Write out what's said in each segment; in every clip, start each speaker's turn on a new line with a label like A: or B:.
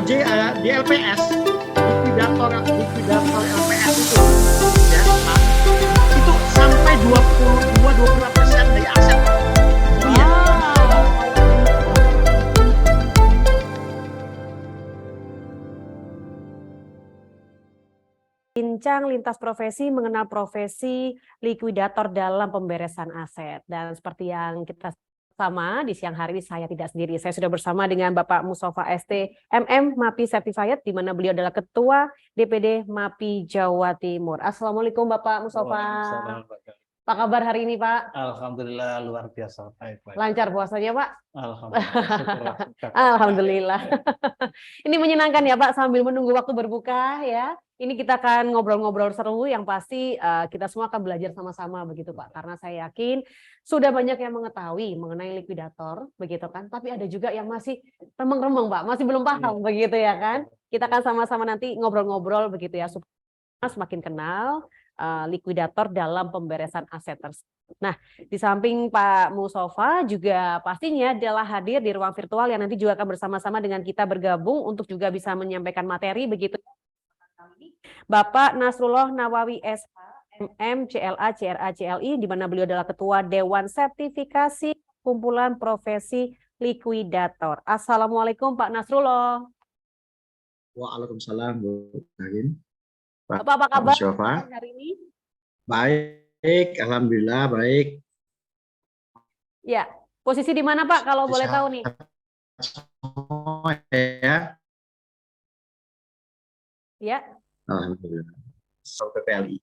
A: di LPS, likuidator LPS itu, ya, Pak, itu sampai 22-23% dari aset. Iya.
B: Bincang lintas profesi mengenal profesi likuidator dalam pemberesan aset. Dan seperti yang kita sama di siang hari ini saya tidak sendiri. Saya sudah bersama dengan Bapak Mustafa ST MM MAPI Certified, di mana beliau adalah Ketua DPD MAPI Jawa Timur. Assalamualaikum Bapak Mustafa. Apa kabar hari ini Pak?
C: Alhamdulillah luar biasa. Baik.
B: Lancar puasanya Pak?
C: Alhamdulillah.
B: Alhamdulillah. Ini menyenangkan ya Pak, sambil menunggu waktu berbuka ya. Ini kita akan ngobrol-ngobrol seru yang pasti kita semua akan belajar sama-sama begitu Pak. Karena saya yakin sudah banyak yang mengetahui mengenai likuidator begitu kan. Tapi ada juga yang masih remeng-remeng Pak, masih belum paham begitu ya kan. Kita akan sama-sama nanti ngobrol-ngobrol begitu ya supaya semakin kenal likuidator dalam pemberesan aset tersebut. Nah, di samping Pak Mustafa juga pastinya adalah hadir di ruang virtual yang nanti juga akan bersama-sama dengan kita bergabung untuk juga bisa menyampaikan materi begitu. Bapak Nasrullah Nawawi SH, MM, CLA, CRA, CLI, di mana beliau adalah Ketua Dewan Sertifikasi Kumpulan Profesi Likuidator. Assalamualaikum Pak Nasrullah.
A: Waalaikumsalam Bu Karin.
B: Bapak apa kabar hari ini?
A: Baik, alhamdulillah baik.
B: Ya, posisi di mana Pak kalau boleh tahu nih?
A: Ya.
B: Ya.
A: Alhamdulillah. PPLI.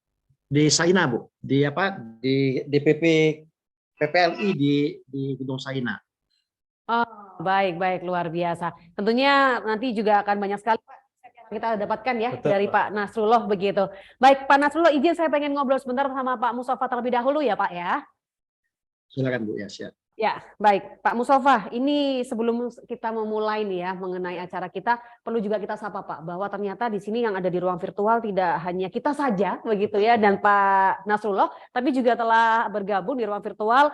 A: Di Saina, Bu. Di apa? Di DPP PPLI di Gedung Saina.
B: Oh, baik, luar biasa. Tentunya nanti juga akan banyak sekali Pak kita dapatkan ya. Betul, dari Pak Nasrullah begitu. Baik, Pak Nasrullah, izin saya pengen ngobrol sebentar sama Pak Mustafa terlebih dahulu ya Pak ya.
A: Silakan Bu, ya siap.
B: Ya, baik. Pak Mustafa, ini sebelum kita memulai nih ya mengenai acara kita, perlu juga kita sapa Pak, bahwa ternyata di sini yang ada di ruang virtual tidak hanya kita saja begitu ya dan Pak Nasrullah, tapi juga telah bergabung di ruang virtual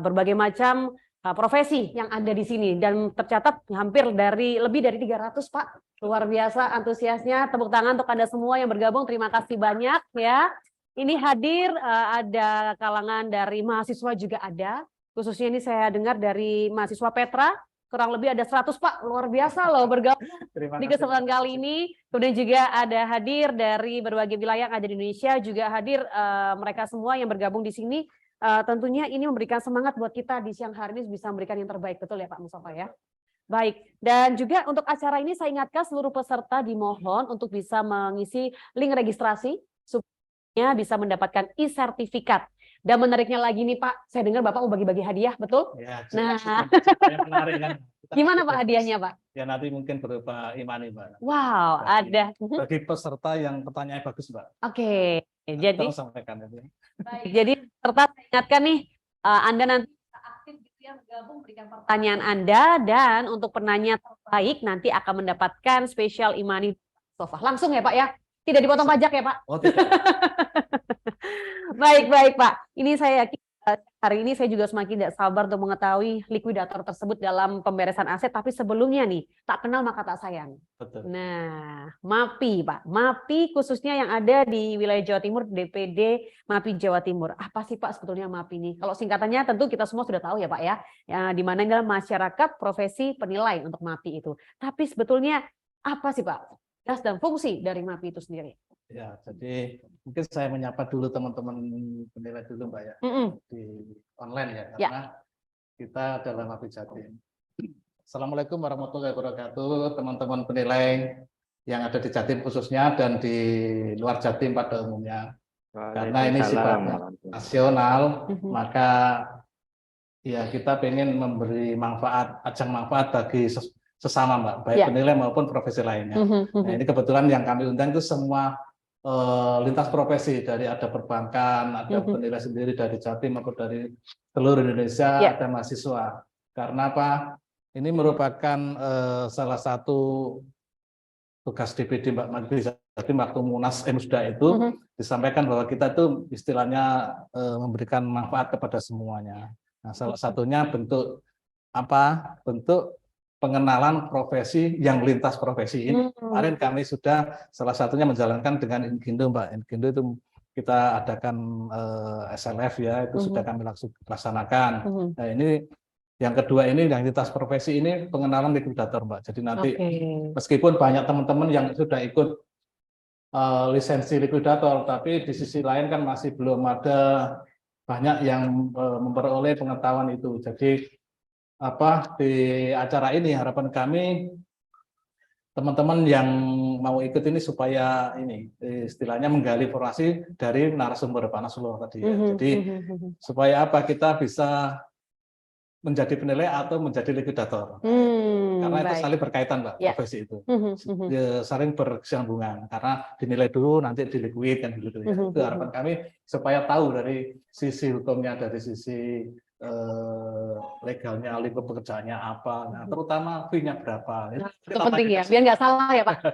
B: berbagai macam profesi yang ada di sini dan tercatat hampir lebih dari 300 Pak. Luar biasa antusiasnya. Tepuk tangan untuk Anda semua yang bergabung. Terima kasih banyak ya. Ini hadir ada kalangan dari mahasiswa juga ada. Khususnya ini saya dengar dari mahasiswa Petra, kurang lebih ada 100 Pak, luar biasa loh bergabung di kesempatan kali ini. Kemudian juga ada hadir dari berbagai wilayah yang ada di Indonesia, juga hadir mereka semua yang bergabung di sini. Tentunya ini memberikan semangat buat kita di siang hari ini bisa memberikan yang terbaik, betul ya Pak Mustafa ya? Baik, dan juga untuk acara ini saya ingatkan seluruh peserta dimohon untuk bisa mengisi link registrasi supaya bisa mendapatkan e-sertifikat. Dan menariknya lagi nih Pak, saya dengar Bapak mau bagi-bagi hadiah, betul?
C: Ya,
B: nah,
C: menarik kan.
B: Gimana Pak hadiahnya Pak?
C: Ya nanti mungkin berupa imani Pak.
B: Wow, ada.
C: Bagi peserta yang pertanyaannya bagus Pak.
B: Oke, jadi
C: sampaikan itu.
B: Baik, jadi peserta saya ingatkan nih, Anda nanti aktif gitu ya, bergabung berikan pertanyaan Anda dan untuk penanya terbaik nanti akan mendapatkan spesial imani sofa. Langsung ya Pak ya? Tidak dipotong pajak ya Pak?
C: Oh, tidak.
B: Baik Pak. Ini saya yakin hari ini saya juga semakin tidak sabar untuk mengetahui likuidator tersebut dalam pemberesan aset. Tapi sebelumnya nih, tak kenal maka tak sayang.
C: Betul.
B: Nah, MAPI Pak. MAPI khususnya yang ada di wilayah Jawa Timur, DPD MAPI Jawa Timur. Apa sih Pak sebetulnya MAPI ini? Kalau singkatannya tentu kita semua sudah tahu ya Pak ya. Di mana adalah masyarakat profesi penilai untuk MAPI itu. Tapi sebetulnya apa sih Pak tugas dan fungsi dari MAPI itu sendiri?
C: Ya, jadi mungkin saya menyapa dulu teman-teman penilai dulu Mbak ya, di online ya, karena kita adalah MAPI Jatim. Assalamualaikum warahmatullahi wabarakatuh, teman-teman penilai yang ada di Jatim khususnya dan di luar Jatim pada umumnya. Karena ini sifatnya nasional, maka ya kita ingin memberi manfaat, ajang manfaat bagi sesama Mbak, baik penilai maupun profesi lainnya. Nah, ini kebetulan yang kami undang itu semua lintas profesi, dari ada perbankan, ada penilai sendiri dari Jatim maupun dari seluruh Indonesia, ada mahasiswa. Karena apa? Ini merupakan salah satu tugas DPD Mbak MAPI Jatim waktu Munas Musda itu disampaikan bahwa kita itu istilahnya memberikan manfaat kepada semuanya. Nah, salah satunya bentuk apa? Bentuk pengenalan profesi yang lintas profesi. Kemarin kami sudah salah satunya menjalankan dengan Inkindo, Mbak. Inkindo itu kita adakan SLF ya, itu sudah kami laksanakan. Nah, ini yang kedua ini yang lintas profesi ini pengenalan likuidator, Mbak. Jadi nanti meskipun banyak teman-teman yang sudah ikut lisensi likuidator, tapi di sisi lain kan masih belum ada banyak yang memperoleh pengetahuan itu. Jadi di acara ini harapan kami teman-teman yang mau ikut ini supaya ini istilahnya menggali informasi dari narasumber Pak Nasrullah tadi ya. Jadi supaya kita bisa menjadi penilai atau menjadi likuidator. Karena itu saling berkaitan, Mbak, profesi itu. Saling berkesinambungan karena dinilai dulu nanti dilikuid kan gitu ya. Itu harapan kami supaya tahu dari sisi hukumnya, dari sisi legalnya, lingkup pekerjaannya apa, nah, terutama fee-nya berapa.
B: Itu penting ya, biar nggak salah ya Pak.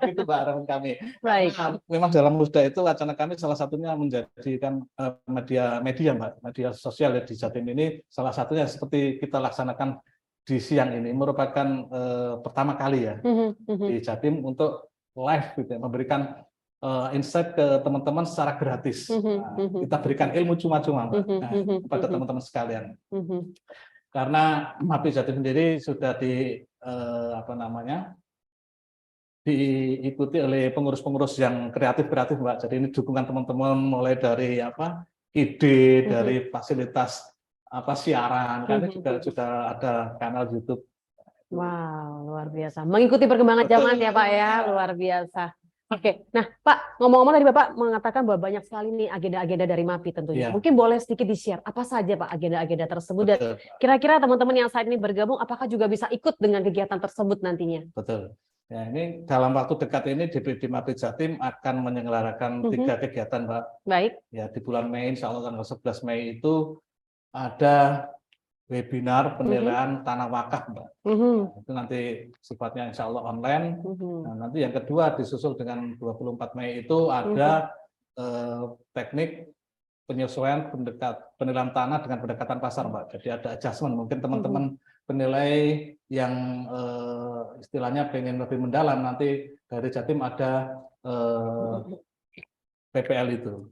C: Itu Mbak harapan kami.
B: Baik.
C: Memang dalam musda itu wacana kami salah satunya menjadikan media Mbak, media sosial ya, di Jatim ini salah satunya seperti kita laksanakan di siang ini merupakan pertama kali ya di Jatim untuk live gitu ya, memberikan insight ke teman-teman secara gratis. Kita berikan ilmu cuma-cuma kepada teman-teman sekalian. Karena MAPI Jatim sendiri sudah diikuti oleh pengurus-pengurus yang kreatif-kreatif, Mbak. Jadi ini dukungan teman-teman mulai dari ide, dari fasilitas siaran. Kami juga sudah ada kanal YouTube.
B: Wow, luar biasa. Mengikuti perkembangan zaman ya Pak ya, luar biasa. Oke, nah Pak, ngomong-ngomong tadi Bapak mengatakan bahwa banyak sekali nih agenda-agenda dari MAPI tentunya. Mungkin boleh sedikit di-share apa saja Pak agenda-agenda tersebut dan kira-kira teman-teman yang saat ini bergabung apakah juga bisa ikut dengan kegiatan tersebut nantinya?
C: Betul. Ya, ini dalam waktu dekat ini DPD MAPI Jatim akan menyelenggarakan 3 kegiatan, Mbak.
B: Baik.
C: Ya, di bulan Mei, insya Allah tanggal 11 Mei itu ada webinar penilaian tanah wakaf, Mbak. Itu nanti sifatnya insya Allah online. Nah, nanti yang kedua disusul dengan 24 Mei itu ada teknik penyesuaian penilaian tanah dengan pendekatan pasar, Mbak. Jadi ada adjustment. Mungkin teman-teman penilai yang istilahnya pengen lebih mendalam, nanti dari Jatim ada PPL itu.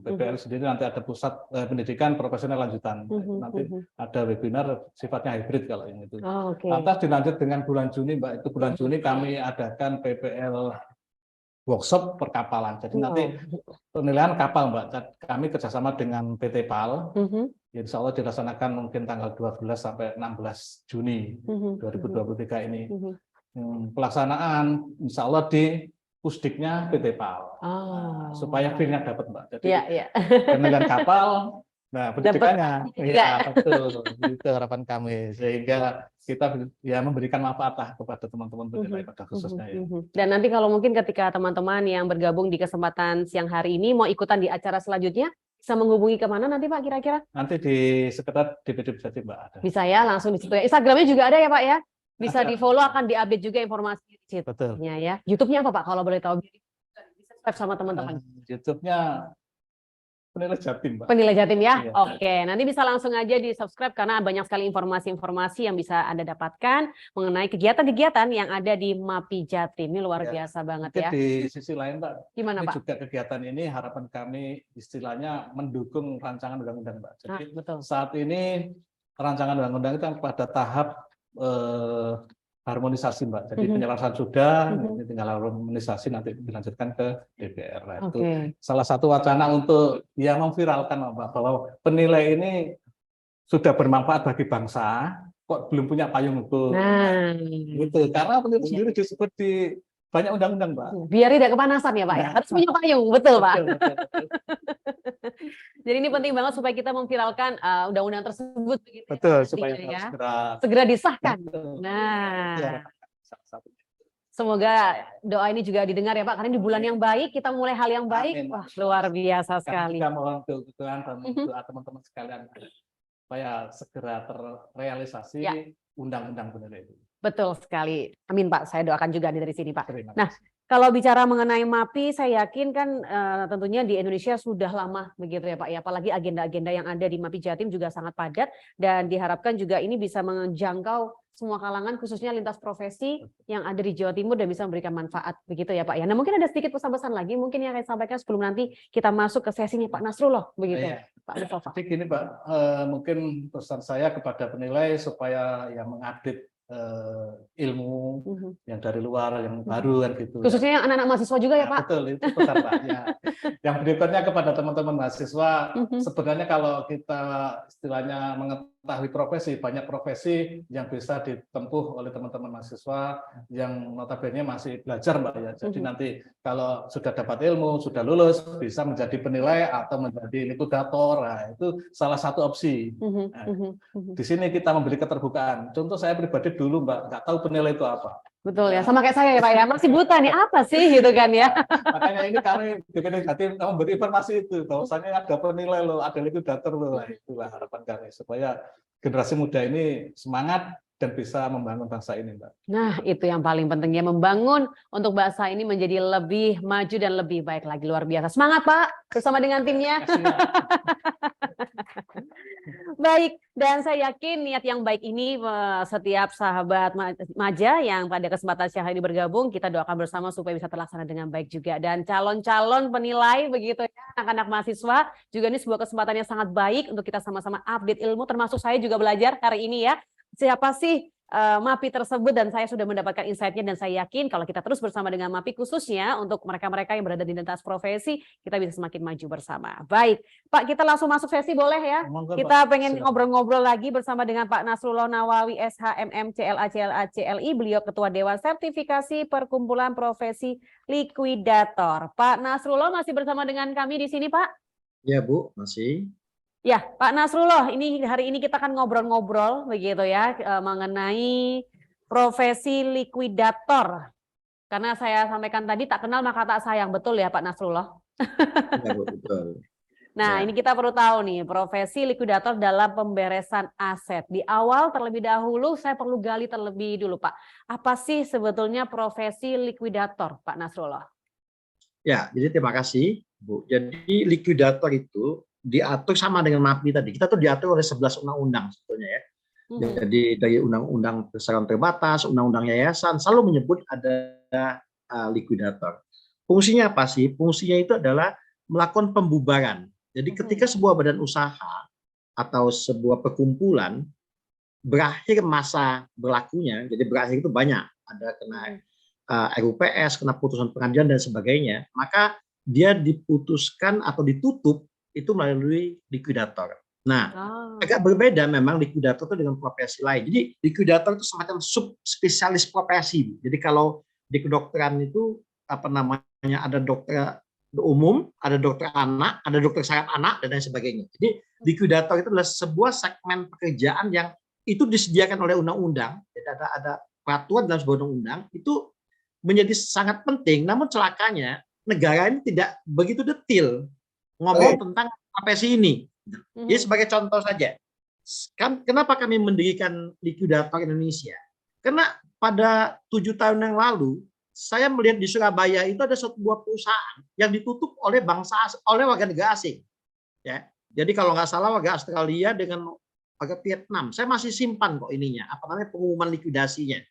C: PPL sendiri nanti ada pusat pendidikan profesional lanjutan. Nanti ada webinar sifatnya hybrid kalau yang itu. Lantas dilanjut dengan bulan Juni, Mbak. Itu bulan Juni kami adakan PPL workshop perkapalan. Jadi nanti penilaian kapal, Mbak. Kami kerjasama dengan PT PAL. Insya Allah dilaksanakan mungkin tanggal 12 sampai 16 Juni 2023 ini. Pelaksanaan insya Allah di Pusdiknya PT PAL, supaya fee-nya dapat, Mbak. Jadi penilaian kapal, nah pendidikannya, betul. Itu harapan kami sehingga kita ya memberikan manfaat kepada teman-teman penilai pada khususnya. Ya.
B: Dan nanti kalau mungkin ketika teman-teman yang bergabung di kesempatan siang hari ini mau ikutan di acara selanjutnya, bisa menghubungi kemana nanti Pak kira-kira?
C: Nanti di sekitar DPD Jatim, Mbak. Ada.
B: Bisa ya, langsung di situ ya. Instagramnya juga ada ya Pak ya? Bisa di-follow, akan di-update juga informasi di situ.
C: Betul.
B: Ya. YouTube-nya apa Pak kalau boleh tahu? Subscribe sama teman-teman.
C: YouTube-nya Penilai Jatim, Pak.
B: Penilai Jatim ya?
C: Iya.
B: Oke, nanti bisa langsung aja di-subscribe karena banyak sekali informasi-informasi yang bisa Anda dapatkan mengenai kegiatan-kegiatan yang ada di MAPI Jatim. Ini luar biasa banget ya.
C: Di sisi lain, Pak,
B: Gimana,
C: ini
B: Pak?
C: juga kegiatan ini harapan kami istilahnya mendukung rancangan undang-undang, Pak. Jadi
B: betul.
C: Saat ini rancangan undang-undang itu pada tahap harmonisasi, Mbak. Jadi penyelesaian sudah, ini tinggal harmonisasi nanti dilanjutkan ke DPR. Nah, itu salah satu wacana untuk ya memviralkan, Mbak, bahwa penilai ini sudah bermanfaat bagi bangsa, kok belum punya payung hukum.
B: Nah,
C: gitu. Karena penilai sendiri disebut di banyak undang-undang, Pak.
B: Biar tidak kepanasan ya, Pak ya. Harus punya payung, betul, Pak.
C: Betul.
B: Jadi ini penting banget supaya kita memviralkan undang-undang tersebut. Begitu,
C: betul, supaya
B: ya.
C: segera
B: disahkan.
C: betul.
B: Nah,
C: Ya,
B: semoga doa ini juga didengar ya Pak. Karena di bulan yang baik kita mulai hal yang baik.
C: Amin.
B: Wah, luar biasa sekali.
C: Kita mohon dukungan dan doa teman-teman sekalian supaya segera terrealisasi undang-undang penilai itu.
B: Betul sekali. Amin Pak. Saya doakan juga dari sini Pak. Nah, kalau bicara mengenai MAPI, saya yakin kan tentunya di Indonesia sudah lama begitu ya Pak ya. Apalagi agenda-agenda yang ada di MAPI Jatim juga sangat padat dan diharapkan juga ini bisa menjangkau semua kalangan, khususnya lintas profesi yang ada di Jawa Timur dan bisa memberikan manfaat, begitu ya Pak ya. Nah mungkin ada sedikit pesan-pesan lagi, mungkin yang saya sampaikan sebelum nanti kita masuk ke sesinya Pak Nasrullah, begitu
C: Iya.
B: Pak Mustafa.
C: Jadi gini Pak, mungkin pesan saya kepada penilai supaya yang mengupdate ilmu yang dari luar, yang baru kan gitu.
B: Khususnya yang anak-anak mahasiswa juga ya Pak.
C: Betul, itu pesan Pak. Ya. Yang berikutnya kepada teman-teman mahasiswa, sebenarnya kalau kita istilahnya mengetahui profesi, banyak profesi yang bisa ditempuh oleh teman-teman mahasiswa yang notabene masih belajar Mbak ya. Jadi nanti kalau sudah dapat ilmu, sudah lulus, bisa menjadi penilai atau menjadi likuidator. Nah, itu salah satu opsi. Nah, di sini kita memberi keterbukaan. Contoh saya pribadi dulu Mbak, nggak tahu penilai itu apa.
B: Betul ya, sama kayak saya ya Pak ya, masih buta nih apa sih gitu kan ya.
C: Makanya ini kami DPD Jatim memberi informasi itu, bahwasanya ada penilai loh, ada likuidator loh. Nah, itulah harapan kami supaya generasi muda ini semangat dan bisa membangun bangsa ini, Mbak.
B: Nah, itu yang paling penting ya, membangun untuk bangsa ini menjadi lebih maju dan lebih baik lagi. Luar biasa. Semangat Pak, bersama dengan timnya. Baik, dan saya yakin niat yang baik ini setiap sahabat Maja yang pada kesempatan siang hari ini bergabung, kita doakan bersama supaya bisa terlaksana dengan baik juga. Dan calon-calon penilai begitu ya, anak-anak mahasiswa, juga ini sebuah kesempatan yang sangat baik untuk kita sama-sama update ilmu, termasuk saya juga belajar hari ini ya. Siapa sih MAPI tersebut, dan saya sudah mendapatkan insight-nya, dan saya yakin kalau kita terus bersama dengan MAPI khususnya untuk mereka-mereka yang berada di lintas profesi, kita bisa semakin maju bersama. Baik, Pak, kita langsung masuk sesi boleh ya? Kita pengen ngobrol-ngobrol lagi bersama dengan Pak Nasrullah Nawawi, SHMM, CLA, CLI, beliau Ketua Dewan Sertifikasi Perkumpulan Profesi Likuidator. Pak Nasrullah masih bersama dengan kami di sini, Pak?
A: Ya Bu, masih.
B: Ya, Pak Nasrullah, ini hari ini kita akan ngobrol-ngobrol begitu ya mengenai profesi likuidator. Karena saya sampaikan tadi tak kenal maka tak sayang, betul ya Pak Nasrullah?
A: Ya Bu, betul.
B: Nah, ini kita perlu tahu nih, profesi likuidator dalam pemberesan aset. Di awal terlebih dahulu saya perlu gali terlebih dulu, Pak. Apa sih sebetulnya profesi likuidator, Pak Nasrullah?
A: Ya, jadi terima kasih, Bu. Jadi likuidator itu diatur sama dengan MAPI tadi. Kita tuh diatur oleh 11 undang-undang sebetulnya ya. Jadi dari undang-undang perseroan terbatas, undang-undang yayasan selalu menyebut ada likuidator. Fungsinya apa sih? Fungsinya itu adalah melakukan pembubaran. Jadi ketika sebuah badan usaha atau sebuah perkumpulan berakhir masa berlakunya, jadi berakhir itu banyak, ada kena RUPS, kena putusan pengadilan dan sebagainya, maka dia diputuskan atau ditutup itu melalui likuidator. Nah, agak berbeda memang likuidator itu dengan profesi lain. Jadi likuidator itu semacam subspesialis profesi. Jadi kalau di kedokteran itu apa namanya, ada dokter umum, ada dokter anak, ada dokter sayap anak dan lain sebagainya. Jadi likuidator itu adalah sebuah segmen pekerjaan yang itu disediakan oleh undang-undang. Jadi ada peraturan dalam sebuah undang-undang itu menjadi sangat penting. Namun celakanya negara ini tidak begitu detail ngomong tentang profesi ini. Jadi sebagai contoh saja, kenapa kami mendirikan Likuidator Indonesia? Karena pada 7 tahun yang lalu, saya melihat di Surabaya itu ada sebuah perusahaan yang ditutup oleh warga negara asing. Ya, jadi kalau nggak salah warga Australia dengan warga Vietnam. Saya masih simpan kok ininya, apa namanya, pengumuman likuidasinya.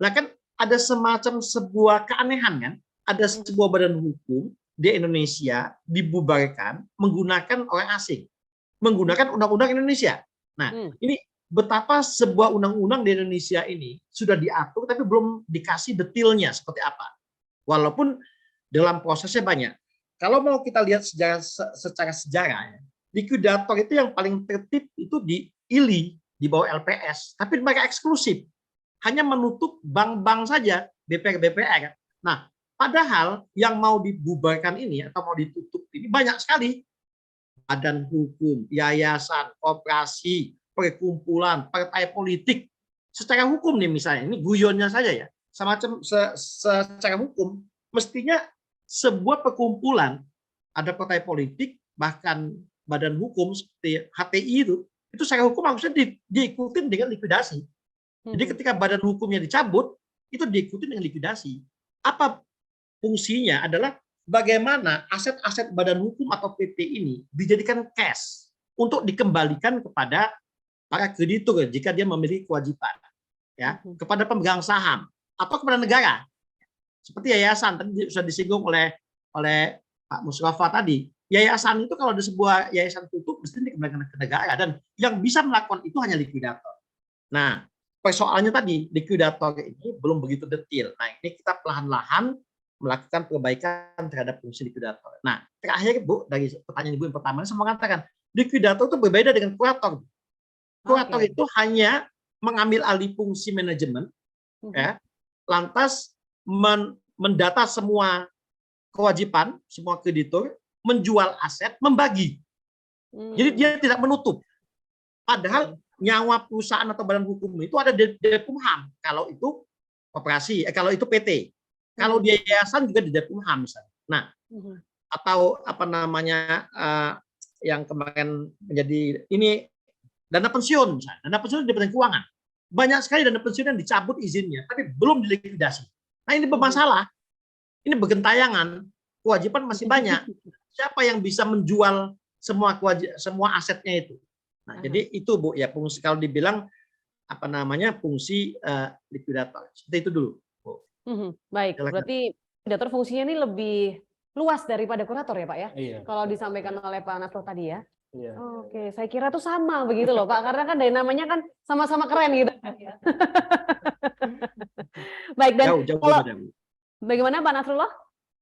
A: Nah kan ada semacam sebuah keanehan kan, ada sebuah badan hukum di Indonesia dibubarkan menggunakan orang asing, menggunakan undang-undang Indonesia. Nah, ini betapa sebuah undang-undang di Indonesia ini sudah diatur tapi belum dikasih detailnya seperti apa. Walaupun dalam prosesnya banyak. Kalau mau kita lihat secara sejarah, likuidator itu yang paling tertib itu di ILI, di bawah LPS, tapi mereka eksklusif. Hanya menutup bank-bank saja, BPR. Nah, padahal yang mau dibubarkan ini atau mau ditutup ini banyak sekali. Badan hukum, yayasan, koperasi, perkumpulan, partai politik. Secara hukum nih misalnya, ini guyonnya saja ya. Semacam secara hukum, mestinya sebuah perkumpulan, ada partai politik, bahkan badan hukum seperti HTI itu secara hukum harusnya diikutin dengan likuidasi. Jadi ketika badan hukumnya dicabut, itu diikuti dengan likuidasi. Apa fungsinya adalah bagaimana aset-aset badan hukum atau PT ini dijadikan cash untuk dikembalikan kepada para kreditur jika dia memiliki kewajiban. ya kepada pemegang saham atau kepada negara. Seperti yayasan tadi sudah disinggung oleh Pak Mustafa tadi. Yayasan itu kalau ada sebuah yayasan tutup mesti dikembalikan ke negara, dan yang bisa melakukan itu hanya likuidator. Nah, persoalannya tadi likuidator ini belum begitu detail. Nah, ini kita perlahan-lahan melakukan perbaikan terhadap fungsi likuidator. Nah, terakhir Bu, dari pertanyaan Ibu yang pertama, saya mengatakan likuidator itu berbeda dengan kurator. Kurator itu hanya mengambil alih fungsi manajemen, ya, lantas mendata semua kewajiban, semua kreditur, menjual aset, membagi. Jadi dia tidak menutup. Padahal nyawa perusahaan atau badan hukum itu ada di Dekumham. Kalau itu koperasi, kalau itu PT. Kalau dia yayasan juga di Dekumham misalnya. Nah, atau apa namanya yang kemarin menjadi ini dana pensiun misalnya. Dana pensiun di Departemen Keuangan. Banyak sekali dana pensiun yang dicabut izinnya, tapi belum dilikuidasi. Nah, ini bermasalah. Ini bergentayangan. Kewajiban masih banyak. Siapa yang bisa menjual semua asetnya itu? Nah, jadi itu Bu ya, fungsi kalau dibilang apa namanya fungsi likuidator. Seperti itu dulu. Bu.
B: Baik,
A: Silakan.
B: berarti likuidator fungsinya ini lebih luas daripada kurator ya Pak ya?
C: Iya.
B: Kalau disampaikan oleh Pak Nasrul tadi ya.
C: Iya.
B: Oke, saya kira tuh sama begitu loh Pak, karena kan dari namanya kan sama-sama keren gitu. Baik, dan
A: Jauh
B: kalau
A: berbeda, Bu.
B: bagaimana Pak Nasrullah?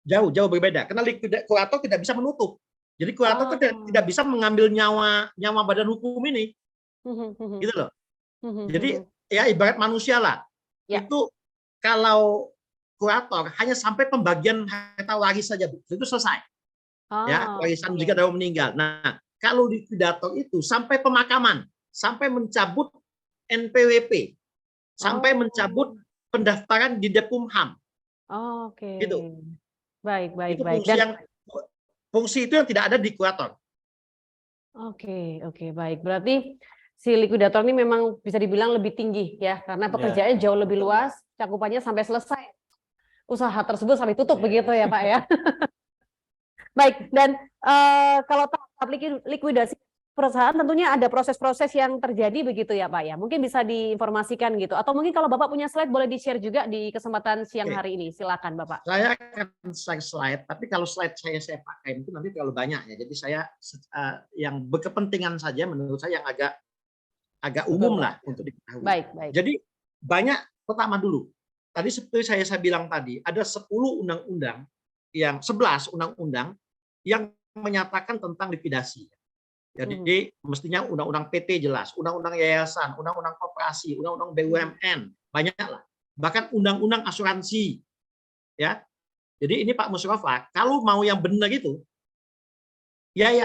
A: Jauh berbeda. Karena kurator tidak bisa menutup. Jadi kurator tidak bisa mengambil nyawa badan hukum ini. Gitu loh. Jadi ya ibarat manusia lah.
B: Ya.
A: Itu kalau kurator hanya sampai pembagian harta waris saja, Bu. Itu selesai. Ya, warisan jika ada meninggal. Nah, kalau likuidator itu sampai pemakaman, sampai mencabut NPWP, sampai mencabut pendaftaran di Dekumham.
B: Oke.
A: Gitu.
B: Baik.
A: Itu
B: Dan
A: fungsi itu yang tidak ada di kurator.
B: Oke, baik. Berarti si likuidator ini memang bisa dibilang lebih tinggi ya, karena pekerjaannya jauh lebih luas, cakupannya sampai selesai. Usaha tersebut sampai tutup begitu ya, Pak ya. Baik, dan kalau tahap likuidasi perusahaan tentunya ada proses-proses yang terjadi begitu ya, Pak ya. Mungkin bisa diinformasikan gitu, atau mungkin kalau Bapak punya slide boleh di-share juga di kesempatan siang hari ini. Silakan, Bapak.
A: Saya akan share slide, tapi kalau slide saya pakai itu nanti terlalu banyak ya. Jadi saya yang berkepentingan saja menurut saya yang agak umum lah untuk diketahui.
B: Baik.
A: Jadi banyak, pertama dulu. Tadi seperti saya bilang tadi, ada 11 undang-undang yang menyatakan tentang likuidasi. Jadi mestinya undang-undang PT jelas, undang-undang yayasan, undang-undang koperasi, undang-undang BUMN, banyaklah. Bahkan undang-undang asuransi. Ya. Jadi ini Pak Mustafa, kalau mau yang benar itu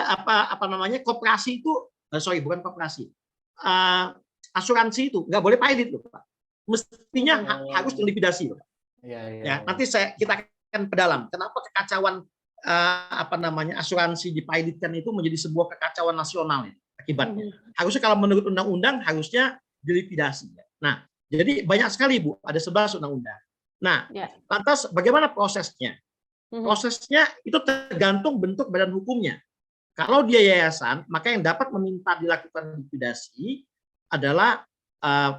A: apa namanya? Koperasi itu bukan koperasi. Asuransi itu nggak boleh pilot loh, Pak. Mestinya harus dilikuidasi, Pak. Ya, nanti kita akan ke dalam. Kenapa kekacauan asuransi dipilotkan itu menjadi sebuah kekacauan nasional akibatnya. Harusnya kalau menurut undang-undang harusnya dilikuidasi. Nah, jadi banyak sekali Bu, ada 11 undang-undang. Nah, lantas bagaimana prosesnya? Prosesnya itu tergantung bentuk badan hukumnya. Kalau dia yayasan, maka yang dapat meminta dilakukan likuidasi adalah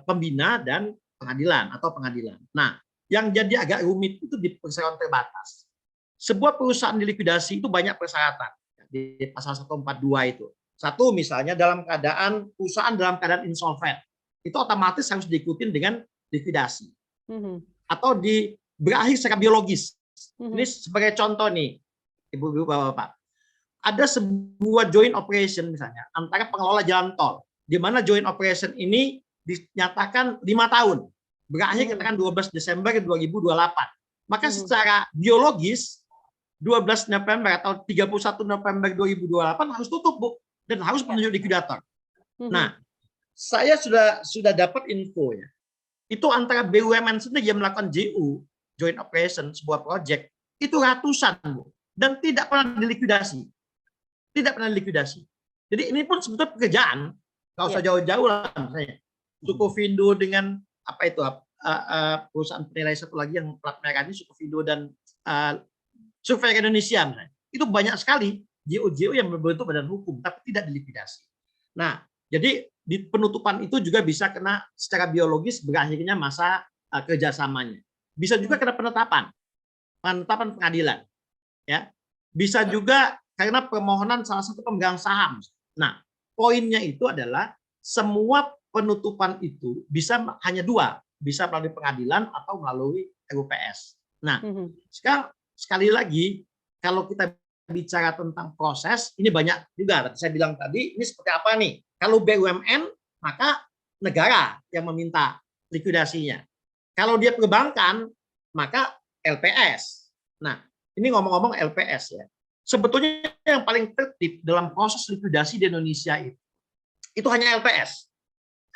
A: pembina dan pengadilan atau pengadilan. Nah, yang jadi agak rumit itu di perseroan terbatas. Sebuah perusahaan dilikuidasi itu banyak persyaratan di pasal 142 itu. Satu misalnya perusahaan dalam keadaan insolvent, itu otomatis harus diikuti dengan likuidasi. Atau berakhir secara biologis. Ini sebagai contoh nih, Ibu-ibu, Bapak-bapak. Ada sebuah joint operation misalnya antara pengelola jalan tol, di mana joint operation ini dinyatakan 5 tahun, berakhir katakan 12 Desember 2028. Maka secara biologis 12 November atau 31 November 2028 harus tutup, Bu, dan harus menunjuk likuidator. Nah, saya sudah dapat info ya. Itu antara BUMN sendiri yang melakukan JO, joint operation, sebuah project, itu ratusan, Bu, dan tidak pernah dilikuidasi. Jadi ini pun sebetulnya pekerjaan, kalau usah jauh-jauh lah misalnya. Sukovindo dengan perusahaan penilai satu lagi yang plat merah ini, Sukovindo dan Survei Indonesia misalnya. Itu banyak sekali JO yang berbentuk badan hukum tapi tidak dilikuidasi. Nah, jadi di penutupan itu juga bisa kena secara biologis berakhirnya masa kerjasamanya. Bisa juga kena penetapan pengadilan, ya. Bisa juga karena permohonan salah satu pemegang saham. Nah, poinnya itu adalah semua penutupan itu bisa hanya dua, bisa melalui pengadilan atau melalui RUPS. Nah, sekarang sekali lagi kalau kita bicara tentang proses, ini banyak juga. Saya bilang tadi, ini seperti apa nih? Kalau BUMN, maka negara yang meminta likuidasinya. Kalau dia perbankan, maka LPS. Nah, ini ngomong-ngomong LPS ya. Sebetulnya yang paling tertib dalam proses likuidasi di Indonesia itu hanya LPS.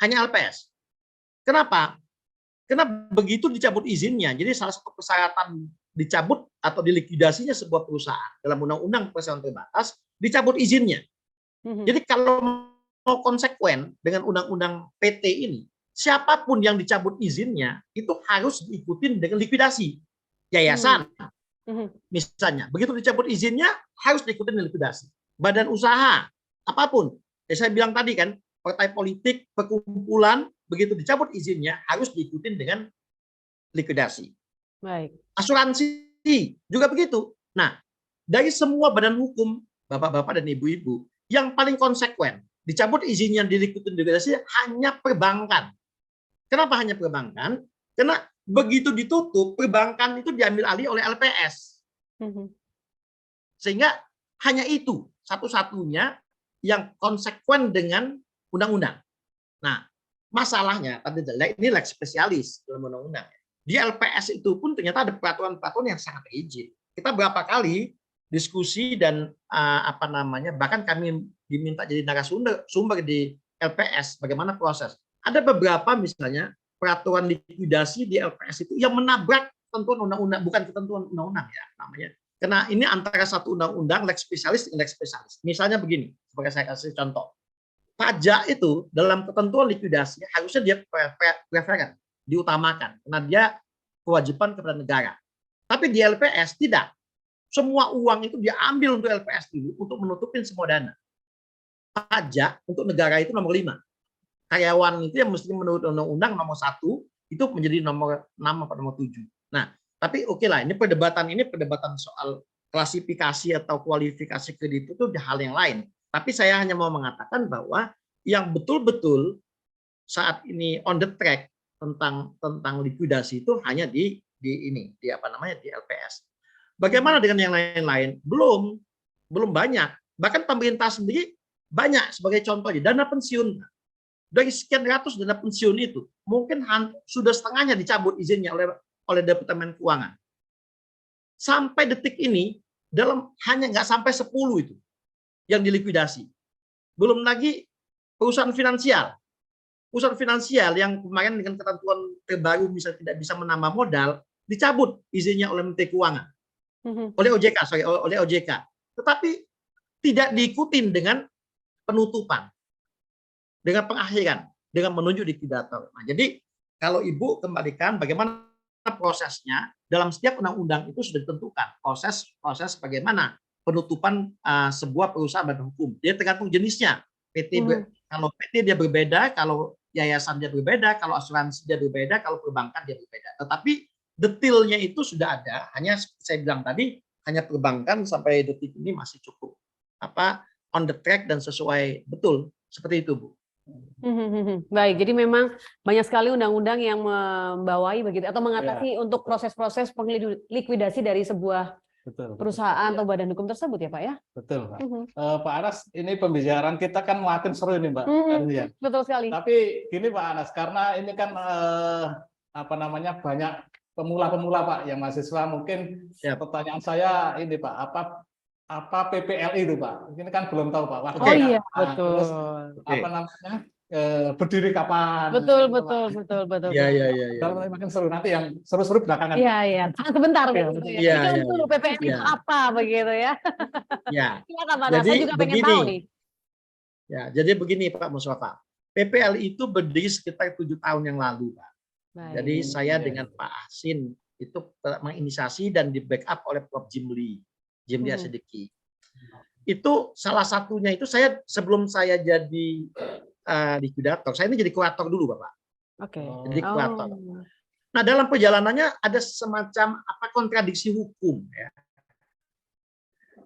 A: Hanya LPS. Kenapa? Karena begitu dicabut izinnya, jadi salah satu persyaratan dicabut atau dilikuidasinya sebuah perusahaan dalam undang-undang perusahaan terbatas, dicabut izinnya. Jadi kalau mau konsekuen dengan undang-undang PT ini, siapapun yang dicabut izinnya itu harus diikutin dengan likuidasi. Yayasan, misalnya, begitu dicabut izinnya harus diikutin dengan likuidasi. Badan usaha, apapun. Ya, saya bilang tadi kan, partai politik, perkumpulan, begitu dicabut izinnya harus diikutin dengan likuidasi.
B: Baik.
A: Asuransi juga begitu. Nah, dari semua badan hukum, bapak-bapak dan ibu-ibu, yang paling konsekuen dicabut izinnya diikutin likuidasi hanya perbankan. Kenapa hanya perbankan? Karena begitu ditutup, perbankan itu diambil alih oleh LPS. Sehingga hanya itu satu-satunya yang konsekuen dengan undang-undang. Nah, masalahnya tadi ini leg spesialis dalam undang-undang. Di LPS itu pun ternyata ada peraturan-peraturan yang sangat rigid. Kita berapa kali diskusi dan bahkan kami diminta jadi narasumber di LPS bagaimana proses. Ada beberapa misalnya peraturan likuidasi di LPS itu yang menabrak ketentuan undang-undang, bukan ketentuan undang-undang ya namanya. Karena ini antara satu undang-undang leg spesialis dengan leg spesialis. Misalnya begini, sebagai saya kasih contoh. Pajak itu dalam ketentuan likuidasi harusnya dia preferen, diutamakan karena dia kewajiban kepada negara. Tapi di LPS tidak. Semua uang itu diambil untuk LPS dulu untuk menutupin semua dana. Pajak untuk negara itu nomor 5. Karyawan itu yang mesti menurut undang-undang nomor 1 itu menjadi nomor 6 atau nomor 7. Nah, tapi oke lah, ini perdebatan soal klasifikasi atau kualifikasi kredit itu hal yang lain. Tapi saya hanya mau mengatakan bahwa yang betul-betul saat ini on the track tentang likuidasi itu hanya di LPS. Bagaimana dengan yang lain-lain? Belum banyak. Bahkan pemerintah sendiri banyak, sebagai contohnya dana pensiun. Dari sekian ratus dana pensiun itu, mungkin sudah setengahnya dicabut izinnya oleh Departemen Keuangan. Sampai detik ini, hanya nggak sampai 10 itu yang dilikuidasi. Belum lagi perusahaan finansial. Perusahaan finansial yang kemarin dengan ketentuan terbaru misalnya tidak bisa menambah modal, dicabut izinnya oleh Menteri Keuangan. Oleh OJK. Tetapi tidak diikutin dengan penutupan, dengan pengakhiran, dengan menunjuk likuidator. Nah, jadi kalau Ibu kembalikan bagaimana prosesnya, dalam setiap undang-undang itu sudah ditentukan proses bagaimana penutupan sebuah perusahaan badan hukum. Dia tergantung jenisnya. Kalau PT dia berbeda, kalau yayasan dia berbeda, kalau asuransi dia berbeda, kalau perbankan dia berbeda. Tetapi detailnya itu sudah ada, hanya saya bilang tadi hanya perbankan sampai detik ini masih cukup on the track dan sesuai betul seperti itu, Bu.
B: Baik, jadi memang banyak sekali undang-undang yang membawahi begitu atau mengatasi untuk proses-proses likuidasi dari sebuah perusahaan atau badan hukum tersebut ya Pak ya?
C: Betul Pak. Pak Anas, ini pembicaraan kita kan makin seru ini Mbak.
B: Betul sekali.
C: Tapi gini Pak Anas, karena ini kan banyak pemula-pemula Pak yang mahasiswa, mungkin pertanyaan saya ini Pak, apa PPLI itu Pak? Ini kan belum tahu Pak.
B: Oh iya, betul.
C: Terus berdiri kapan?
B: Betul.
A: Iya.
C: Makin seru, nanti yang seru-seru belakangan.
B: Iya. Sebentar gitu ya. Dulu PPLI itu apa begitu ya?
A: Iya.
B: Jadi saya juga pengen tahu nih.
A: Ya, jadi begini Pak Muswafa. PPLI itu berdiri sekitar 7 tahun yang lalu, Pak. Jadi saya dengan Pak Asin itu menginisiasi dan di backup oleh Prof. Jimli Asidiki. Itu salah satunya itu saya sebelum saya jadi likuidator. Saya ini jadi kurator dulu, Bapak.
B: Oke.
A: Jadi kurator.
B: Oh.
A: Nah, dalam perjalanannya ada semacam kontradiksi hukum ya.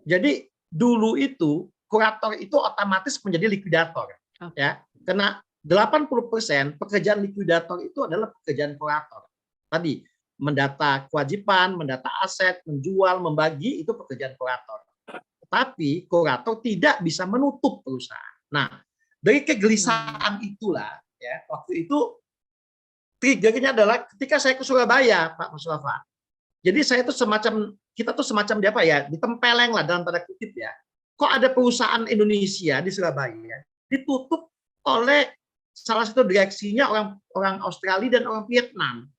A: Jadi dulu itu kurator itu otomatis menjadi likuidator ya. Karena 80% pekerjaan likuidator itu adalah pekerjaan kurator. Tadi mendata kewajiban, mendata aset, menjual, membagi itu pekerjaan kurator. Tapi kurator tidak bisa menutup perusahaan. Nah, dari kegelisahan itulah ya, waktu itu triggernya adalah ketika saya ke Surabaya, Pak Mustafa. Jadi saya itu kita tuh semacam di apa ya, ditempeleng lah dalam tanda kutip ya. Kok ada perusahaan Indonesia di Surabaya ditutup oleh salah satu direksinya orang Australia dan orang Vietnam.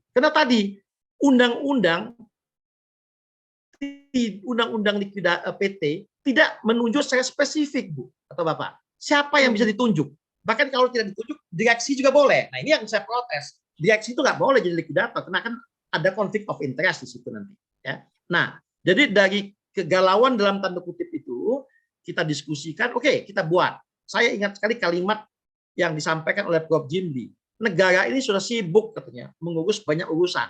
A: Karena tadi undang-undang PT tidak menunjuk secara spesifik, Bu atau Bapak. Siapa yang bisa ditunjuk? Bahkan kalau tidak ditunjuk, direksi juga boleh. Nah, ini yang saya protes. Direksi itu nggak boleh jadi likuidator, karena kan ada konflik of interest di situ nanti. Ya. Nah, jadi dari kegalauan dalam tanda kutip itu, kita diskusikan, oke, kita buat. Saya ingat sekali kalimat yang disampaikan oleh Prof. Jimli. Negara ini sudah sibuk katanya, mengurus banyak urusan.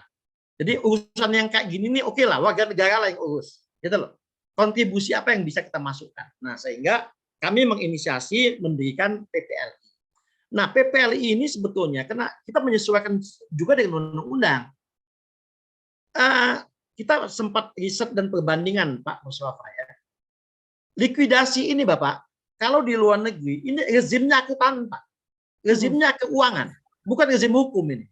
A: Jadi urusan yang kayak gini nih, oke lah, warga negara lah yang urus. Gitu loh. Kontribusi apa yang bisa kita masukkan. Nah, sehingga kami menginisiasi mendirikan PPLI. Nah, PPLI ini sebetulnya karena kita menyesuaikan juga dengan undang-undang. Kita sempat riset dan perbandingan, Pak Mustafa ya. Likuidasi ini, Bapak, kalau di luar negeri ini rezimnya akuntan, Pak. Rezimnya keuangan, bukan rezim hukum ini.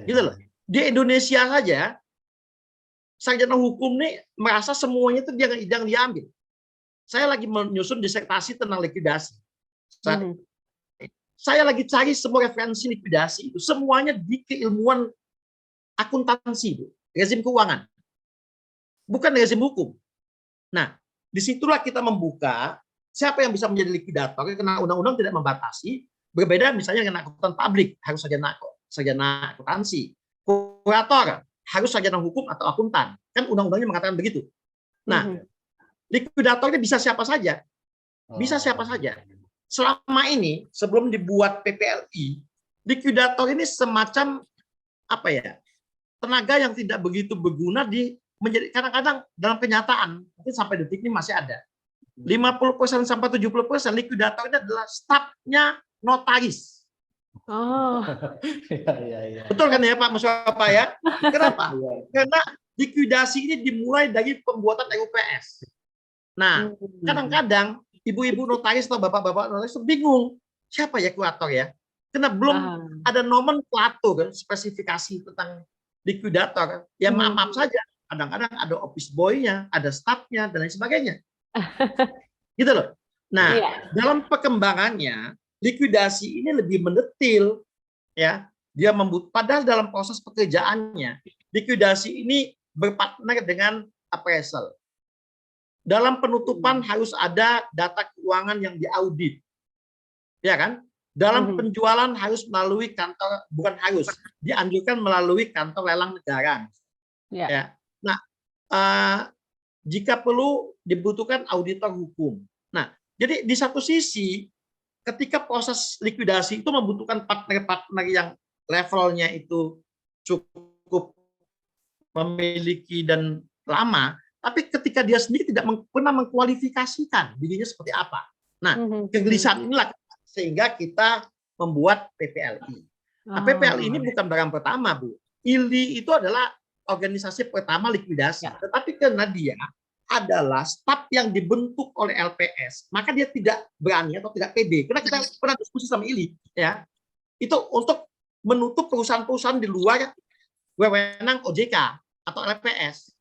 A: Gitu loh. Di Indonesia saja sarjana hukum nih merasa semuanya itu yang diambil. Saya lagi menyusun disertasi tentang likuidasi. Saya lagi cari semua referensi likuidasi itu semuanya di keilmuan akuntansi, Bu. Rezim keuangan. Bukan rezim hukum. Nah, disitulah kita membuka siapa yang bisa menjadi likuidator karena undang-undang tidak membatasi. Berbeda misalnya dengan akuntan publik, harus sarjana akuntansi. Kurator harus sarjana hukum atau akuntan. Kan undang-undangnya mengatakan begitu. Nah, likuidator ini bisa siapa saja. Bisa siapa saja. Selama ini sebelum dibuat PPLI, likuidator ini semacam apa ya? Tenaga yang tidak begitu berguna menjadi kadang-kadang dalam kenyataan mungkin sampai detik ini masih ada. 50% sampai 70% likuidator ini adalah stafnya notaris.
B: Oh.
C: Ya.
A: Betul kan ya Pak Mustafa ya? Kenapa? Karena likuidasi ini dimulai dari pembuatan RUPS. Nah, kadang-kadang ibu-ibu notaris atau bapak-bapak notaris bingung siapa ya kurator ya? Karena belum ada nomenklatur kan, spesifikasi tentang likuidator. Ya maaf saja, kadang-kadang ada office boy-nya, ada staff-nya dan lain sebagainya. Gitu loh. Nah, dalam perkembangannya likuidasi ini lebih mendetil ya. Dia padahal dalam proses pekerjaannya likuidasi ini berpartner dengan appraisal. Dalam penutupan harus ada data keuangan yang diaudit. Ya kan? Dalam penjualan harus melalui kantor, bukan harus, dianjurkan melalui kantor lelang negara. Ya. Nah, jika perlu dibutuhkan auditor hukum. Nah, jadi di satu sisi ketika proses likuidasi itu membutuhkan partner-partner yang levelnya itu cukup memiliki dan lama, tapi ketika dia sendiri tidak pernah mengkualifikasikan dirinya seperti apa. Nah, kegelisahan inilah sehingga kita membuat PPLI. Nah, PPLI ini bukan barang pertama, Bu. ILI itu adalah organisasi pertama likuidasi, tetapi karena dia adalah staf yang dibentuk oleh LPS, maka dia tidak berani atau tidak pede. Karena kita pernah diskusi sama ILI, ya, itu untuk menutup perusahaan-perusahaan di luar wewenang OJK atau LPS.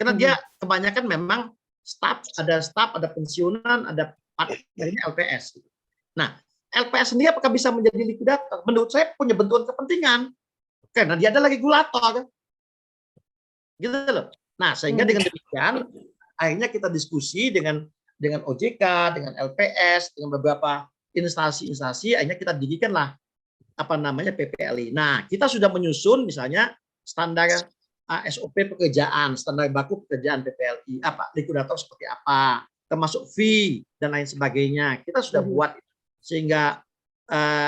A: Karena dia kebanyakan memang ada pensiunan, ada partnernya LPS. Nah, LPS sendiri apakah bisa menjadi likuidator? Menurut saya punya bentukan kepentingan, karena dia adalah regulator, gitu loh. Nah, sehingga dengan demikian akhirnya kita diskusi dengan OJK, dengan LPS, dengan beberapa instansi-instansi, akhirnya kita dirikanlah PPLI. Nah, kita sudah menyusun misalnya standar SOP pekerjaan, standar baku pekerjaan PPLI, likuidator seperti apa, termasuk fee dan lain sebagainya. Kita sudah buat. sehingga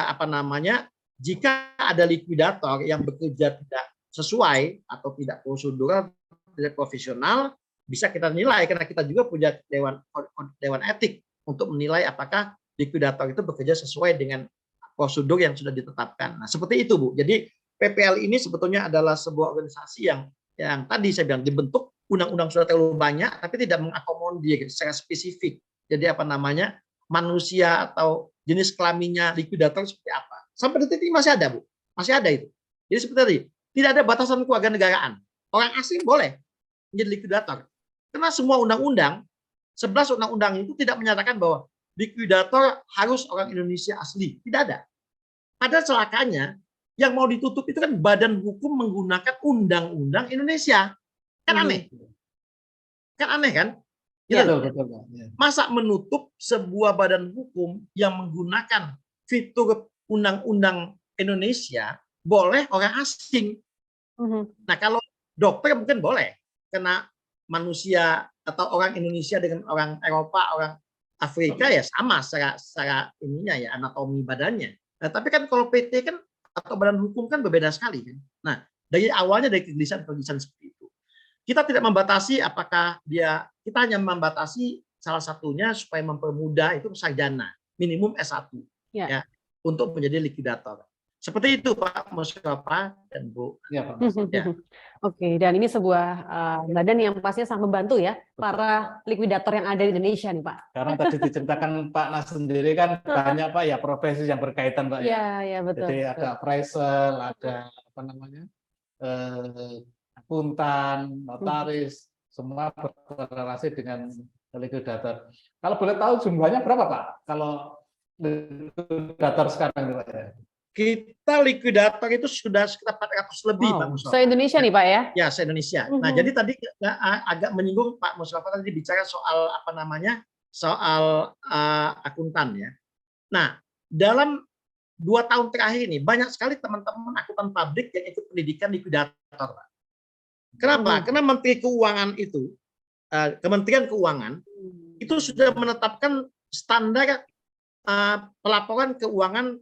A: apa namanya, jika ada likuidator yang bekerja tidak sesuai atau tidak prosedural, tidak profesional, bisa kita nilai karena kita juga punya dewan etik untuk menilai apakah likuidator itu bekerja sesuai dengan prosedur yang sudah ditetapkan. Nah, seperti itu, Bu. Jadi PPL ini sebetulnya adalah sebuah organisasi yang tadi saya bilang dibentuk, undang-undang sudah terlalu banyak tapi tidak mengakomodir secara spesifik. Jadi apa namanya, manusia atau jenis kelaminnya likuidator seperti apa. Sampai detik ini masih ada, Bu. Masih ada itu. Jadi seperti tadi, tidak ada batasan kewarganegaraan. Orang asing boleh menjadi likuidator. Karena semua undang-undang, 11 undang-undang itu tidak menyatakan bahwa likuidator harus orang Indonesia asli. Tidak ada. Ada celakanya, yang mau ditutup itu kan badan hukum menggunakan undang-undang Indonesia. Kan aneh. Kan aneh kan?
C: Ya, betul.
A: Masa menutup sebuah badan hukum yang menggunakan fitur undang-undang Indonesia boleh orang asing. Nah, kalau dokter mungkin boleh, karena manusia atau orang Indonesia dengan orang Eropa, orang Afrika ya sama secara ininya ya, anatomi badannya. Nah, tapi kan kalau PT kan atau badan hukum kan berbeda sekali kan. Nah, dari awalnya dari kegelisahan seperti itu. Kita tidak membatasi apakah kita hanya membatasi salah satunya supaya mempermudah itu sarjana, minimum S1 ya untuk menjadi likuidator. Seperti itu Pak Mustafa dan Bu.
C: Ya, Pak.
A: Ya.
B: Oke, dan ini sebuah badan yang pastinya sangat membantu ya para likuidator yang ada di Indonesia nih Pak.
C: Karena tadi diceritakan Pak Nas sendiri kan banyak Pak ya profesi yang berkaitan Pak ya.
B: Iya, betul.
C: Jadi ada appraisal, ada apa namanya, akuntan, notaris, semua berrelasi dengan likuidator. Kalau boleh tahu jumlahnya berapa Pak? Kalau likuidator sekarang Pak ya?
A: Kita likuidator itu sudah sekitar 400 lebih Pak Mustafa.
B: Se-Indonesia nih Pak ya? Ya,
A: se-Indonesia. Nah, jadi tadi agak menyinggung Pak Mustafa tadi bicara soal apa namanya, soal akuntan ya. Nah, dalam 2 tahun terakhir ini banyak sekali teman-teman akuntan publik yang ikut pendidikan likuidator Pak. Kenapa? Karena Menteri Keuangan itu, Kementerian Keuangan itu sudah menetapkan standar pelaporan keuangan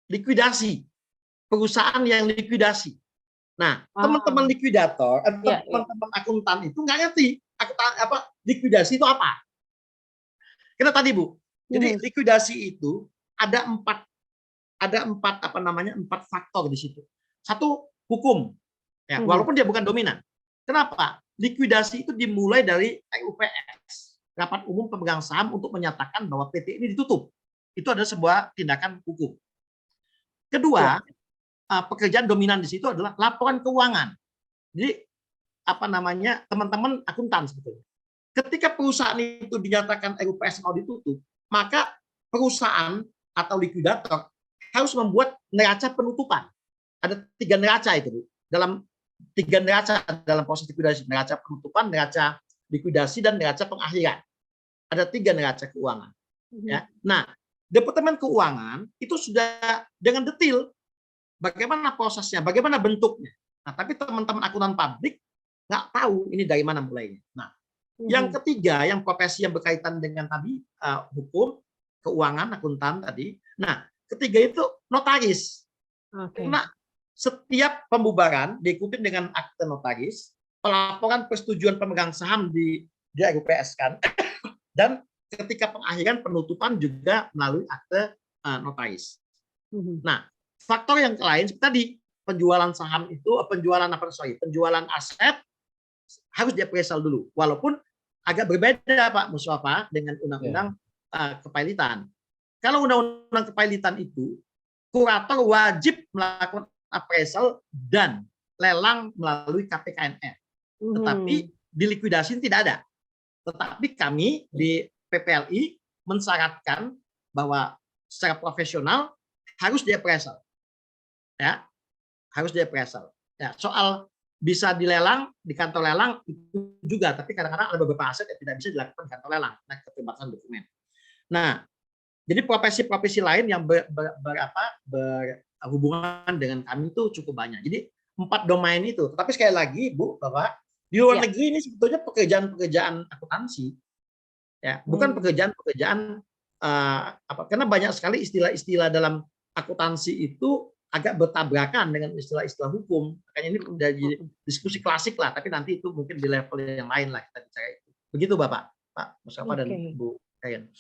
A: likuidasi, perusahaan yang likuidasi. Nah, teman-teman likuidator atau teman-teman akuntan itu nggak ngerti likuidasi itu apa. Karena tadi Bu, jadi likuidasi itu ada empat faktor di situ. Satu, hukum. Ya, walaupun dia bukan dominan. Kenapa? Likuidasi itu dimulai dari RUPS, Rapat Umum Pemegang Saham, untuk menyatakan bahwa PT ini ditutup. Itu adalah sebuah tindakan hukum. Kedua, pekerjaan dominan di situ adalah laporan keuangan. Jadi apa namanya, teman-teman akuntan sebetulnya. Ketika perusahaan itu dinyatakan RUPS mau ditutup, maka perusahaan atau likuidator harus membuat neraca penutupan. Ada 3 neraca itu, dalam 3 neraca dalam proses likuidasi: neraca penutupan, neraca likuidasi, dan neraca pengakhiran. Ada 3 neraca keuangan. Ya. Nah, Departemen Keuangan itu sudah dengan detail bagaimana prosesnya, bagaimana bentuknya. Nah, tapi teman-teman akuntan publik nggak tahu ini dari mana mulainya. Nah, yang ketiga, yang profesi yang berkaitan dengan tadi hukum, keuangan, akuntan tadi. Nah, ketiga itu notaris. Nah, setiap pembubaran diikuti dengan akte notaris, pelaporan persetujuan pemegang saham di RUPS kan, dan ketika pengakhiran penutupan juga melalui akte notaris. Nah, faktor yang lain seperti tadi, penjualan saham itu, penjualan aset harus diappraisal dulu, walaupun agak berbeda Pak Mustafa dengan undang-undang kepailitan. Kalau undang-undang kepailitan itu, kurator wajib melakukan appraisal dan lelang melalui KPKNR. Tetapi di likuidasi tidak ada. Tetapi kami di PPLI mensyaratkan bahwa secara profesional harus diappraisal. Ya, harus diappraisal. Ya, soal bisa dilelang di kantor lelang itu juga, tapi kadang-kadang ada beberapa aset yang tidak bisa dilakukan di kantor lelang, nah keterbatasan dokumen. Nah, jadi profesi-profesi lain yang berhubungan dengan kami itu cukup banyak. Jadi 4 domain itu. Tetapi sekali lagi Bu, Bapak, di luar negeri ini sebetulnya pekerjaan-pekerjaan akuntansi, ya, bukan pekerjaan-pekerjaan karena banyak sekali istilah-istilah dalam akuntansi itu agak bertabrakan dengan istilah-istilah hukum. Makanya ini menjadi diskusi klasik lah, tapi nanti itu mungkin di level yang lain lah kita bicara itu. Begitu Bapak, Pak Mustafa dan Bu Kayan.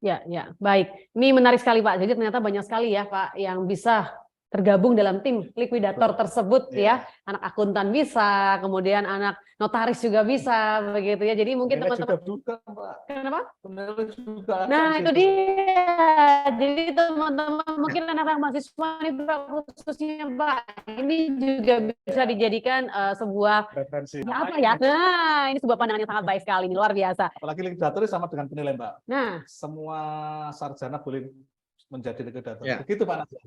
B: Ya, baik. Ini menarik sekali Pak. Jadi ternyata banyak sekali ya Pak yang bisa tergabung dalam tim likuidator tersebut ya. Anak akuntan bisa, kemudian anak notaris juga bisa, begitu ya. Jadi mungkin teman-teman. Kenapa? Nah itu dia. Jadi teman-teman mungkin anak-anak mahasiswa nih Pak, khususnya Pak, ini juga bisa dijadikan sebuah referensi. Ya, apa ya? Nah ini sebuah pandangan yang sangat baik sekali, ini luar biasa.
C: Apalagi likuidator sama dengan penilai Mbak.
B: Nah,
C: semua sarjana boleh menjadi likuidator.
A: Ya.
C: Begitu Pak Nasir.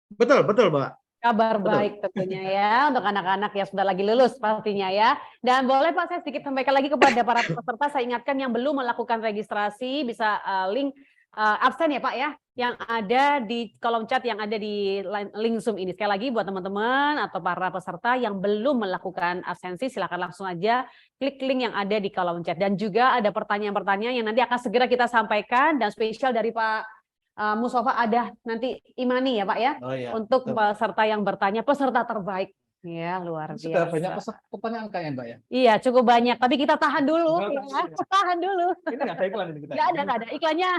A: Betul, Pak.
B: Kabar baik tentunya ya untuk anak-anak yang sudah lagi lulus pastinya ya. Dan boleh Pak saya sedikit sampaikan lagi kepada para peserta, saya ingatkan yang belum melakukan registrasi bisa link absen ya Pak ya, yang ada di kolom chat yang ada di link Zoom ini. Sekali lagi buat teman-teman atau para peserta yang belum melakukan absensi, silakan langsung aja klik link yang ada di kolom chat. Dan juga ada pertanyaan-pertanyaan yang nanti akan segera kita sampaikan, dan spesial dari Pak Mustafa ada nanti Imani ya Pak ya, untuk peserta yang bertanya, peserta terbaik. Ya, luar biasa.
C: Sudah banyak pertanyaan kayaknya Mbak ya?
B: Iya, cukup banyak. Tapi kita tahan dulu. Ya. Tahan dulu.
C: Ini nggak ada iklan ini kita.
B: Nggak ada iklannya.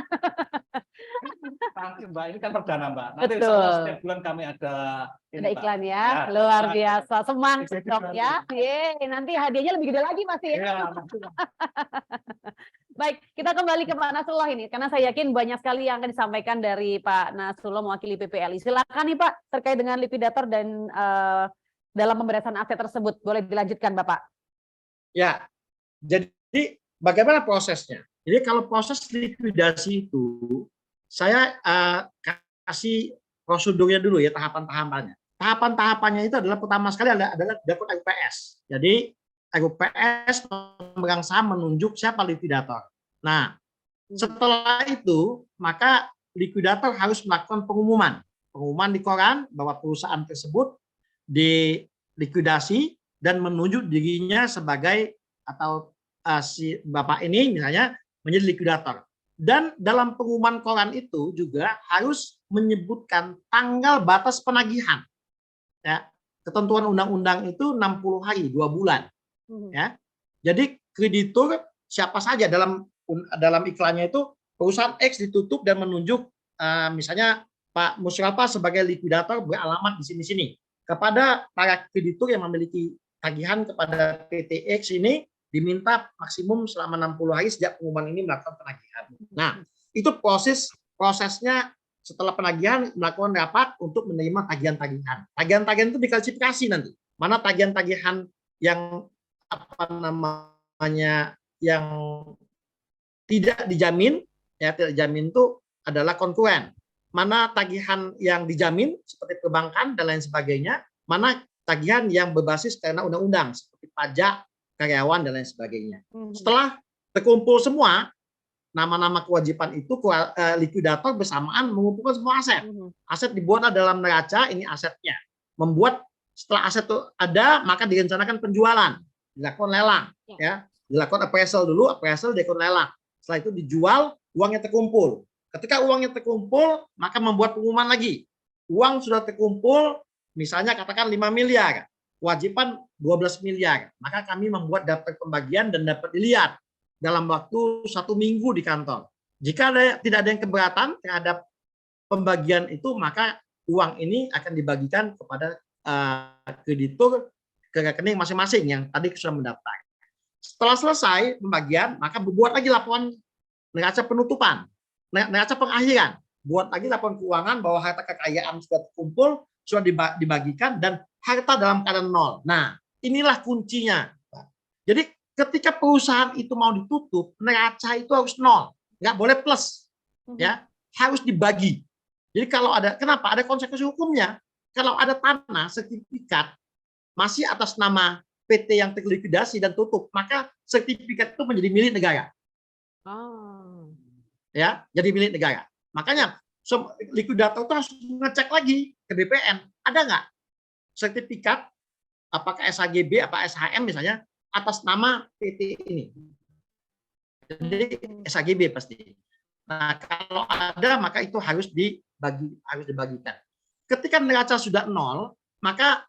C: Mbak, ini kan perdana Mbak. Nanti setiap bulan kami ada
B: iklan ya. Luar biasa. Semangat dong ya. Nanti hadiahnya lebih gede lagi pasti ya. Baik, kita kembali ke Pak Nasrullah ini, karena saya yakin banyak sekali yang akan disampaikan dari Pak Nasrullah mewakili PPLI. Silakan nih Pak, terkait dengan likuidator dan dalam pembebasan aset tersebut. Boleh dilanjutkan Bapak.
A: Ya, jadi bagaimana prosesnya? Jadi kalau proses likuidasi itu, saya kasih prosedurnya dulu ya, tahapan-tahapannya. Tahapan-tahapannya itu adalah pertama sekali adalah dapat RUPS. Jadi RUPS pemegang saham menunjuk siapa likuidator. Nah, setelah itu maka likuidator harus melakukan pengumuman di koran bahwa perusahaan tersebut dilikuidasi dan menunjuk dirinya sebagai atau si Bapak ini misalnya menjadi likuidator. Dan dalam pengumuman koran itu juga harus menyebutkan tanggal batas penagihan. Ya, ketentuan undang-undang itu 60 hari, 2 bulan. Ya, jadi kreditur siapa saja dalam iklannya itu perusahaan X ditutup dan menunjuk misalnya Pak Mustafa sebagai likuidator beralamat di sini-sini kepada para kreditur yang memiliki tagihan kepada PT X ini diminta maksimum selama 60 hari sejak pengumuman ini melakukan penagihan. Nah, itu prosesnya setelah penagihan melakukan rapat untuk menerima tagihan-tagihan. Tagihan-tagihan itu diklasifikasi nanti. Mana tagihan-tagihan yang yang tidak dijamin, ya tidak dijamin itu adalah konkuren. Mana tagihan yang dijamin seperti perbankan dan lain sebagainya, mana tagihan yang berbasis karena undang-undang seperti pajak, karyawan dan lain sebagainya. Setelah terkumpul semua nama-nama kewajiban itu, likuidator bersamaan mengumpulkan semua aset. Aset dibuat dalam neraca, ini asetnya. Membuat setelah aset itu ada, maka direncanakan penjualan. Dilakukan lelang, ya, dilakukan appraisal dulu, dilakukan lelang. Setelah itu dijual, uangnya terkumpul. Ketika uangnya terkumpul, maka membuat pengumuman lagi. Uang sudah terkumpul, misalnya katakan 5 miliar, kewajiban 12 miliar. Maka kami membuat daftar pembagian dan dapat dilihat dalam waktu 1 minggu di kantor. Jika tidak ada yang keberatan terhadap pembagian itu, maka uang ini akan dibagikan kepada kreditur ke rekening masing-masing yang tadi sudah mendaftar. Setelah selesai pembagian, maka membuat lagi laporan neraca penutupan, neraca pengakhiran. Buat lagi laporan keuangan bahwa harta kekayaan sudah terkumpul, sudah dibagikan, dan harta dalam keadaan nol. Nah, inilah kuncinya. Jadi ketika perusahaan itu mau ditutup, neraca itu harus nol, nggak boleh plus, ya, harus dibagi. Jadi kalau ada, kenapa? Ada konsekuensi hukumnya. Kalau ada tanah sertifikat masih atas nama PT yang terlikuidasi dan tutup, maka sertifikat itu menjadi milik negara. Ya, jadi milik negara. Makanya likuidator itu harus ngecek lagi ke BPN, ada nggak sertifikat, apakah SHGB, apa SHM misalnya, atas nama PT ini. Jadi SHGB pasti. Nah, kalau ada maka itu harus dibagikan. Ketika neraca sudah nol, maka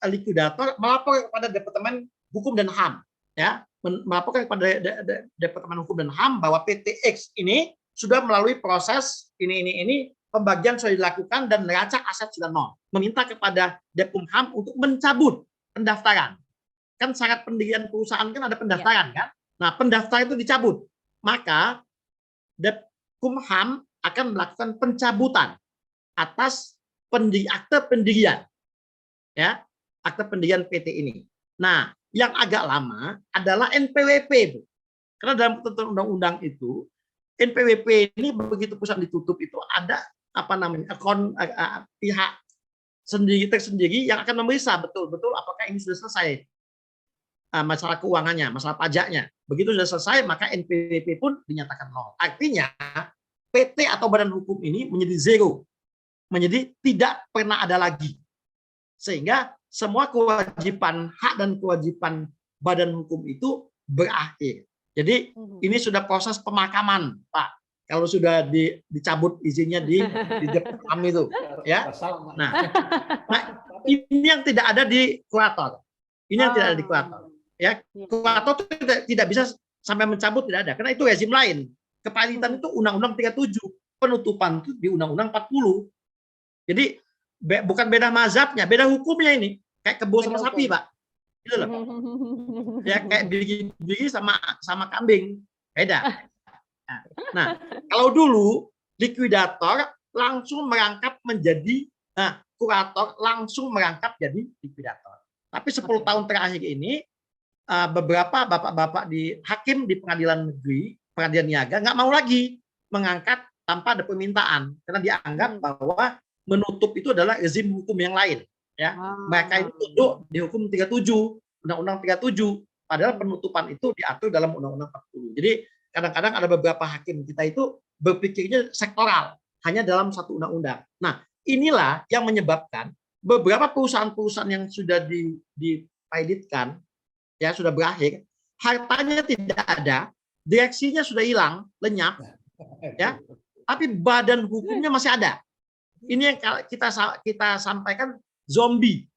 A: likuidator melapor kepada Departemen Hukum dan HAM, ya, melaporkan kepada Departemen Hukum dan HAM bahwa PTX ini sudah melalui proses ini pembagian sudah dilakukan dan neraca aset sudah nol. Meminta kepada Dephum.HAM untuk mencabut pendaftaran. Kan syarat pendirian perusahaan kan ada pendaftaran, kan? Nah, pendaftaran itu dicabut. Maka Dephum.HAM akan melakukan pencabutan atas akte pendirian, ya, akte pendirian PT ini. Nah, yang agak lama adalah NPWP, Bu. Karena dalam ketentuan undang-undang itu NPWP ini begitu perusahaan ditutup itu ada pihak tersendiri yang akan memeriksa betul-betul apakah ini sudah selesai masalah keuangannya, masalah pajaknya. Begitu sudah selesai maka NPWP pun dinyatakan nol. Artinya PT atau badan hukum ini menjadi zero, menjadi tidak pernah ada lagi. Sehingga semua kewajiban hak dan kewajiban badan hukum itu berakhir. Jadi ini sudah proses pemakaman, Pak. Kalau sudah dicabut izinnya di Dephum itu, ya. Nah, ini yang tidak ada di kurator. Ini yang tidak ada di kurator. Ya, kurator itu tidak bisa sampai mencabut, tidak ada. Karena itu rezim lain. Kepalitan itu Undang-Undang 37, penutupan itu di Undang-Undang 40. Jadi bukan beda mazhabnya, beda hukumnya ini. Kayak kebo sama sapi, Pak. Gitu loh. Ya kayak bigi sama kambing, beda. Nah, kalau dulu likuidator langsung merangkap menjadi kurator langsung merangkap jadi likuidator. Tapi 10 tahun terakhir ini beberapa bapak-bapak di hakim di pengadilan negeri, pengadilan niaga nggak mau lagi mengangkat tanpa ada permintaan karena dianggap bahwa menutup itu adalah rezim hukum yang lain. Ya, mereka itu tunduk di hukum 37, Undang-Undang 37, padahal penutupan itu diatur dalam Undang-Undang 40. Jadi kadang-kadang ada beberapa hakim kita itu berpikirnya sektoral, hanya dalam satu undang-undang. Nah, inilah yang menyebabkan beberapa perusahaan-perusahaan yang sudah dipilotkan, ya sudah berakhir, hartanya tidak ada, direksinya sudah hilang, lenyap, ya, tapi badan hukumnya masih ada. Ini yang kita sampaikan zombie,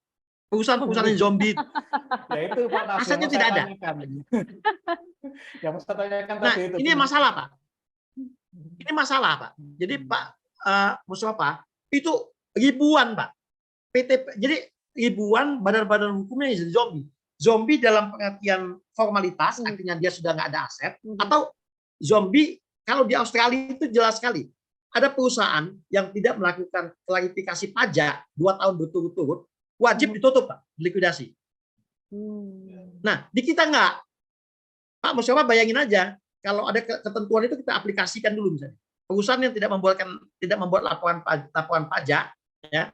A: perusahaan-perusahaan yang zombie.
C: Ya itu Pak Nas,
A: asetnya tidak ada.
C: Yang saya tanyakan
A: Nah,
C: tadi itu.
A: ini masalah, Pak. Ini masalah, Pak. Jadi Pak Mustafa, itu ribuan, Pak. Jadi ribuan badan-badan hukumnya yang jadi zombie. Zombie dalam pengertian formalitas, artinya dia sudah nggak ada aset, atau zombie kalau di Australia itu jelas sekali. Ada perusahaan yang tidak melakukan klarifikasi pajak 2 tahun berturut-turut, wajib ditutup, Pak, likuidasi. Nah, di kita nggak. Pak Mustafa bayangin aja, kalau ada ketentuan itu kita aplikasikan dulu misalnya. Perusahaan yang tidak membuat laporan pajak, ya,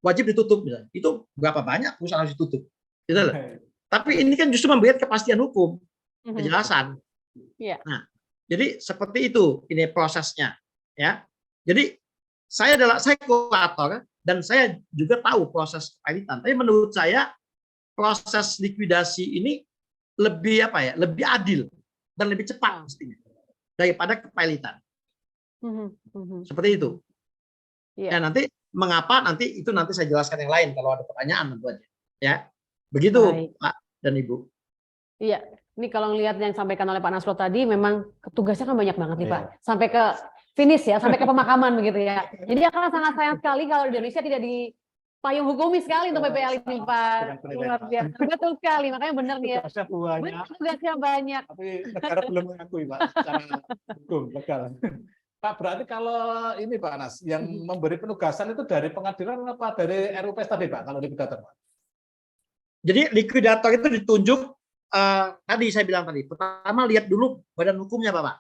A: wajib ditutup misalnya. Itu berapa banyak perusahaan harus ditutup. Gitu loh. Tapi ini kan justru memberikan kepastian hukum, kejelasan. Nah, jadi seperti itu ini prosesnya, ya. Jadi saya kurator dan saya juga tahu proses kepilitan. Tapi menurut saya proses likuidasi ini lebih lebih adil dan lebih cepat mestinya daripada kepilitan. Seperti itu. Ya nanti mengapa nanti saya jelaskan yang lain kalau ada pertanyaan tentu aja. Ya begitu. Baik. Pak dan Ibu. Iya.
B: Ini kalau ngelihat yang disampaikan oleh Pak Nasrul tadi, memang tugasnya kan banyak banget nih Pak. Sampai ke finish ya, sampai ke pemakaman begitu ya. Jadi akan sangat sayang sekali kalau di Indonesia tidak dipayung hukumi sekali untuk PPL ini Pak. Luar biasa. Betul sekali, makanya benar nih ya. Tugasnya banyak.
C: Tapi negara belum mengakui Pak secara hukum legal. Pak, berarti kalau ini Pak Anas, yang memberi penugasan itu dari pengadilan apa dari RUPS tadi Pak, kalau likuidator Pak?
A: Jadi likuidator itu ditunjuk tadi saya bilang tadi, pertama lihat dulu badan hukumnya Pak.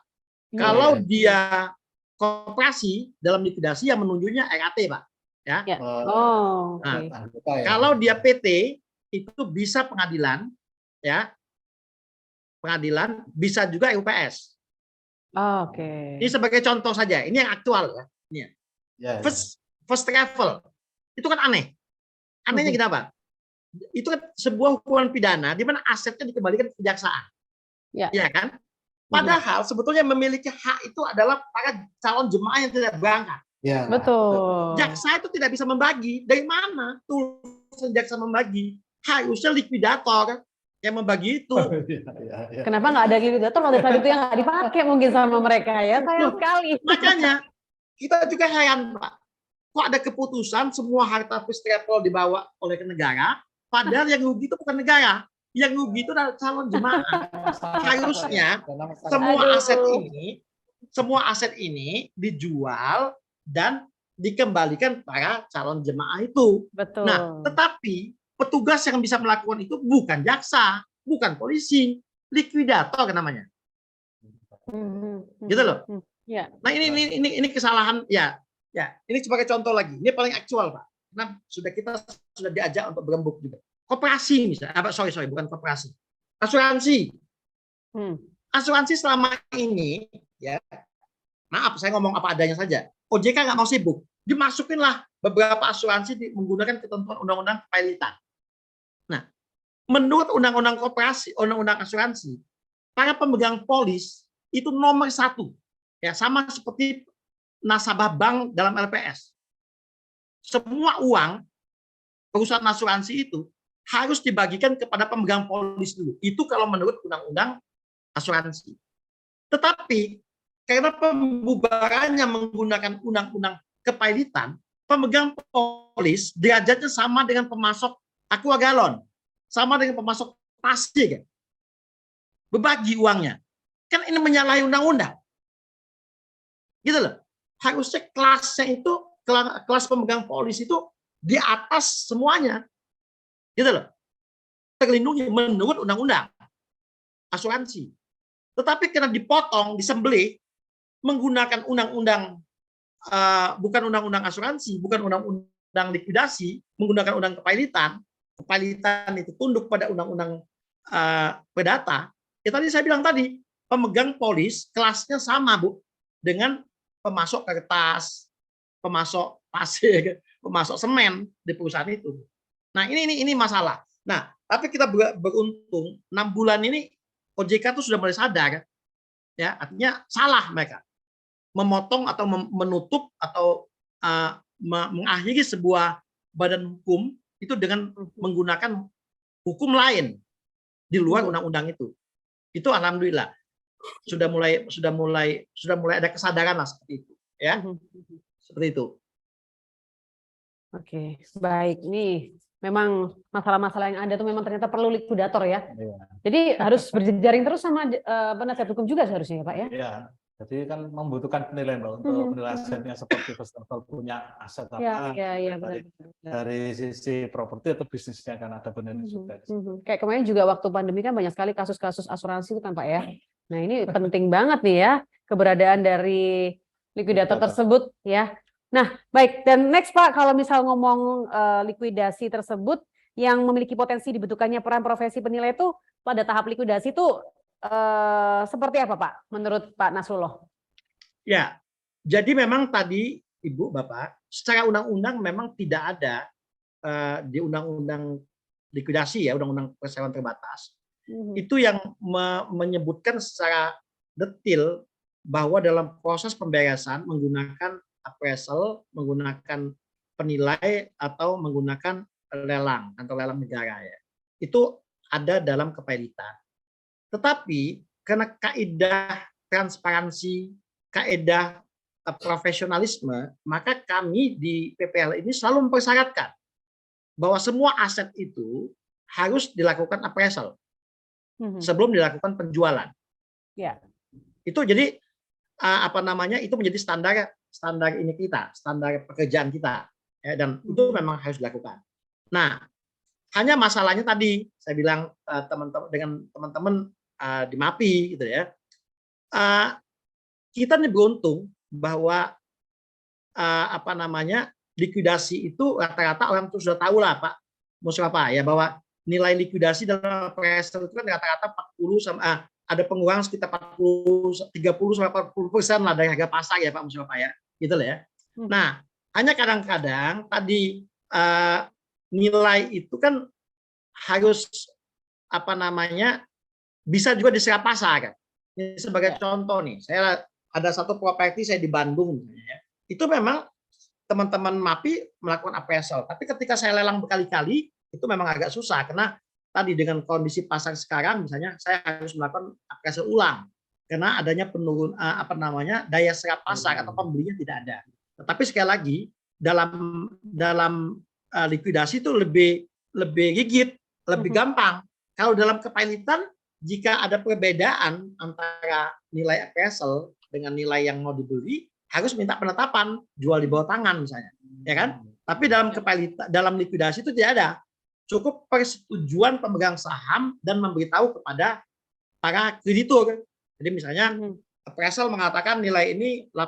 A: Kalau dia koperasi dalam likuidasi yang menunjuknya RAT Pak. Ya. Kalau dia PT itu bisa pengadilan, ya, pengadilan bisa juga RUPS. Ini sebagai contoh saja. Ini yang aktual ya. Ini. First travel itu kan aneh. Anehnya kenapa? Itu kan sebuah hukuman pidana di mana asetnya dikembalikan ke kejaksaan. Ya kan? Padahal sebetulnya memiliki hak itu adalah para calon jemaah yang tidak berangkat.
C: Ya.
B: Betul.
A: Jaksa itu tidak bisa membagi. Dari mana tuh jaksa membagi? Harusnya likuidator yang membagi itu.
B: Kenapa nggak ada likuidator pada saat itu yang nggak dipakai mungkin sama mereka ya? Sayang sekali.
A: Makanya kita juga heran, Pak. Kok ada keputusan semua harta first travel dibawa oleh negara, padahal yang rugi itu bukan negara. Yang rugi itu adalah calon jemaah. Harusnya semua aset ini dijual dan dikembalikan para calon jemaah itu.
B: Betul.
A: Nah, tetapi petugas yang bisa melakukan itu bukan jaksa, bukan polisi, likuidator namanya. Gitu loh.
B: Ya.
A: Nah, ini kesalahan ya. Ini sebagai contoh lagi. Ini paling aktual, Pak. Karena kita sudah diajak untuk berembuk juga. Koperasi misalnya, bukan koperasi. Asuransi. Asuransi selama ini ya. Maaf, saya ngomong apa adanya saja. OJK nggak mau sibuk. Dimasukinlah beberapa asuransi menggunakan ketentuan undang-undang kepailitan. Nah, menurut undang-undang koperasi, undang-undang asuransi, para pemegang polis itu nomor 1. Ya, sama seperti nasabah bank dalam LPS. Semua uang perusahaan asuransi itu harus dibagikan kepada pemegang polis dulu. Itu kalau menurut undang-undang asuransi. Tetapi karena pembubarannya menggunakan undang-undang kepailitan, pemegang polis derajatnya sama dengan pemasok aqua galon, sama dengan pemasok pasir. Berbagi uangnya. Kan ini menyalahi undang-undang. Gitu loh. Harusnya kelasnya itu, kelas pemegang polis itu di atas semuanya. Gitu loh. Terlindungi menurut undang-undang asuransi. Tetapi karena dipotong, disembelih, menggunakan undang-undang bukan undang-undang asuransi, bukan undang-undang likuidasi, menggunakan undang kepailitan itu tunduk pada undang-undang perdata. Ya tadi saya bilang tadi, pemegang polis kelasnya sama, Bu, dengan pemasok kertas, pemasok pasir, pemasok semen di perusahaan itu. Nah, ini masalah. Nah, tapi kita beruntung 6 bulan ini OJK itu sudah mulai sadar, ya, artinya salah mereka memotong atau menutup atau mengakhiri sebuah badan hukum itu dengan menggunakan hukum lain di luar undang-undang itu. Itu alhamdulillah sudah mulai ada kesadaran lah seperti itu, ya. Seperti itu.
B: Oke, baik. Ini memang masalah-masalah yang ada itu memang ternyata perlu likuidator ya. Jadi harus berjejaring terus sama penasihat hukum juga seharusnya ya, Pak ya.
C: Iya. Jadi kan membutuhkan penilaian, Mbak, untuk menilai asetnya seperti first travel punya aset apa. Dari sisi properti atau bisnisnya kan ada penilaian juga.
B: Kayak kemarin juga waktu pandemi kan banyak sekali kasus-kasus asuransi itu kan, Pak ya. Nah, ini penting banget nih ya keberadaan dari likuidator tersebut ya. Nah, baik. Dan next Pak, kalau misal ngomong likuidasi tersebut yang memiliki potensi dibentukannya peran profesi penilai itu pada tahap likuidasi itu seperti apa Pak menurut Pak Nasrullah?
A: Ya, jadi memang tadi Ibu Bapak secara undang-undang memang tidak ada di undang-undang likuidasi ya, undang-undang perseroan terbatas itu yang menyebutkan secara detail bahwa dalam proses pemberesan menggunakan appraisal, menggunakan penilai atau menggunakan lelang atau lelang negara ya, itu ada dalam kepailitan. Tetapi karena kaidah transparansi, kaidah profesionalisme, maka kami di PPL ini selalu mempersyaratkan bahwa semua aset itu harus dilakukan appraisal sebelum dilakukan penjualan.
B: Ya.
A: Itu jadi itu menjadi standar ini kita, standar pekerjaan kita, ya, dan itu memang harus dilakukan. Nah, hanya masalahnya tadi saya bilang dengan teman-teman di MAPI gitu ya, kita nih beruntung bahwa likuidasi itu rata-rata orang tuh sudah tahu lah Pak Musrafa ya, bahwa nilai likuidasi dalam appraisal itu kan rata-rata 40 sama ada pengurangan sekitar 30 sampai 40% lah dari harga pasar ya Pak Musrafa ya, gitu lah ya. Nah, hanya kadang-kadang tadi nilai itu kan harus bisa juga diserap pasar kan. Ini sebagai contoh nih, saya ada satu properti saya di Bandung, misalnya, ya. Itu memang teman-teman MAPI melakukan appraisal, tapi ketika saya lelang berkali-kali itu memang agak susah karena tadi dengan kondisi pasar sekarang, misalnya saya harus melakukan appraisal ulang karena adanya penurun daya serap pasar atau pembelinya tidak ada. Tetapi sekali lagi dalam likuidasi itu lebih rigid, lebih gampang. Kalau dalam kepailitan, jika ada perbedaan antara nilai appraisal dengan nilai yang mau dibeli, harus minta penetapan jual di bawah tangan misalnya, ya kan? Tapi dalam kepailitan, dalam likuidasi itu tidak ada. Cukup persetujuan pemegang saham dan memberitahu kepada para kreditur. Jadi misalnya appraisal mengatakan nilai ini 10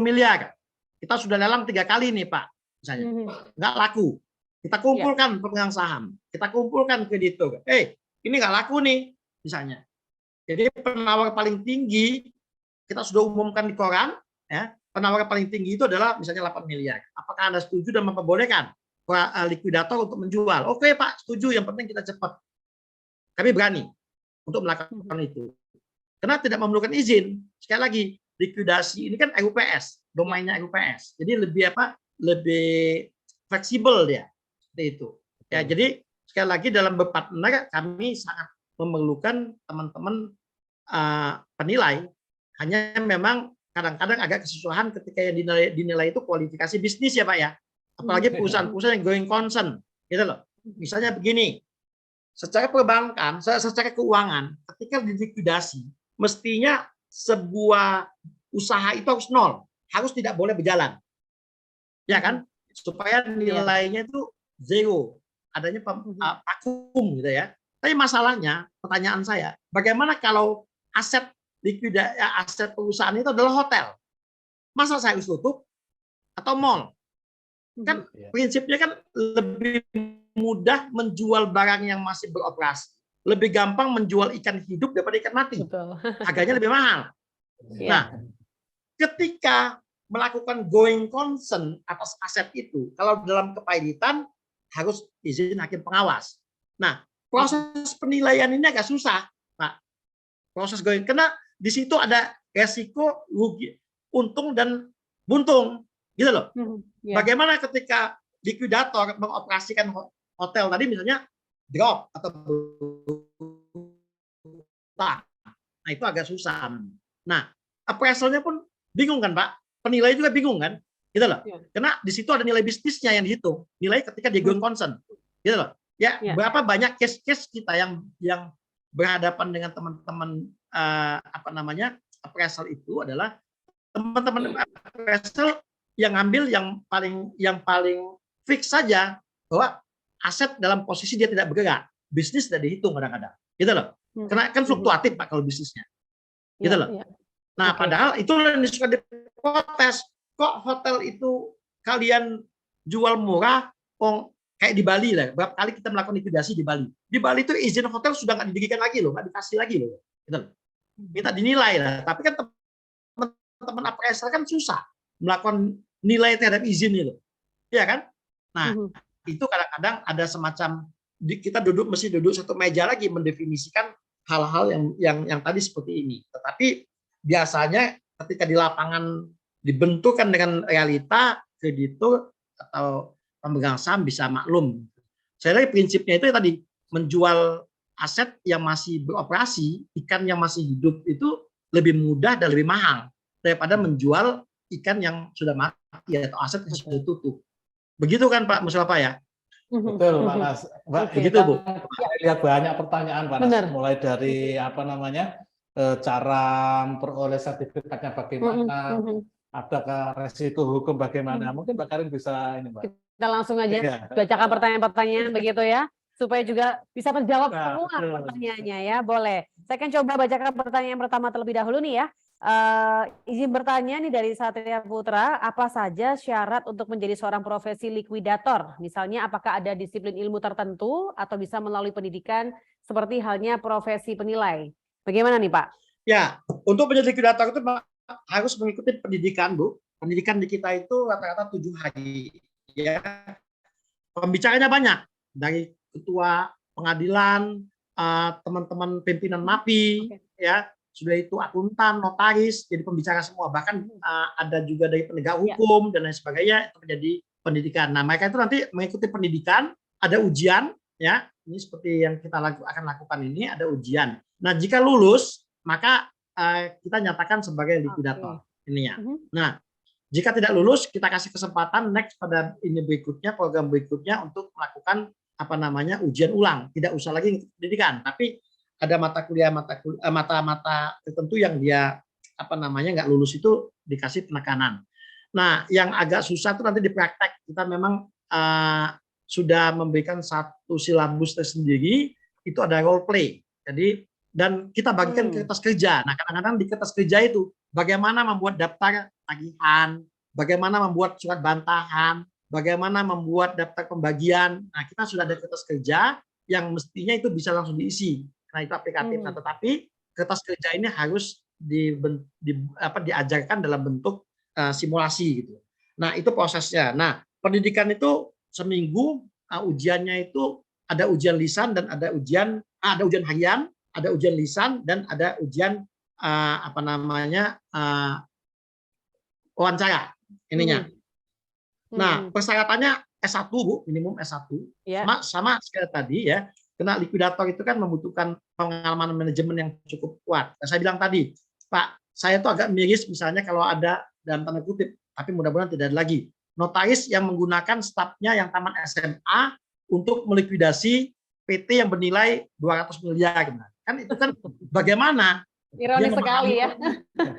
A: miliar. Kita sudah lelang 3 kali nih Pak, misalnya. Nggak laku. Kita kumpulkan pemegang saham, kita kumpulkan kreditur. Ini nggak laku nih, misalnya. Jadi penawar paling tinggi, kita sudah umumkan di koran, ya, penawar paling tinggi itu adalah misalnya 8 miliar. Apakah Anda setuju dan memperbolehkan likuidator untuk menjual? Oke Pak, setuju, yang penting kita cepat. Kami berani untuk melakukan itu. Karena tidak memerlukan izin. Sekali lagi, likuidasi ini kan RUPS, domainnya RUPS. Jadi lebih fleksibel dia. Seperti itu. Ya, jadi sekali lagi dalam berpartner kami sangat memerlukan teman-teman penilai. Hanya memang kadang-kadang agak kesusahan ketika yang dinilai itu kualifikasi bisnis ya Pak ya. Apalagi perusahaan-perusahaan yang going concern, gitu loh. Misalnya begini, secara perbankan, secara keuangan, ketika dilikuidasi, mestinya sebuah usaha itu harus nol, harus tidak boleh berjalan, ya kan? Supaya nilainya itu zero, adanya vakum gitu ya. Tapi masalahnya, pertanyaan saya, bagaimana kalau aset aset perusahaan itu adalah hotel? Masa saya harus tutup atau mall? Kan prinsipnya kan lebih mudah menjual barang yang masih beroperasi, lebih gampang menjual ikan hidup daripada ikan mati. Betul. Harganya lebih mahal. Nah, ketika melakukan going concern atas aset itu, kalau dalam kepailitan harus izin hakim pengawas. Nah, proses penilaian ini agak susah, Pak. Proses going, karena di situ ada resiko rugi, untung dan buntung, gitu loh. Bagaimana ketika likuidator mengoperasikan hotel tadi misalnya drop atau nah itu agak susah. Nah, appraisalnya pun bingung kan Pak, penilai juga bingung kan, gitu loh. Karena di situ ada nilai bisnisnya yang dihitung, nilai ketika dia going concern, gitu loh. Ya, berapa banyak case-case kita yang berhadapan dengan teman-teman appraisal itu adalah teman-teman appraisal yang ngambil yang paling fix saja bahwa aset dalam posisi dia tidak bergerak, bisnis tidak dihitung kadang-kadang, gitu loh. Karena kan fluktuatif Pak kalau bisnisnya, gitu loh. Nah, padahal itu yang suka diprotes. Kok hotel itu kalian jual murah? Kayak di Bali lah. Berapa kali kita melakukan likuidasi di Bali? Di Bali itu izin hotel sudah nggak didirikan lagi loh, nggak dikasih lagi loh. Gitu loh. Minta dinilai lah. Tapi kan teman-teman appraisal kan susah melakukan nilai terhadap izin itu, ya kan? Nah, itu kadang-kadang ada semacam kita mesti duduk satu meja lagi mendefinisikan hal-hal yang tadi seperti ini. Tetapi biasanya ketika di lapangan dibenturkan dengan realita, kreditur atau pemegang saham bisa maklum. Saya lihat prinsipnya itu tadi menjual aset yang masih beroperasi, ikan yang masih hidup itu lebih mudah dan lebih mahal daripada menjual ikan yang sudah mati atau aset yang sudah tutup. Begitu kan Pak Mustafa ya?
C: Betul Pak Nas.
A: Begitu Bu.
C: Lihat banyak pertanyaan Pak Nas, mulai dari cara memperoleh sertifikatnya bagaimana, adakah resiko hukum bagaimana. Mungkin Mbak Karin bisa ini Mbak.
B: Kita langsung aja bacakan pertanyaan-pertanyaan begitu ya, supaya juga bisa terjawab semua pertanyaannya ya. Boleh. Saya akan coba bacakan pertanyaan pertama terlebih dahulu nih ya. Izin bertanya nih dari Satria Putra, apa saja syarat untuk menjadi seorang profesi likuidator? Misalnya apakah ada disiplin ilmu tertentu atau bisa melalui pendidikan seperti halnya profesi penilai? Bagaimana nih Pak?
A: Ya, untuk menjadi likuidator itu harus mengikuti pendidikan Bu. Pendidikan di kita itu rata-rata 7 hari. Ya, pembicaranya banyak dari ketua pengadilan, teman-teman pimpinan MAPI, ya, sudah itu akuntan, notaris, jadi pembicara semua. Bahkan ada juga dari penegak hukum dan lain sebagainya itu menjadi pendidikan. Nah, mereka itu nanti mengikuti pendidikan, ada ujian, ya. Ini seperti yang kita akan lakukan ini, ada ujian. Nah, jika lulus, maka kita nyatakan sebagai likuidator ininya. Nah, jika tidak lulus, kita kasih kesempatan next pada ini berikutnya, program berikutnya untuk melakukan apa namanya ujian ulang. Tidak usah lagi pendidikan, tapi ada mata kuliah mata tertentu yang dia apa namanya nggak lulus itu dikasih penekanan. Nah, yang agak susah itu nanti di praktek. Kita memang sudah memberikan satu silabus tersendiri, itu ada role play. Jadi dan kita bagikan kertas kerja. Nah, kadang-kadang di kertas kerja itu bagaimana membuat daftar tagihan, bagaimana membuat surat bantahan, bagaimana membuat daftar pembagian. Nah, kita sudah ada kertas kerja yang mestinya itu bisa langsung diisi. Nah, itu aplikatif. Nah, tetapi kertas kerja ini harus diajarkan dalam bentuk simulasi gitu. Nah, itu prosesnya. Nah, pendidikan itu seminggu ujiannya itu ada ujian lisan dan ada ujian harian, ada ujian lisan dan ada ujian apa namanya wawancara ininya. Nah, persyaratannya S1 Bu, minimum S1. Sama sekali tadi ya. Karena likuidator itu kan membutuhkan pengalaman manajemen yang cukup kuat. Dan saya bilang tadi, Pak, saya tuh agak miris misalnya kalau ada dalam tanda kutip, tapi mudah-mudahan tidak ada lagi notaris yang menggunakan stafnya yang tamat SMA untuk melikuidasi PT yang bernilai 200 miliar. Kan itu kan bagaimana
B: ironis sekali ya.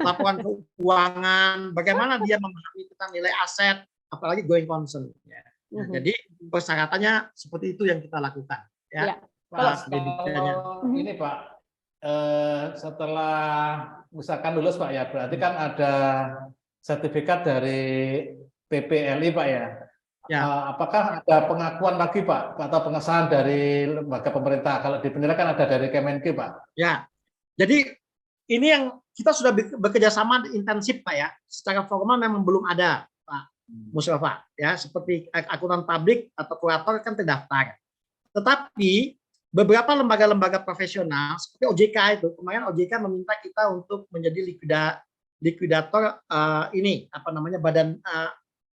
A: Laporan keuangan, bagaimana dia memahami tentang nilai aset, apalagi going concern. Ya. Nah, jadi persyaratannya seperti itu yang kita lakukan. Ya.
C: Kalau ini Pak, setelah misalkan lulus Pak ya, berarti kan ada sertifikat dari PPLI Pak ya. Apakah ada pengakuan lagi Pak atau pengesahan dari lembaga pemerintah? Kalau di penilaian kan ada dari Kemenkeu Pak.
A: Ya, jadi ini yang kita sudah bekerja sama intensif Pak ya. Secara formal memang belum ada Pak Mustafa ya, seperti akuntan publik atau kurator kan terdaftar. Tetapi beberapa lembaga-lembaga profesional seperti OJK itu, kemarin OJK meminta kita untuk menjadi likuidator ini apa namanya badan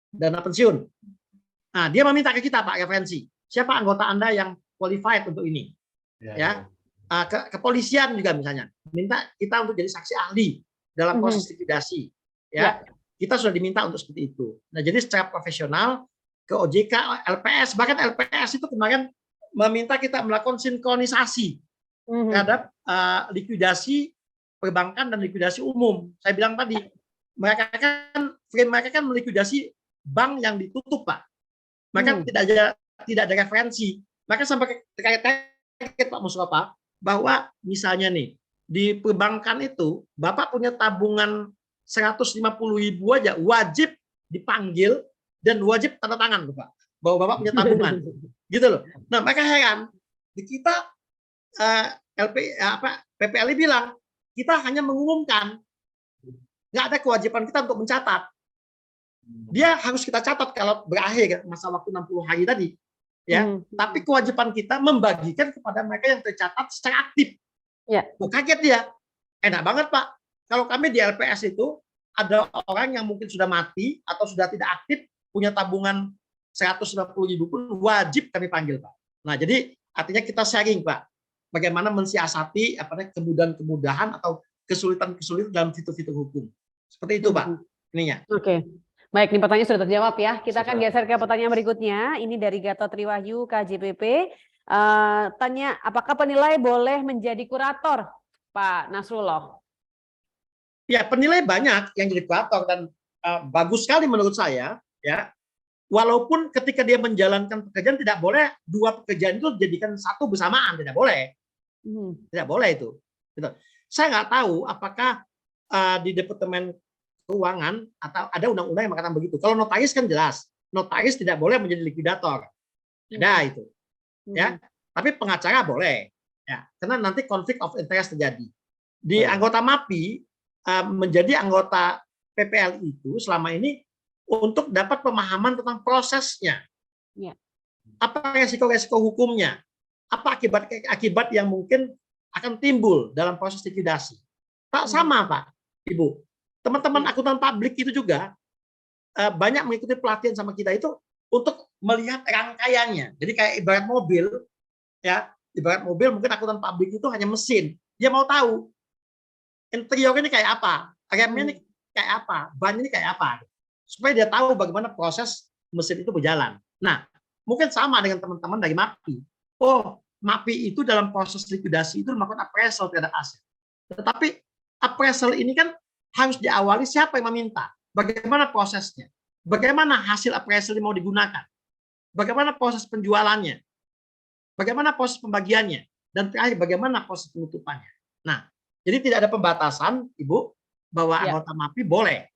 A: dana pensiun. Nah, dia meminta ke kita Pak referensi. Siapa anggota Anda yang qualified untuk ini? Ya. Kepolisian juga misalnya minta kita untuk jadi saksi ahli dalam proses likuidasi. Ya. Kita sudah diminta untuk seperti itu. Nah, jadi secara profesional ke OJK, LPS, bahkan LPS itu kemarin meminta kita melakukan sinkronisasi terhadap likuidasi perbankan dan likuidasi umum. Saya bilang tadi, mereka kan melikuidasi bank yang ditutup Pak. Maka tidak ada referensi. Maka sampai kaget Pak Mustafa bahwa misalnya nih di perbankan itu Bapak punya tabungan 150.000 aja wajib dipanggil dan wajib tanda tangan Pak bahwa Bapak punya tabungan. Gitu loh. Nah, mereka heran. Di kita PPLI bilang kita hanya mengumumkan, nggak ada kewajiban kita untuk mencatat. Dia harus kita catat kalau berakhir masa waktu 60 hari tadi, ya. Tapi kewajiban kita membagikan kepada mereka yang tercatat secara aktif.
B: Ya.
A: Kaget dia, enak banget Pak. Kalau kami di LPS itu ada orang yang mungkin sudah mati atau sudah tidak aktif punya tabungan 150.000 pun wajib kami panggil Pak. Nah, jadi artinya kita sharing Pak, bagaimana mensiasati kemudahan-kemudahan atau kesulitan-kesulitan dalam fitur-fitur hukum. Seperti itu Pak. Ininya.
B: Oke. Baik, ini pertanyaan sudah terjawab ya. Kita akan geser ke pertanyaan berikutnya. Ini dari Gatot Triwahyu, KJPP. Tanya, apakah penilai boleh menjadi kurator, Pak Nasrullah?
A: Ya, penilai banyak yang jadi kurator dan bagus sekali menurut saya. Ya, walaupun ketika dia menjalankan pekerjaan tidak boleh dua pekerjaan itu dijadikan satu bersamaan, tidak boleh. Tidak boleh itu. Saya nggak tahu apakah di Departemen Keuangan atau ada undang-undang yang mengatakan begitu. Kalau notaris kan jelas, notaris tidak boleh menjadi likuidator. Ada itu. Ya. Tapi pengacara boleh. Ya, karena nanti konflik of interest terjadi. Di anggota MAPI menjadi anggota PPLI itu selama ini untuk dapat pemahaman tentang prosesnya. Apa resiko-resiko hukumnya? Apa akibat yang mungkin akan timbul dalam proses likuidasi. Tak sama Pak, Ibu. Teman-teman akuntan publik itu juga banyak mengikuti pelatihan sama kita itu untuk melihat rangkaiannya. Jadi kayak ibarat mobil, ya, ibarat mobil mungkin akuntan publik itu hanya mesin. Dia mau tahu interior ini kayak apa, remnya ini kayak apa, ban ini kayak apa, supaya dia tahu bagaimana proses mesin itu berjalan. Nah, mungkin sama dengan teman-teman dari MAPI. Oh, MAPI itu dalam proses likuidasi itu melakukan appraisal terhadap aset. Tetapi appraisal ini kan harus diawali siapa yang meminta, bagaimana prosesnya, bagaimana hasil appraisal ini mau digunakan, bagaimana proses penjualannya, bagaimana proses pembagiannya, dan terakhir bagaimana proses penutupannya. Nah, jadi tidak ada pembatasan, Ibu, bahwa anggota MAPI boleh.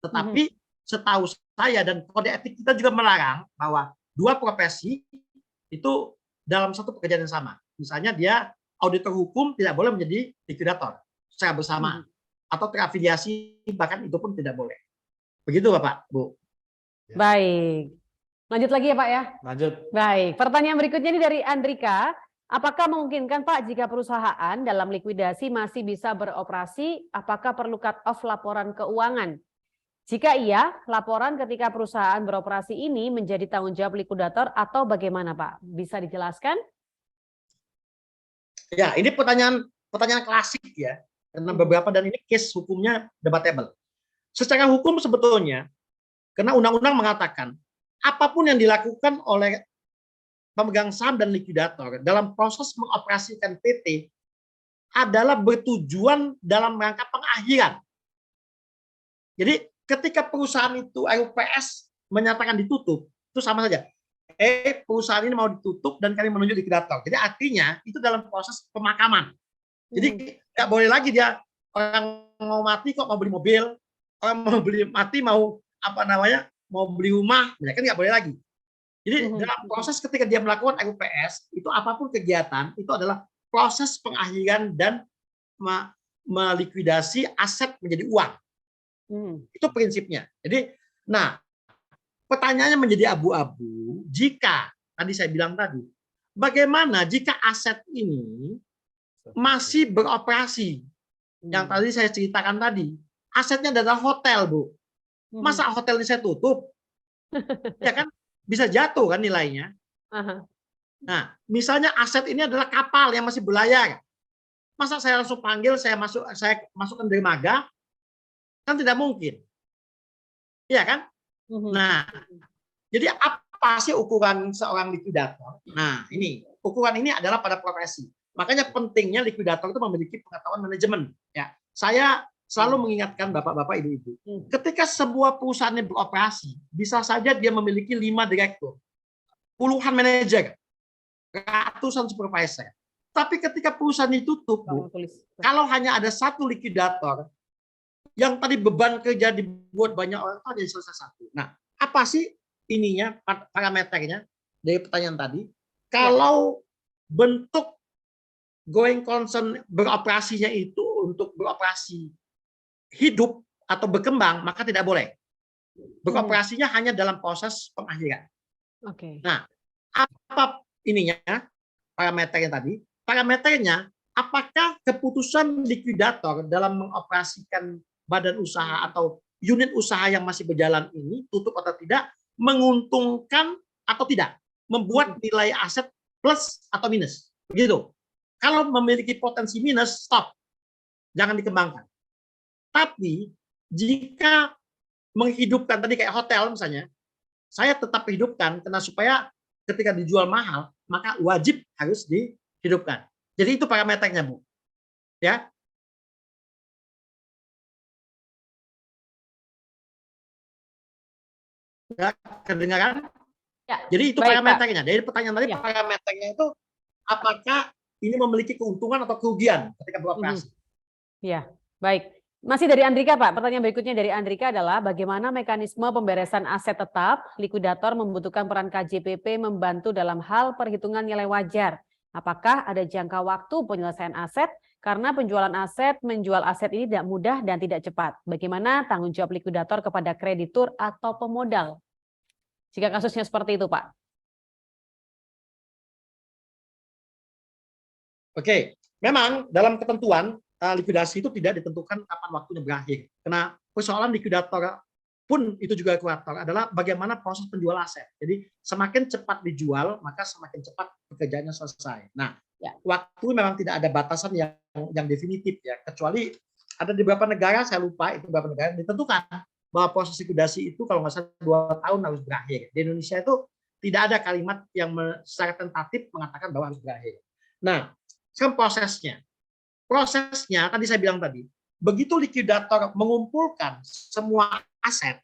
A: Tetapi setahu saya dan kode etik kita juga melarang bahwa dua profesi itu dalam satu pekerjaan yang sama. Misalnya dia auditor hukum tidak boleh menjadi likuidator secara bersamaan. Atau terafiliasi, bahkan itu pun tidak boleh. Begitu Bapak, Bu.
B: Baik. Lanjut lagi ya Pak ya?
C: Lanjut.
B: Baik, pertanyaan berikutnya ini dari Andrika. Apakah memungkinkan Pak jika perusahaan dalam likuidasi masih bisa beroperasi, apakah perlu cut off laporan keuangan? Jika iya, laporan ketika perusahaan beroperasi ini menjadi tanggung jawab likuidator atau bagaimana Pak? Bisa dijelaskan?
A: Ya, ini pertanyaan klasik ya. Karena beberapa dan ini case hukumnya debatable. Secara hukum sebetulnya, karena undang-undang mengatakan apapun yang dilakukan oleh pemegang saham dan likuidator dalam proses mengoperasikan PT adalah bertujuan dalam rangka pengakhiran. Jadi ketika perusahaan itu RUPS menyatakan ditutup, itu sama saja. Perusahaan ini mau ditutup dan kami menunjuk likuidator. Jadi artinya itu dalam proses pemakaman. Jadi nggak boleh lagi dia orang mau mati kok mau beli mobil, orang mau beli mati mau mau beli rumah, ya kan nggak boleh lagi. Jadi dalam proses ketika dia melakukan RUPS itu apapun kegiatan itu adalah proses pengakhiran dan melikuidasi aset menjadi uang. Itu prinsipnya. Jadi, nah pertanyaannya menjadi abu-abu jika tadi saya bilang tadi, bagaimana jika aset ini masih beroperasi? Yang tadi saya ceritakan tadi, asetnya adalah hotel, Bu. Masa hotel ini saya tutup? Ya kan? Bisa jatuh kan nilainya. Nah, misalnya aset ini adalah kapal yang masih berlayar. Masa saya langsung panggil, saya masukkan dermaga? Kan tidak mungkin. Iya kan? Nah, jadi apa sih ukuran seorang likuidator? Nah, ini ukuran ini adalah pada profesi. Makanya pentingnya likuidator itu memiliki pengetahuan manajemen. Ya, saya selalu mengingatkan bapak-bapak, ibu-ibu, ketika sebuah perusahaan yang beroperasi, bisa saja dia memiliki 5 direktur, puluhan manajer, ratusan supervisor. Tapi ketika perusahaan ditutup, Bu, kalau hanya ada satu likuidator, yang tadi beban kerja dibuat banyak orang, itu jadi selesai satu. Nah, apa sih ininya, parameternya dari pertanyaan tadi? Kalau bentuk going concern beroperasinya itu untuk beroperasi hidup atau berkembang, maka tidak boleh. Beroperasinya hanya dalam proses pengakhiran. Nah, apa ininya parameternya tadi? Parameternya, apakah keputusan likuidator dalam mengoperasikan badan usaha atau unit usaha yang masih berjalan ini, tutup atau tidak, menguntungkan atau tidak, membuat nilai aset plus atau minus. Begitu. Kalau memiliki potensi minus, stop. Jangan dikembangkan. Tapi jika menghidupkan tadi kayak hotel misalnya, saya tetap hidupkan karena supaya ketika dijual mahal, maka wajib harus dihidupkan. Jadi itu parameternya, Bu. Ya. Ya, kedengaran? Ya. Jadi itu parameternya. Dari pertanyaan tadi, parameternya itu apakah ini memiliki keuntungan atau kerugian ketika beroperasi.
B: Ya, baik. Masih dari Andrika, Pak. Pertanyaan berikutnya dari Andrika adalah bagaimana mekanisme pemberesan aset tetap? Likuidator membutuhkan peran KJPP membantu dalam hal perhitungan nilai wajar. Apakah ada jangka waktu penyelesaian aset? Karena penjualan aset, menjual aset ini tidak mudah dan tidak cepat. Bagaimana tanggung jawab likuidator kepada kreditur atau pemodal? Jika kasusnya seperti itu, Pak.
A: Oke, memang dalam ketentuan likuidasi itu tidak ditentukan kapan waktunya berakhir. Karena persoalan likuidator pun itu juga ekuator adalah bagaimana proses penjual aset. Jadi semakin cepat dijual, maka semakin cepat pekerjaannya selesai. Nah, waktu memang tidak ada batasan yang definitif ya, kecuali ada di beberapa negara, saya lupa itu beberapa negara yang ditentukan bahwa proses likuidasi itu kalau nggak salah 2 tahun harus berakhir. Di Indonesia itu tidak ada kalimat yang secara tentatif mengatakan bahwa harus berakhir. Nah, sekarang prosesnya tadi saya bilang tadi, begitu likuidator mengumpulkan semua aset,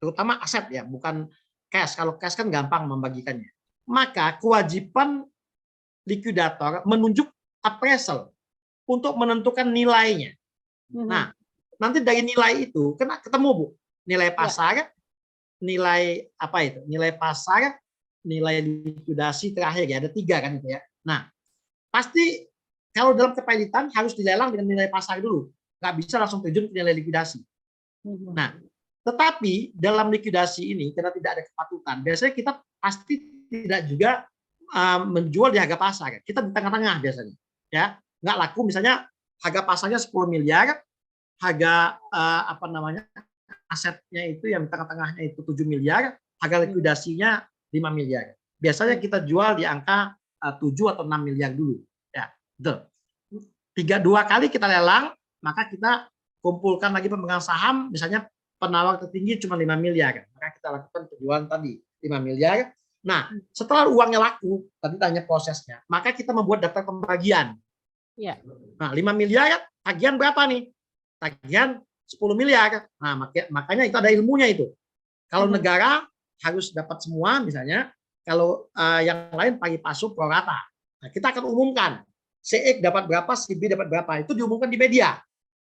A: terutama aset ya, bukan cash. Kalau cash kan gampang membagikannya. Maka kewajiban likuidator menunjuk appraisal untuk menentukan nilainya. Nah, nanti dari nilai itu kena ketemu Bu, nilai pasar, nilai apa itu? Nilai pasar, nilai likuidasi terakhir ya, ada 3 kan itu ya. Nah, pasti kalau dalam kepelitan harus dilelang dengan nilai pasar dulu, nggak bisa langsung terjun ke nilai likuidasi. Nah, tetapi dalam likuidasi ini karena tidak ada kepatutan, biasanya kita pasti tidak juga menjual di harga pasar. Kita di tengah-tengah biasanya, ya nggak laku misalnya harga pasarnya 10 miliar, harga asetnya itu yang di tengah-tengahnya itu 7 miliar, harga likuidasinya 5 miliar. Biasanya kita jual di angka 7 atau 6 miliar dulu. Ya, betul. 2 kali kita lelang, maka kita kumpulkan lagi pemegang saham, misalnya penawar tertinggi cuma 5 miliar. Maka kita lakukan penjualan tadi 5 miliar. Nah, setelah uangnya laku, tadi tanya prosesnya, maka kita membuat daftar pembagian.
B: Ya.
A: Nah, 5 miliar, tagihan berapa nih? Tagihan 10 miliar. Nah, makanya itu ada ilmunya itu. Kalau negara harus dapat semua misalnya, kalau yang lain pagi pasu pro rata. Nah, kita akan umumkan CX dapat berapa, CB dapat berapa. Itu diumumkan di media.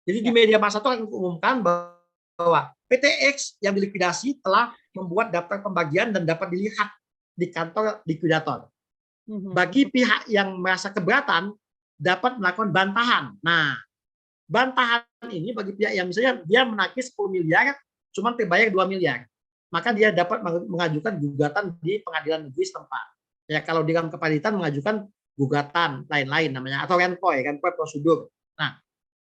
A: Jadi di media massa itu akan diumumkan bahwa PTX yang dilikuidasi telah membuat daftar pembagian dan dapat dilihat di kantor likuidator. Bagi pihak yang merasa keberatan dapat melakukan bantahan. Nah, bantahan ini bagi pihak yang misalnya dia menagih 10 miliar cuma terbayar 2 miliar. Maka dia dapat mengajukan gugatan di pengadilan negeri setempat. Ya, kalau di dalam kepelitan mengajukan gugatan lain-lain namanya atau renpoy prosedur. Nah,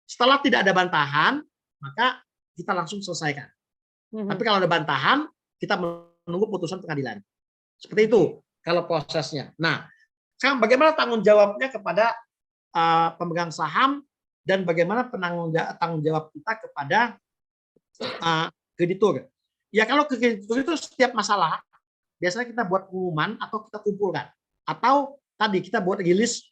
A: setelah tidak ada bantahan, maka kita langsung selesaikan. Tapi kalau ada bantahan, kita menunggu putusan pengadilan. Seperti itu kalau prosesnya. Nah, sekarang bagaimana tanggung jawabnya kepada pemegang saham dan bagaimana tanggung jawab kita kepada kreditur. Ya kalau kreditur itu setiap masalah biasanya kita buat pengumuman atau kita kumpulkan. Atau tadi kita buat rilis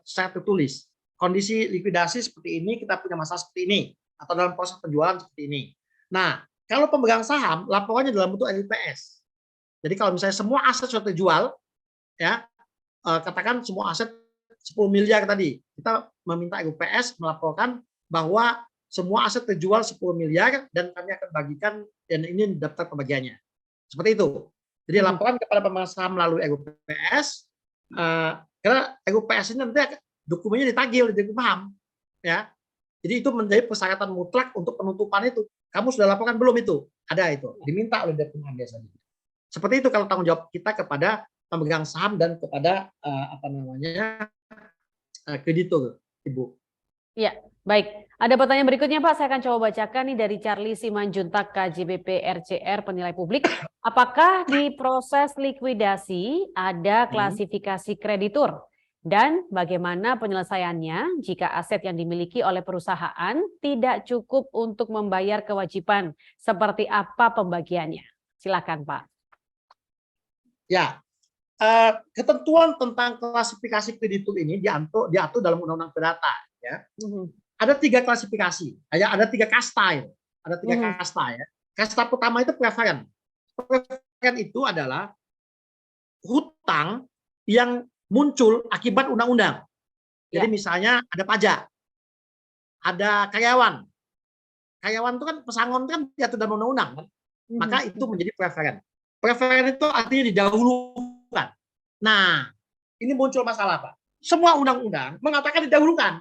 A: secara tertulis. Kondisi likuidasi seperti ini, kita punya masalah seperti ini. Atau dalam proses penjualan seperti ini. Nah, kalau pemegang saham, laporannya dalam bentuk RUPS. Jadi kalau misalnya semua aset sudah terjual, ya katakan semua aset 10 miliar tadi, kita meminta RUPS melaporkan bahwa semua aset terjual 10 miliar dan kami akan bagikan dan ini daftar pembagiannya. Seperti itu. Jadi laporan kepada pemegang saham melalui RUPS, karena RUPS ini nanti dokumennya ditagih oleh Dirjen Paham, ya. Jadi itu menjadi persyaratan mutlak untuk penutupan itu. Kamu sudah laporkan belum itu? Ada itu, diminta oleh Dirjen Paham biasanya. Seperti itu kalau tanggung jawab kita kepada pemegang saham dan kepada kreditur, Ibu.
B: Iya, baik. Ada pertanyaan berikutnya Pak, saya akan coba bacakan nih dari Charlie Simanjuntak KJBP RCR penilai publik. Apakah di proses likuidasi ada klasifikasi kreditur? Dan bagaimana penyelesaiannya jika aset yang dimiliki oleh perusahaan tidak cukup untuk membayar kewajiban? Seperti apa pembagiannya? Silakan Pak.
A: Ya, ketentuan tentang klasifikasi kreditur ini diatur dalam Undang-Undang Perdata. Ya. Ada 3 klasifikasi, ada 3 kasta ya. Ada 3 kasta ya. Kasta pertama itu preferen. Preferen itu adalah hutang yang muncul akibat undang-undang. Jadi misalnya ada pajak, ada karyawan. Karyawan itu kan pesangon kan diatur dalam undang-undang kan. Maka itu menjadi preferen. Preferen itu artinya didahulukan. Nah, ini muncul masalah Pak. Semua undang-undang mengatakan didahulukan.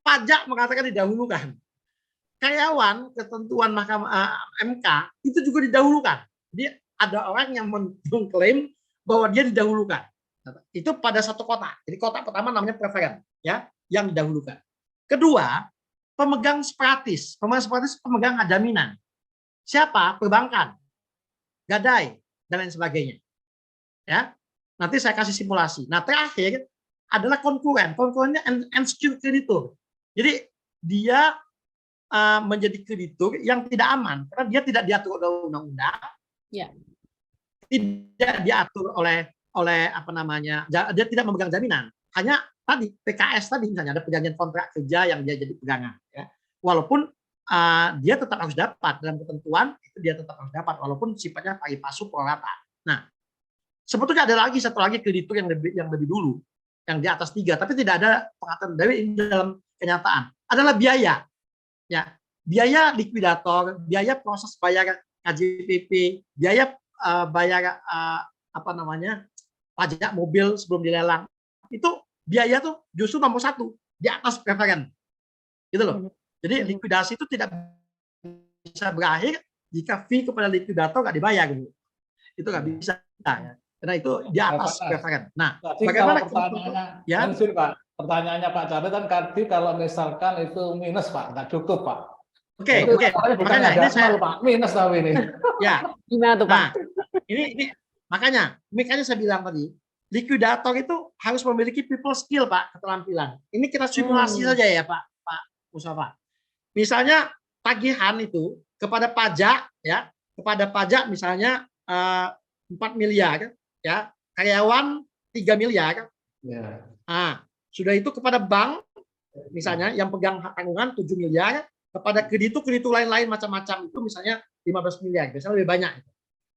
A: Pajak mengatakan didahulukan. Karyawan, ketentuan Mahkamah MK itu juga didahulukan. Jadi ada orang yang mengklaim bahwa dia didahulukan. Itu pada satu kotak. Jadi kotak pertama namanya preferen, ya, yang didahulukan. Kedua, pemegang separatis. Pemegang separatis pemegang jaminan. Siapa? Perbankan, gadai, dan lain sebagainya. Ya, nanti saya kasih simulasi. Nah, terakhir adalah konkuren. Konkurennya unsecured kreditur. Jadi dia menjadi kreditur yang tidak aman karena dia tidak diatur oleh undang-undang, tidak diatur oleh apa namanya, dia tidak memegang jaminan. Hanya tadi PKS tadi misalnya ada perjanjian kontrak kerja yang dia jadi pegangan. Ya. Walaupun dia tetap harus dapat dalam ketentuan itu dia tetap harus dapat walaupun sifatnya pari passu pro rata. Nah, sebetulnya ada lagi satu lagi kreditur yang lebih dulu yang di atas 3 tapi tidak ada pengaturan dari ini dalam kenyataan adalah biaya. Ya, biaya likuidator, biaya proses bayar KJPP, biaya bayar apa namanya pajak mobil sebelum dilelang itu biaya tuh justru nomor 1 di atas preferen, gitu loh. Jadi likuidasi itu tidak bisa berakhir jika fee kepada likuidator nggak dibayar gitu. Itu nggak bisa, ya. Karena itu di atas preferen. Nah, bagaimana
C: pertanyaannya?
A: Ya?
C: Pak. Pertanyaannya Pak Cabe kan tadi kalau misalkan itu minus Pak, nggak cukup Pak.
A: Oke. Makanya ini saya
C: Pak minus tahu ini.
A: Ya.
B: Gimana tuh Pak?
A: Ini makanya saya bilang tadi likuidator itu harus memiliki people skill Pak, keterampilan. Ini kita simulasi saja ya Pak Mustafa. Misalnya tagihan itu kepada pajak ya, misalnya 4 miliar ya, karyawan 3 miliar.
C: Ya.
A: Nah, sudah itu kepada bank misalnya yang pegang hak tanggungan 7 miliar, kepada kreditur lain-lain macam-macam itu misalnya 15 miliar, biasanya lebih banyak.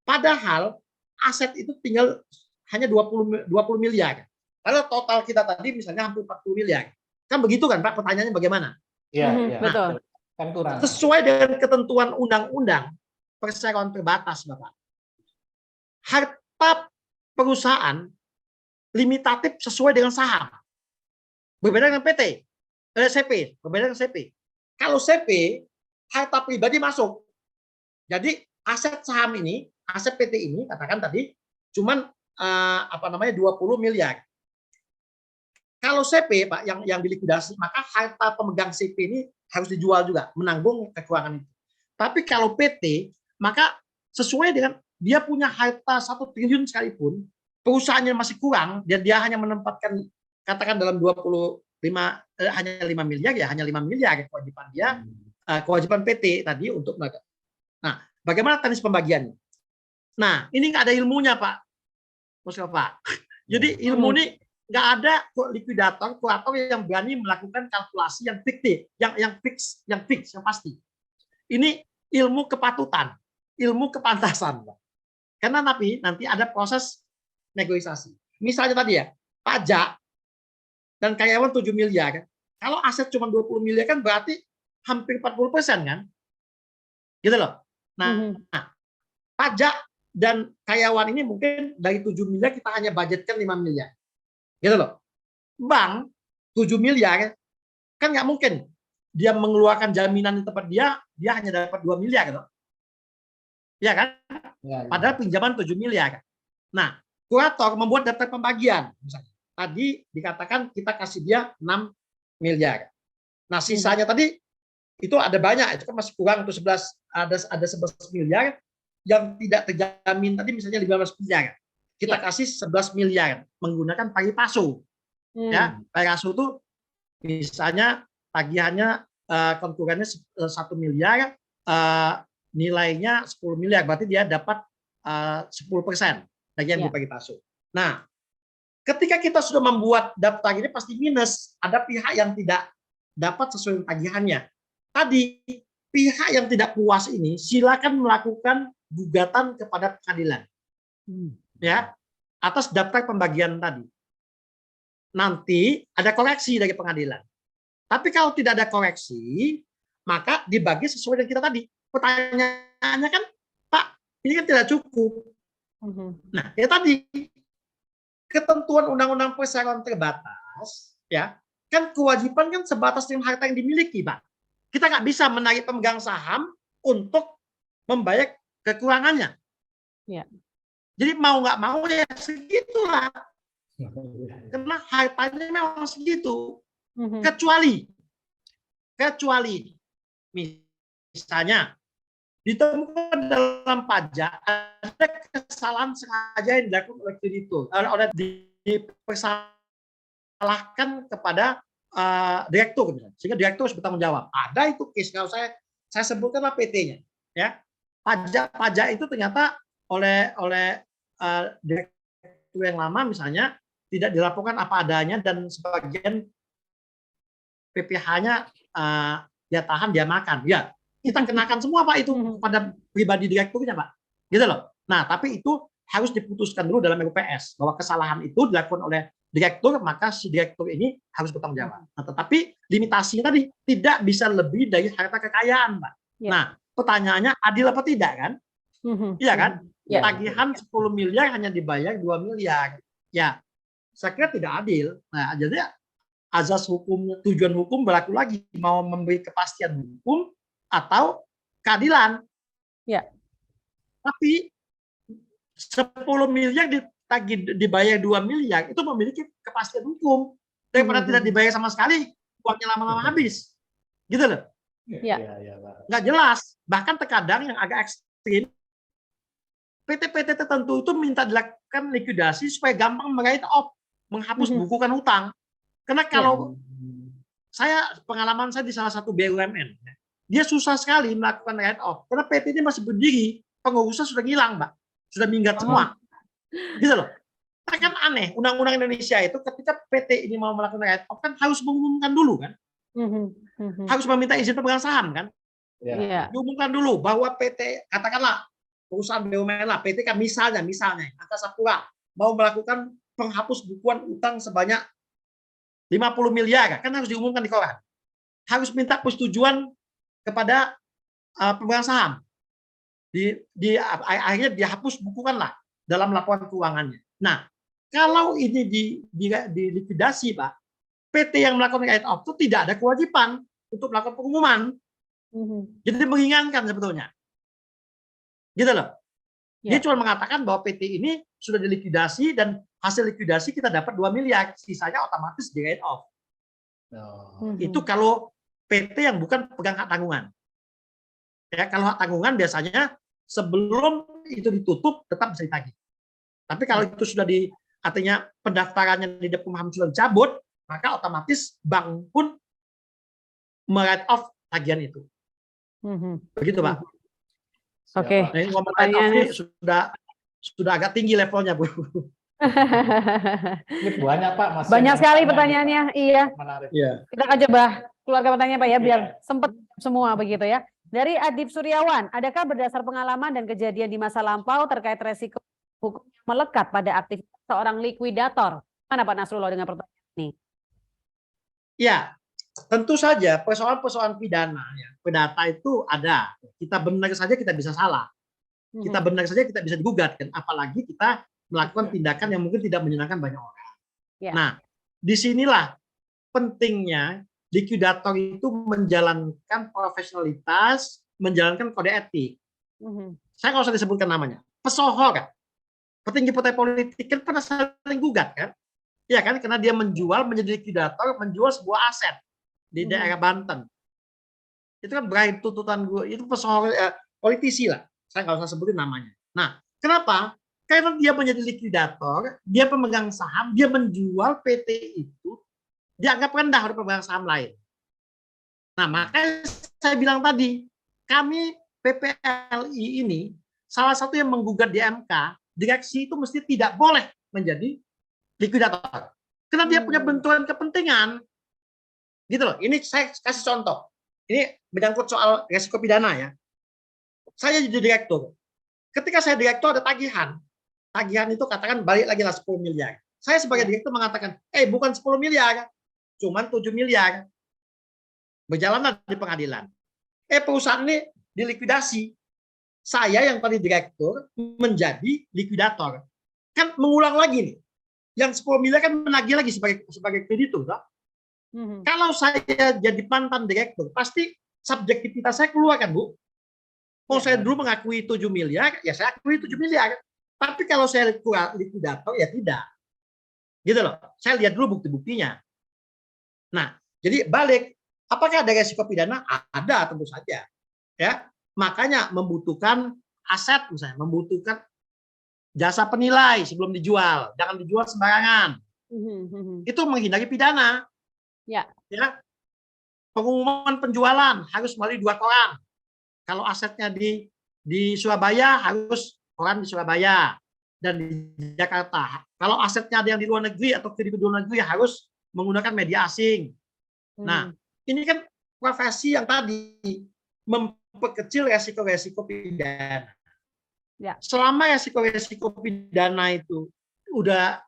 A: Padahal aset itu tinggal hanya 20 miliar. Kalau total kita tadi misalnya hampir 40 miliar. Kan begitu kan Pak, pertanyaannya bagaimana?
C: Iya,
B: betul.
C: Kan kurang.
A: Sesuai dengan ketentuan undang-undang perseroan terbatas Bapak. Harta perusahaan limitatif sesuai dengan saham. Berbeda dengan CP, berbeda dengan CP. Kalau CP, harta pribadi masuk. Jadi aset saham ini, aset PT ini, katakan tadi, cuman 20 miliar. Kalau CP, Pak, yang dilikuidasi, maka harta pemegang CP ini harus dijual juga, menanggung kekurangan itu. Tapi kalau PT, maka sesuai dengan dia punya harta 1 triliun sekalipun, perusahaannya masih kurang, dan dia hanya menempatkan, katakan dalam 25, hanya 5 miliar, ya hanya 5 miliar kewajiban dia, kewajiban PT tadi untuk mereka. Nah, bagaimana teknis pembagiannya? Nah, ini nggak ada ilmunya, Pak Mustafa. Jadi ilmu ini nggak ada likuidator, kurator yang berani melakukan kalkulasi yang fiktif, yang fix, yang pasti. Ini ilmu kepatutan, ilmu kepantasan, Pak. Karena nanti ada proses negosiasi. Misalnya tadi ya, pajak dan karyawan 7 miliar. Kalau aset cuma 20 miliar kan berarti hampir 40% kan? Gitu loh. Nah, pajak dan karyawan ini mungkin dari 7 miliar kita hanya budgetkan 5 miliar. Gitu loh. Bank 7 miliar kan nggak mungkin dia mengeluarkan jaminan di tempat dia hanya dapat 2 miliar gitu. Ya kan? Ya. Padahal pinjaman 7 miliar. Nah, kurator membuat daftar pembagian. Misalnya, tadi dikatakan kita kasih dia 6 miliar. Nah, sisanya tadi itu ada banyak, itu kan masih kurang untuk 11, ada 11 miliar yang tidak terjamin tadi misalnya 15 miliar. Kita kasih 11 miliar menggunakan pari passu. Ya, pari passu itu misalnya tagihannya konkurennya 1 miliar, nilainya 10 miliar, berarti dia dapat 10% tagihan di pari passu. Nah, ketika kita sudah membuat daftar ini pasti minus, ada pihak yang tidak dapat sesuai dengan tagihannya. Tadi pihak yang tidak puas ini silakan melakukan gugatan kepada pengadilan, ya, atas daftar pembagian tadi. Nanti ada koreksi dari pengadilan. Tapi kalau tidak ada koreksi, maka dibagi sesuai dengan kita tadi. Pertanyaannya kan, Pak, ini kan tidak cukup. Nah, ya tadi ketentuan undang-undang perseroan terbatas, ya, kan kewajiban kan sebatas dengan harta yang dimiliki, Pak. Kita nggak bisa menarik pemegang saham untuk membayar kekurangannya. Ya. Jadi mau nggak mau ya segitulah. Karena hartanya memang segitu. Kecuali misalnya ditemukan dalam pajak ada kesalahan sengaja yang dilakukan oleh kreditur, oleh dipersalahkan kepada direktur, sehingga direktur harus bertanggung jawab. Ada itu case, kalau saya sebutkanlah PT-nya, ya. Pajak itu ternyata oleh direktur yang lama misalnya tidak dilaporkan apa adanya dan sebagian PPh-nya dia tahan, dia makan. Ya, kita kenakan semua Pak itu kepada pribadi direkturnya Pak. Gitu loh. Nah, tapi itu harus diputuskan dulu dalam RUPS bahwa kesalahan itu dilakukan oleh direktur, maka si direktur ini harus bertanggung jawab. Nah, tetapi limitasinya tadi tidak bisa lebih dari harta kekayaan, Pak. Ya. Nah, pertanyaannya adil apa tidak kan? Iya kan? Ya. Tagihan 10 miliar hanya dibayar 2 miliar. Ya, saya kira tidak adil. Nah, jadi azas hukum, tujuan hukum berlaku lagi, mau memberi kepastian hukum atau keadilan. Ya. Tapi 10 miliar dibayar 2 miliar itu memiliki kepastian hukum daripada tidak dibayar sama sekali, uangnya lama-lama habis. Gitu loh. Ya. Nggak jelas. Bahkan terkadang yang agak ekstrim, PT-PT tertentu itu minta dilakukan likuidasi supaya gampang write off, menghapus bukukan hutang. Karena kalau pengalaman saya di salah satu BUMN, dia susah sekali melakukan write off karena PT ini masih berdiri, pengurusnya sudah hilang, Mbak, sudah minggat semua, gitu loh. Nah, kan aneh, undang-undang Indonesia itu ketika PT ini mau melakukan write off kan harus mengumumkan dulu kan, harus meminta izin pemegang saham kan, diumumkan dulu bahwa PT, katakanlah perusahaan BUMN lah, PT kan misalnya Angkasa Pura mau melakukan penghapus bukuan utang sebanyak 50 miliar, kan harus diumumkan di koran. Harus minta persetujuan kepada pemegang saham. Akhirnya dihapus bukukan lah dalam laporan keuangannya. Nah, kalau ini dilikuidasi, Pak, PT yang melakukan write off itu tidak ada kewajiban untuk melakukan pengumuman. Jadi meringankan sebetulnya. Gitu loh. Dia cuma mengatakan bahwa PT ini sudah dilikuidasi dan hasil likuidasi kita dapat 2 miliar, sisanya otomatis di write off. Itu kalau PT yang bukan pegang hak tanggungan. Ya, kalau hak tanggungan biasanya sebelum itu ditutup tetap bisa ditagih. Tapi kalau itu sudah artinya pendaftarannya di Dekumham sudah dicabut, maka otomatis bank pun write off tagihan itu. Begitu, Pak.
B: Oke.
A: Nah, ini ngomong write off ini sudah agak tinggi levelnya, Bu.
C: Ini banyak Pak, Mas.
B: Banyak sekali pertanyaannya, iya.
C: Menarik.
B: Kita akan coba keluarkan pertanyaan Pak ya, biar sempat semua begitu ya. Dari Adib Suryawan, adakah berdasar pengalaman dan kejadian di masa lampau terkait resiko hukum melekat pada aktivitas seorang likuidator? Mana Pak Nasrullah dengan pertanyaan ini?
A: Ya, tentu saja persoalan-persoalan pidana, ya, perdata itu ada. Kita benar saja kita bisa salah. Kita benar saja kita bisa digugat, kan? Apalagi kita melakukan tindakan yang mungkin tidak menyenangkan banyak orang. Nah, disinilah pentingnya likuidator itu menjalankan profesionalitas, menjalankan kode etik. Saya nggak usah disebutkan namanya. Pesohor, kan? Petinggi partai politik kan pernah saling gugat, kan? Ya kan, karena dia menjadi likuidator, menjual sebuah aset di daerah Banten. Itu kan berakhir tuntutan gue, itu pesohor politisi lah. Saya nggak usah sebutin namanya. Nah, kenapa? Karena dia menjadi likuidator, dia pemegang saham, dia menjual PT itu dianggap rendah oleh pemegang saham lain. Nah, makanya saya bilang tadi, kami PPLI ini salah satu yang menggugat di MK, direksi itu mesti tidak boleh menjadi likuidator. Karena dia punya benturan kepentingan. Gitu loh. Ini saya kasih contoh. Ini menyangkut soal resiko pidana ya. Saya jadi direktur. Ketika saya direktur ada tagihan. Tagihan itu katakan balik lagi lah 10 miliar. Saya sebagai direktur mengatakan, bukan 10 miliar, cuman 7 miliar. Berjalanlah di pengadilan. Perusahaan ini dilikuidasi. Saya yang tadi direktur menjadi likuidator. Kan mengulang lagi nih. Yang 10 miliar kan menagih lagi sebagai kreditur. Kalau saya jadi mantan direktur, pasti subjektivitas saya keluar kan, Bu? Saya dulu mengakui 7 miliar, ya saya akui 7 miliar. Tapi kalau saya likuidator, ya tidak. Gitu loh. Saya lihat dulu bukti-buktinya. Nah, jadi balik, apakah ada resiko pidana? Ada, tentu saja. Ya, makanya membutuhkan aset, misalnya membutuhkan jasa penilai sebelum dijual, jangan dijual sembarangan. Itu menghindari pidana.
B: Ya.
A: Ya, pengumuman penjualan harus melalui 2 koran. Kalau asetnya di Surabaya harus koran di Surabaya dan di Jakarta. Kalau asetnya ada yang di luar negeri atau kredit di luar negeri harus menggunakan media asing. Nah, ini kan profesi yang tadi memperkecil resiko-resiko pidana.
B: Ya.
A: Selama resiko-resiko pidana itu udah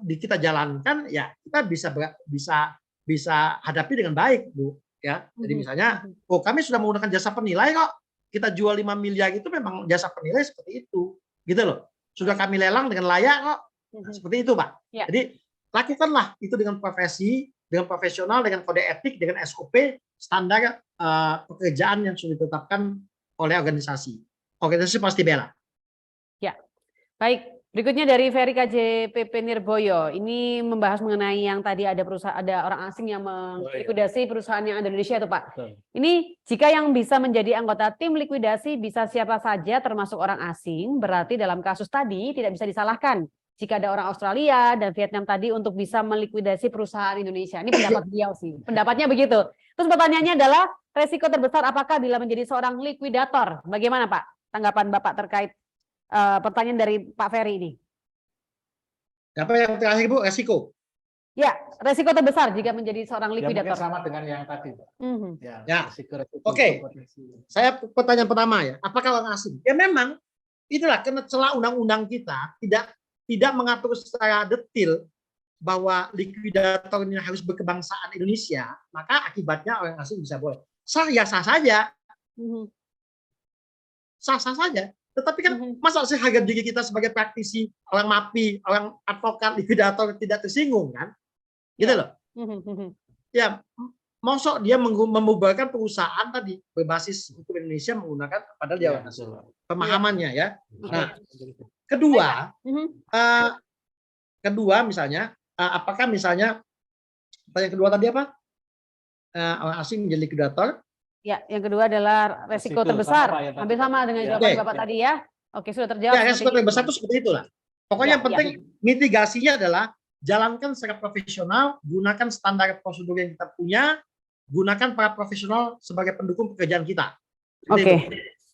A: kita jalankan, ya kita bisa hadapi dengan baik, Bu. Ya, jadi misalnya, oh kami sudah menggunakan jasa penilai kok, kita jual 5 miliar itu memang jasa penilai seperti itu, gitu loh. Sudah kami lelang dengan layak kok, nah, seperti itu, Pak.
B: Ya.
A: Jadi lakukanlah itu dengan profesi, dengan profesional, dengan kode etik, dengan SOP, standar pekerjaan yang sudah ditetapkan oleh organisasi. Organisasi pasti bela.
B: Ya, baik. Berikutnya dari Ferry KJPP Nirboyo, ini membahas mengenai yang tadi ada orang asing yang melikuidasi perusahaan yang ada di Indonesia itu Pak.
C: Betul.
B: Ini jika yang bisa menjadi anggota tim likuidasi bisa siapa saja termasuk orang asing, berarti dalam kasus tadi tidak bisa disalahkan jika ada orang Australia dan Vietnam tadi untuk bisa melikuidasi perusahaan Indonesia. Ini pendapat beliau sih, pendapatnya begitu. Terus pertanyaannya adalah resiko terbesar apakah bila menjadi seorang likuidator? Bagaimana Pak tanggapan Bapak terkait pertanyaan dari Pak Ferry ini?
A: Apa yang terakhir Bu, resiko?
B: Ya, resiko terbesar jika menjadi seorang
C: Ya,
B: likuidator.
C: mungkin sama dengan yang tadi, Pak.
A: Ya.
C: Resiko-resiko
A: Oke.
C: potensi.
A: Saya pertanyaan pertama ya, apakah orang asing? Ya memang itulah karena celah undang-undang kita tidak mengatur secara detail bahwa likuidator ini harus berkebangsaan Indonesia, maka akibatnya orang asing bisa boleh. Sah ya sah saja. Sah-sah saja. Tetapi kan masa sih harga diri kita sebagai praktisi, orang MAPI, orang advokat, likuidator tidak tersinggung kan? Gitu loh. Ya, mosok dia membubarkan perusahaan tadi berbasis hukum Indonesia menggunakan padahal dia pemahamannya ya. Nah, kedua misalnya apakah misalnya yang kedua tadi apa? Orang asing menjadi likuidator.
B: Ya, yang kedua adalah resiko terbesar. Hampir sama dengan jawaban Bapak tadi ya. Oke, sudah terjawab.
A: Ya, resiko terbesar itu seperti itulah. Pokoknya yang penting mitigasinya adalah jalankan secara profesional, gunakan standar prosedur yang kita punya, gunakan para profesional sebagai pendukung pekerjaan kita.
B: Oke.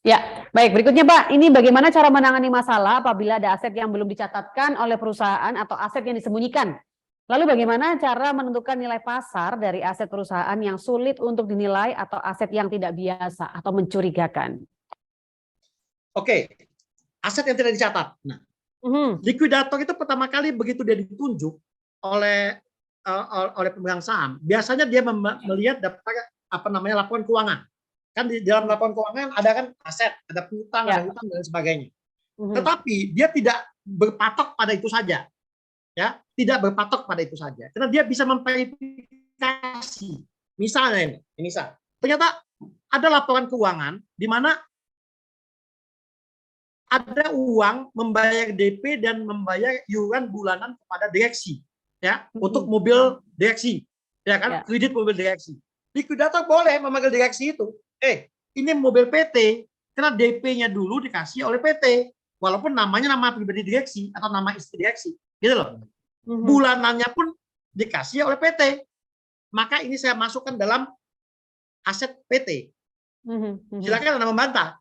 B: Ya, baik. Berikutnya Pak, ini bagaimana cara menangani masalah apabila ada aset yang belum dicatatkan oleh perusahaan atau aset yang disembunyikan? Lalu bagaimana cara menentukan nilai pasar dari aset perusahaan yang sulit untuk dinilai atau aset yang tidak biasa atau mencurigakan?
A: Oke, aset yang tidak dicatat. Nah, likuidator itu pertama kali begitu dia ditunjuk oleh pemegang saham, biasanya dia melihat daftar laporan keuangan. Kan di dalam laporan keuangan ada kan aset, ada piutang, ada hutang dan sebagainya. Tetapi dia tidak berpatok pada itu saja. Ya, tidak berpatok pada itu saja. Karena dia bisa memverifikasi. Misalnya ini ternyata ada laporan keuangan di mana ada uang membayar DP dan membayar iuran bulanan kepada direksi, ya, untuk mobil direksi, ya kan, kredit mobil direksi. Likuidator boleh memanggil direksi itu, ini mobil PT, karena DP-nya dulu dikasih oleh PT, walaupun namanya nama pribadi direksi atau nama istri direksi, gitu loh. Bulanannya pun dikasih oleh PT, maka ini saya masukkan dalam aset PT. Silakan Anda membantah.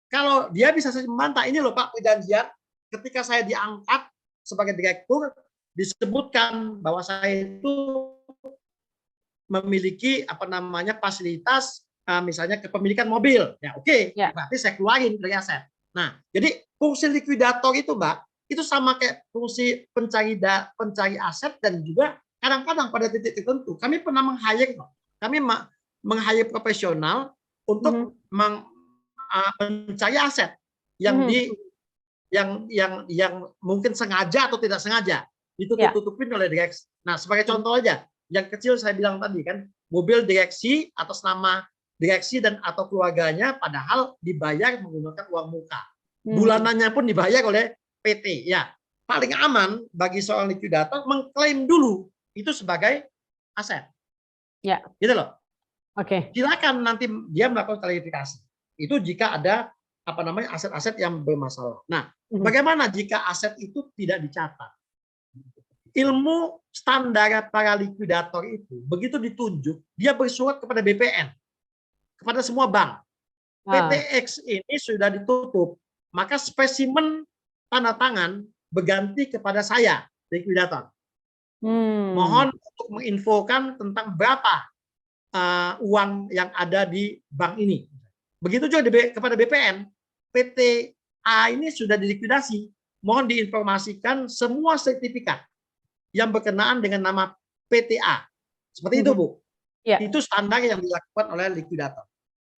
A: Kalau dia bisa saja membantah, ini loh Pak perjanjian ketika saya diangkat sebagai direktur disebutkan bahwa saya itu memiliki fasilitas misalnya kepemilikan mobil. Ya oke, berarti saya keluarin dari aset. Nah, jadi fungsi likuidator itu Mbak, itu sama kayak fungsi pencari aset dan juga kadang-kadang pada titik tertentu kami pernah meng-hire profesional untuk mencari aset yang yang mungkin sengaja atau tidak sengaja ditutup-tutupin oleh direksi. Nah, sebagai contoh aja, yang kecil saya bilang tadi kan, mobil direksi atas nama direksi dan atau keluarganya padahal dibayar menggunakan uang muka. Bulanannya pun dibayar oleh PT, ya. paling aman bagi seorang likuidator mengklaim dulu itu sebagai aset.
B: Ya.
A: Gitu loh.
B: Oke.
A: Silakan nanti dia melakukan klarifikasi. Itu jika ada aset-aset yang bermasalah. Nah, bagaimana jika aset itu tidak dicatat? Ilmu standar para likuidator itu begitu ditunjuk, dia bersurat kepada BPN, kepada semua bank. PTX ini sudah ditutup, maka spesimen tanda tangan berganti kepada saya, likuidator. Mohon untuk menginfokan tentang berapa uang yang ada di bank ini. Begitu juga kepada BPN, PT A ini sudah dilikuidasi. Mohon diinformasikan semua sertifikat yang berkenaan dengan nama PT A. Seperti itu, Bu.
B: Ya.
A: Itu standar yang dilakukan oleh likuidator.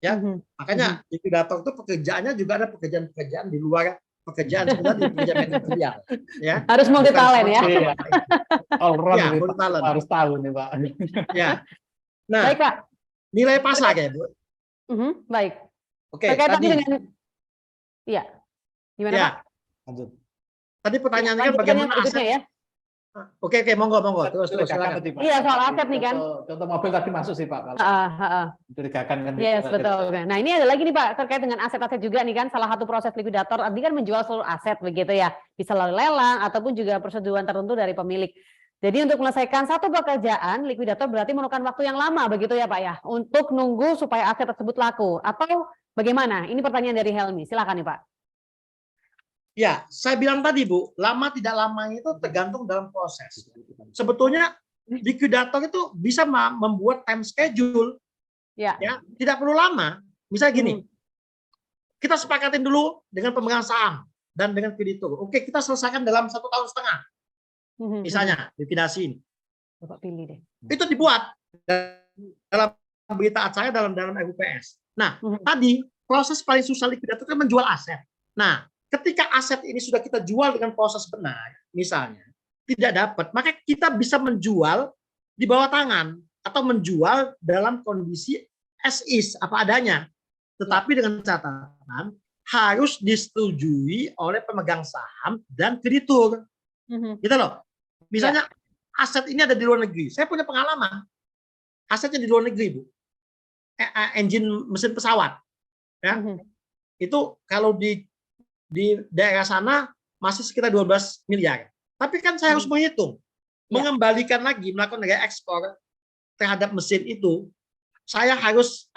A: Ya, makanya likuidator itu pekerjaannya juga ada pekerjaan-pekerjaan di luar pekerjaan sebenarnya di pekerjaan manajerial. Ya.
B: Harus multi talent ya.
C: All round
A: Ya,
C: nih,
A: multi
C: Pak.
A: talent.
C: Harus tahu nih, Pak.
A: Ya. Nah,
B: Baik, Pak.
A: nilai pasar ya, Bu.
B: Baik.
A: Oke,
B: terkait
A: tadi
B: dengan iya. Gimana,
A: ya,
B: Pak?
C: Lanjut.
A: tadi pertanyaannya
B: Lanjut
A: bagaimana
B: berikutnya
A: aset.
B: ya.
A: Oke, monggo. Terus
C: Curigakan
A: silakan.
C: tadi, Pak.
B: Iya, soal aset nih kan.
C: Contoh mobil tadi masuk sih, Pak. Kalau curigakan kan.
B: Yes, betul. Nah, ini ada lagi nih Pak, terkait dengan aset-aset juga nih kan, salah satu proses likuidator tadi kan menjual seluruh aset begitu ya. Bisa melalui lelang ataupun juga persetujuan tertentu dari pemilik. Jadi untuk menyelesaikan satu pekerjaan, likuidator berarti memerlukan waktu yang lama begitu ya Pak ya, untuk nunggu supaya aset tersebut laku. Atau bagaimana? Ini pertanyaan dari Helmi. Silakan nih Pak.
A: Ya, saya bilang tadi, Bu, lama tidak lamanya itu tergantung dalam proses. Sebetulnya likuidator itu bisa membuat time schedule.
B: Ya.
A: Tidak perlu lama. Misalnya gini, kita sepakatin dulu dengan pemegang saham dan dengan kreditur. Oke, kita selesaikan dalam 1,5 tahun. Misalnya likuidasi ini.
B: Bapak pilih deh.
A: Itu dibuat dalam berita acara dalam RUPS. Nah, tadi proses paling susah likuidator itu menjual aset. Nah, ketika aset ini sudah kita jual dengan proses benar, misalnya tidak dapat, maka kita bisa menjual di bawah tangan atau menjual dalam kondisi as is, apa adanya. Tetapi dengan catatan harus disetujui oleh pemegang saham dan kreditur. Gitu loh. Misalnya aset ini ada di luar negeri. Saya punya pengalaman. Asetnya di luar negeri, Bu. Engine mesin pesawat. Ya. Itu kalau di daerah sana masih sekitar 12 miliar. Tapi kan saya harus menghitung. Mengembalikan lagi, melakukan reekspor terhadap mesin itu, saya harus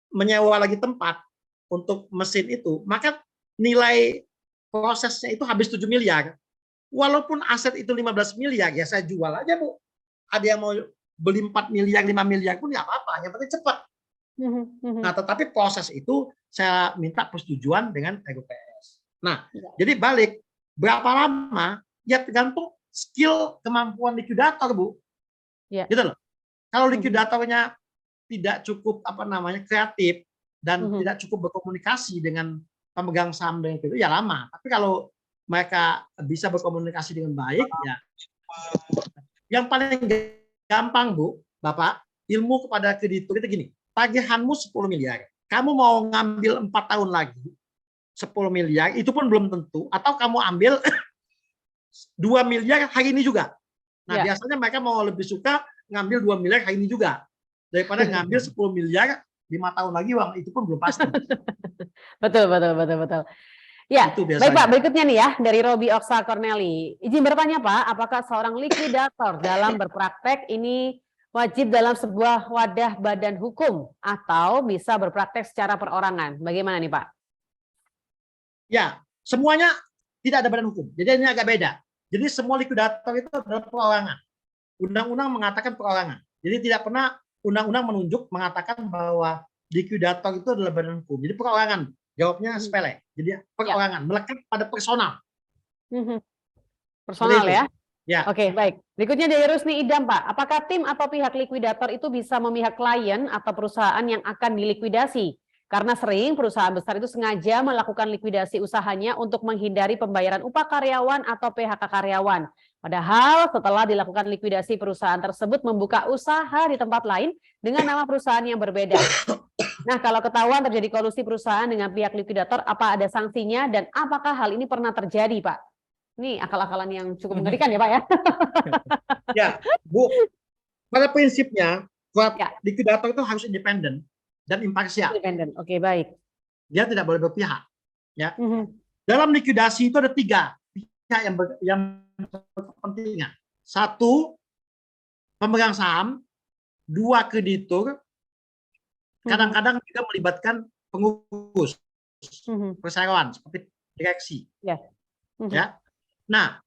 A: menyewa lagi tempat untuk mesin itu. Maka nilai prosesnya itu habis 7 miliar. Walaupun aset itu 15 miliar, ya saya jual aja, Bu. Ada yang mau beli 4 miliar, 5 miliar pun nggak apa-apa. Yang penting cepat. Nah, tetapi proses itu saya minta persetujuan dengan RUPS. Nah, jadi balik berapa lama? Ya tergantung skill kemampuan likuidator, Bu. Gitu loh. Kalau likuidatornya tidak cukup kreatif dan tidak cukup berkomunikasi dengan pemegang saham dan itu ya lama. Tapi kalau mereka bisa berkomunikasi dengan baik, ya. Yang paling gampang, Bu, Bapak, ilmu kepada kreditur itu gini. Tagihanmu 10 miliar. Kamu mau ngambil 4 tahun lagi, 10 miliar, itu pun belum tentu. Atau kamu ambil 2 miliar hari ini juga. Nah, biasanya mereka mau lebih suka ngambil 2 miliar hari ini juga. Daripada ngambil 10 miliar 5 tahun lagi, uang itu pun belum pasti.
B: Betul. Ya, baik Pak, berikutnya nih ya, dari Robi Oksa Corneli. Izin bertanya Pak, apakah seorang likuidator dalam berpraktek ini wajib dalam sebuah wadah badan hukum atau bisa berpraktek secara perorangan? Bagaimana nih Pak?
A: Ya, semuanya tidak ada badan hukum. Jadi ini agak beda. Jadi semua likuidator itu adalah perorangan. Undang-undang mengatakan perorangan. Jadi tidak pernah undang-undang mengatakan bahwa likuidator itu adalah badan hukum. Jadi perorangan. Jawabnya sepele. Jadi perorangan melekat pada personal.
B: Personal ya?
A: Ya.
B: Oke, baik. Berikutnya dari Rusni Idam, Pak. Apakah tim atau pihak likuidator itu bisa memihak klien atau perusahaan yang akan dilikuidasi? Karena sering perusahaan besar itu sengaja melakukan likuidasi usahanya untuk menghindari pembayaran upah karyawan atau PHK karyawan. Padahal setelah dilakukan likuidasi, perusahaan tersebut membuka usaha di tempat lain dengan nama perusahaan yang berbeda. Nah, kalau ketahuan terjadi kolusi perusahaan dengan pihak likuidator, apa ada sanksinya dan apakah hal ini pernah terjadi, Pak? Ini akal-akalan yang cukup mengerikan ya Pak ya.
A: Ya, Bu. Pada prinsipnya,
B: Ya.
A: likuidator itu harus independen dan imparsial.
B: Independen. Oke, baik.
A: Dia tidak boleh berpihak. Ya. Dalam likuidasi itu ada 3 pihak yang berkepentingan. 1, pemegang saham. 2, kreditur. Kadang-kadang juga melibatkan pengurus, perseroan seperti direksi. Ya. Nah,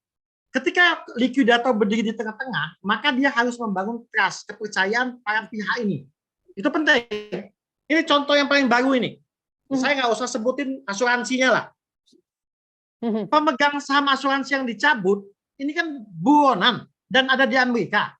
A: ketika likuidator berdiri di tengah-tengah, maka dia harus membangun trust, kepercayaan para pihak ini. Itu penting. Ini contoh yang paling baru ini. Saya nggak usah sebutin asuransinya lah. Pemegang saham asuransi yang dicabut, ini kan buronan dan ada di Amerika.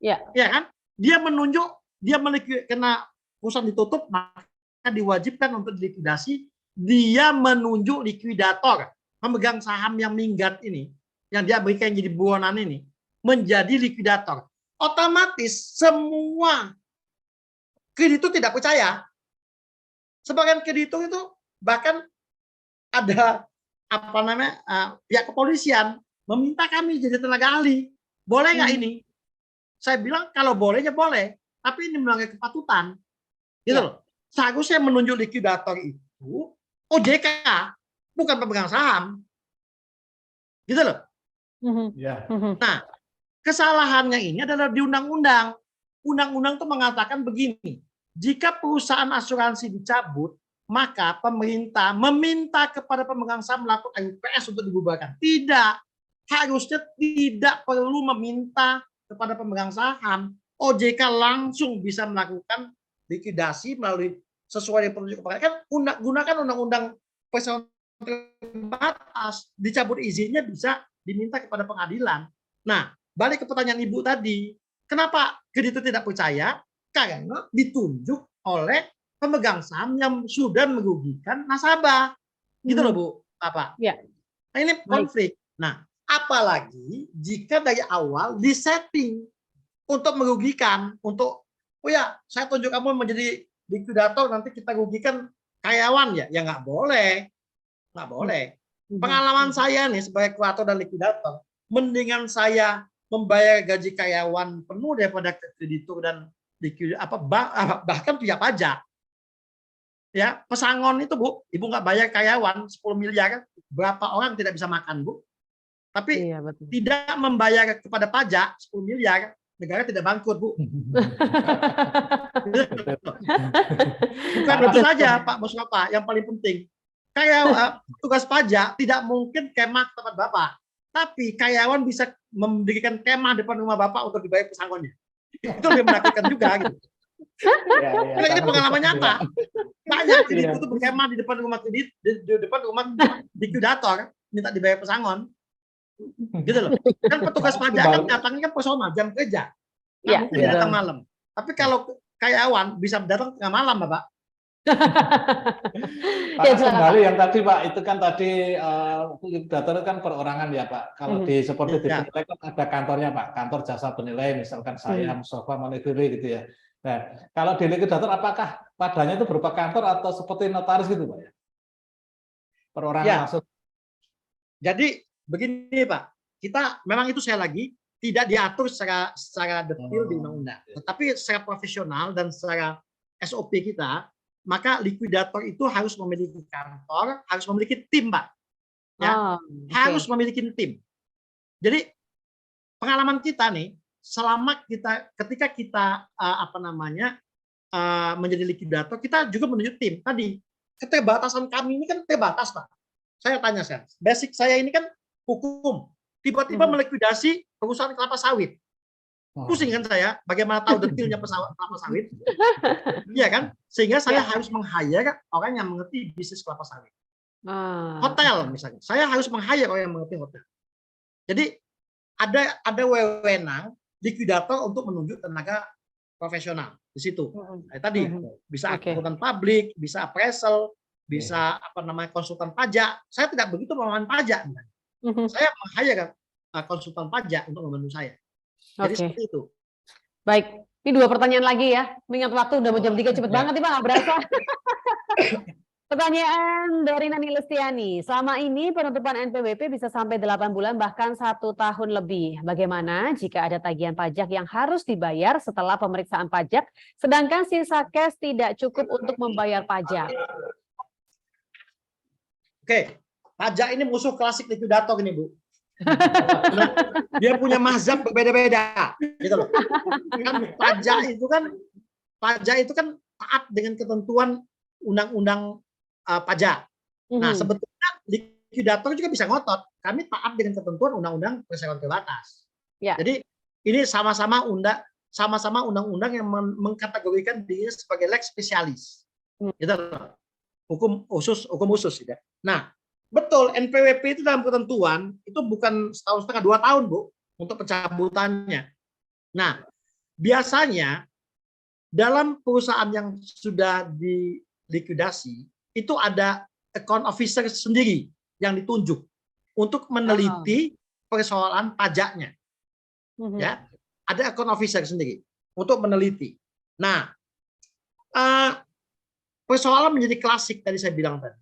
A: Ya kan? Dia menunjuk, dia kena perusahaan ditutup, maka diwajibkan untuk dilikuidasi. Dia menunjuk likuidator, pemegang saham yang minggat ini, yang di Amerika yang jadi buronan ini, menjadi likuidator. Otomatis semua kreditur tidak percaya. Sebagian kreditur itu bahkan ada pihak kepolisian meminta kami jadi tenaga ahli. Boleh nggak ini? Saya bilang kalau bolehnya boleh, tapi ini melanggar kepatutan. Gitu loh. Seharusnya menunjuk likuidator itu OJK, bukan pemegang saham. Gitu loh. Nah, kesalahannya ini adalah di undang-undang. Undang-undang itu mengatakan begini, jika perusahaan asuransi dicabut, maka pemerintah meminta kepada pemegang saham melakukan UPS untuk dibubarkan. Tidak. Harusnya tidak perlu meminta kepada pemegang saham. OJK langsung bisa melakukan likuidasi melalui sesuai dengan petunjuk kepada kan gunakan undang-undang perseroan terbatas, dicabut izinnya bisa diminta kepada pengadilan. Nah, balik ke pertanyaan Ibu tadi, kenapa kreditur tidak percaya? Karena ditunjuk oleh pemegang saham yang sudah merugikan nasabah. Gitu loh Bu, Bapak.
B: Ya.
A: Nah, ini konflik. Nah, apalagi jika dari awal disetting untuk merugikan, untuk saya tunjuk kamu menjadi likuidator, nanti kita rugikan karyawan ya nggak boleh. Nggak boleh. Pengalaman saya nih sebagai kurator dan likuidator, mendingan saya membayar gaji karyawan penuh daripada kreditur dan bahkan pihak pajak. Ya, pesangon itu Bu, Ibu nggak bayar karyawan 10 miliar, berapa orang tidak bisa makan Bu? Tapi tidak membayar kepada pajak 10 miliar, negara tidak bangkrut Bu. Bukan itu saja Pak Musyafa, yang paling penting. Kayak tugas pajak tidak mungkin kemah tempat Bapak, tapi karyawan bisa mendirikan kemah depan rumah Bapak untuk dibayar pesangonnya. Itu lebih menakutkan juga gitu. Ini pengalaman nyata. Banyak kreditur itu berkemah di depan rumah kredit, di depan rumah likuidator minta dibayar pesangon. Gitu loh. Kan petugas pajak kan datangnya kan personal jam kerja. Mungkin datang malam. Tapi kalau karyawan bisa datang tengah malam, Bapak.
C: Pak, kembali yang tadi Pak, itu kan tadi likuidator kan perorangan ya Pak. Kalau di seperti di penilai kan ada kantornya Pak, kantor jasa penilai, misalkan saya, Mustafa, Monegiri gitu ya. Nah, kalau di likuidator apakah padanya itu berupa kantor atau seperti notaris gitu Pak? Perorangan langsung.
A: Jadi begini Pak, kita memang itu saya lagi tidak diatur secara detail di undang-undang, tetapi secara profesional dan secara SOP kita, maka likuidator itu harus memiliki kantor, harus memiliki tim, Pak. Ya, harus memiliki tim. Jadi pengalaman kita nih, ketika kita menjadi likuidator, kita juga menunjuk tim. Tadi keterbatasan kami ini kan terbatas, Pak. Saya tanya sekarang, basic saya ini kan hukum. Tiba-tiba melikuidasi perusahaan kelapa sawit. Pusing kan saya, bagaimana tahu detailnya kelapa sawit? Iya kan? Sehingga saya harus meng-hire orang yang mengerti bisnis kelapa sawit. Hotel misalnya, saya harus meng-hire orang yang mengerti hotel. Jadi ada wewenang likuidator untuk menunjuk tenaga profesional di situ. Tadi bisa akuntan publik, bisa appraisal, bisa konsultan pajak. Saya tidak begitu melawan pajak. Saya meng-hire konsultan pajak untuk membantu saya. Jadi seperti itu.
B: Baik, ini 2 pertanyaan lagi ya. Mengingat waktu udah mau jam 3 cepet banget nih Pak, nggak berasa. Pertanyaan dari Nani Lestiani. Selama ini penutupan NPWP bisa sampai 8 bulan bahkan 1 tahun lebih. Bagaimana jika ada tagihan pajak yang harus dibayar setelah pemeriksaan pajak, sedangkan sisa cash tidak cukup untuk membayar pajak?
A: Oke, pajak ini musuh klasik likuidator ini, Bu. Dia punya mazhab berbeda-beda, gitu loh. Kan pajak itu kan taat dengan ketentuan undang-undang pajak. Nah, sebetulnya likuidator juga bisa ngotot. Kami taat dengan ketentuan undang-undang perseroan terbatas.
B: Ya.
A: Jadi ini sama-sama undang-undang yang mengkategorikan diri sebagai lex spesialis. Gitu loh. Hukum khusus gitu. Nah, betul NPWP itu dalam ketentuan itu bukan 1,5 tahun 2 tahun, Bu, untuk pencabutannya. Nah, biasanya dalam perusahaan yang sudah dilikuidasi itu ada account officer sendiri yang ditunjuk untuk meneliti persoalan pajaknya. Ya, ada account officer sendiri untuk meneliti. Nah, persoalan menjadi klasik tadi saya bilang tadi.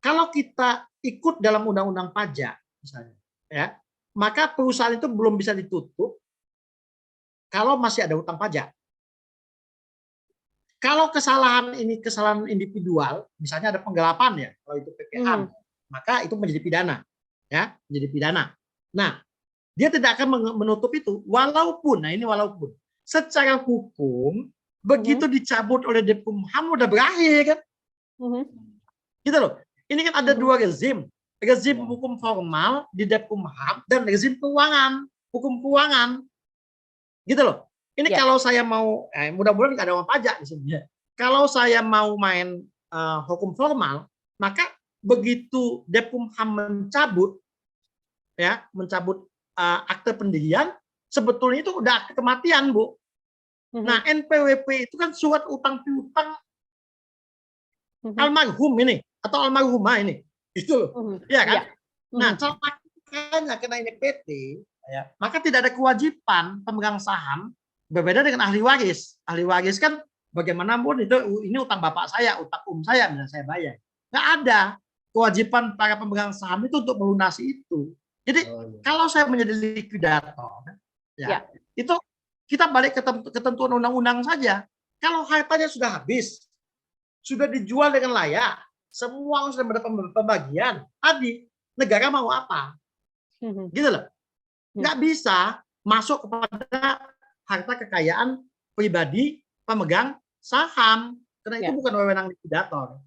A: Kalau kita ikut dalam undang-undang pajak misalnya, ya, maka perusahaan itu belum bisa ditutup kalau masih ada hutang pajak. Kalau kesalahan ini kesalahan individual, misalnya ada penggelapan ya, kalau itu PPH, maka itu menjadi pidana, ya, menjadi pidana. Nah, dia tidak akan menutup itu, walaupun secara hukum begitu dicabut oleh Dekumham udah berakhir kan, gitu loh. Ini kan ada dua rezim hukum formal di Dekumham dan rezim keuangan, hukum keuangan, gitu loh. Ini kalau saya mau, mudah-mudahan nggak ada uang pajak di sini. Kalau saya mau main hukum formal, maka begitu Dekumham mencabut akte pendirian, sebetulnya itu udah akte kematian, Bu. Nah, NPWP itu kan surat utang piutang almarhum ini atau almarhumah ini, itu loh, ya kan? Nah, celakanya kena ini PT, ya, maka tidak ada kewajiban pemegang saham. Berbeda dengan ahli waris. Ahli waris kan bagaimanapun ini utang bapak saya, utang saya, misalnya saya bayar. Nggak ada kewajiban para pemegang saham itu untuk melunasi itu. Jadi kalau saya menjadi likuidator, itu kita balik ke ketentuan undang-undang saja. Kalau hartanya sudah habis, sudah dijual dengan layak, semua sudah mendapat pembagian, tadi negara mau apa? Gitu loh. Nggak bisa masuk kepada harta kekayaan pribadi pemegang saham, karena itu bukan wewenang likuidator.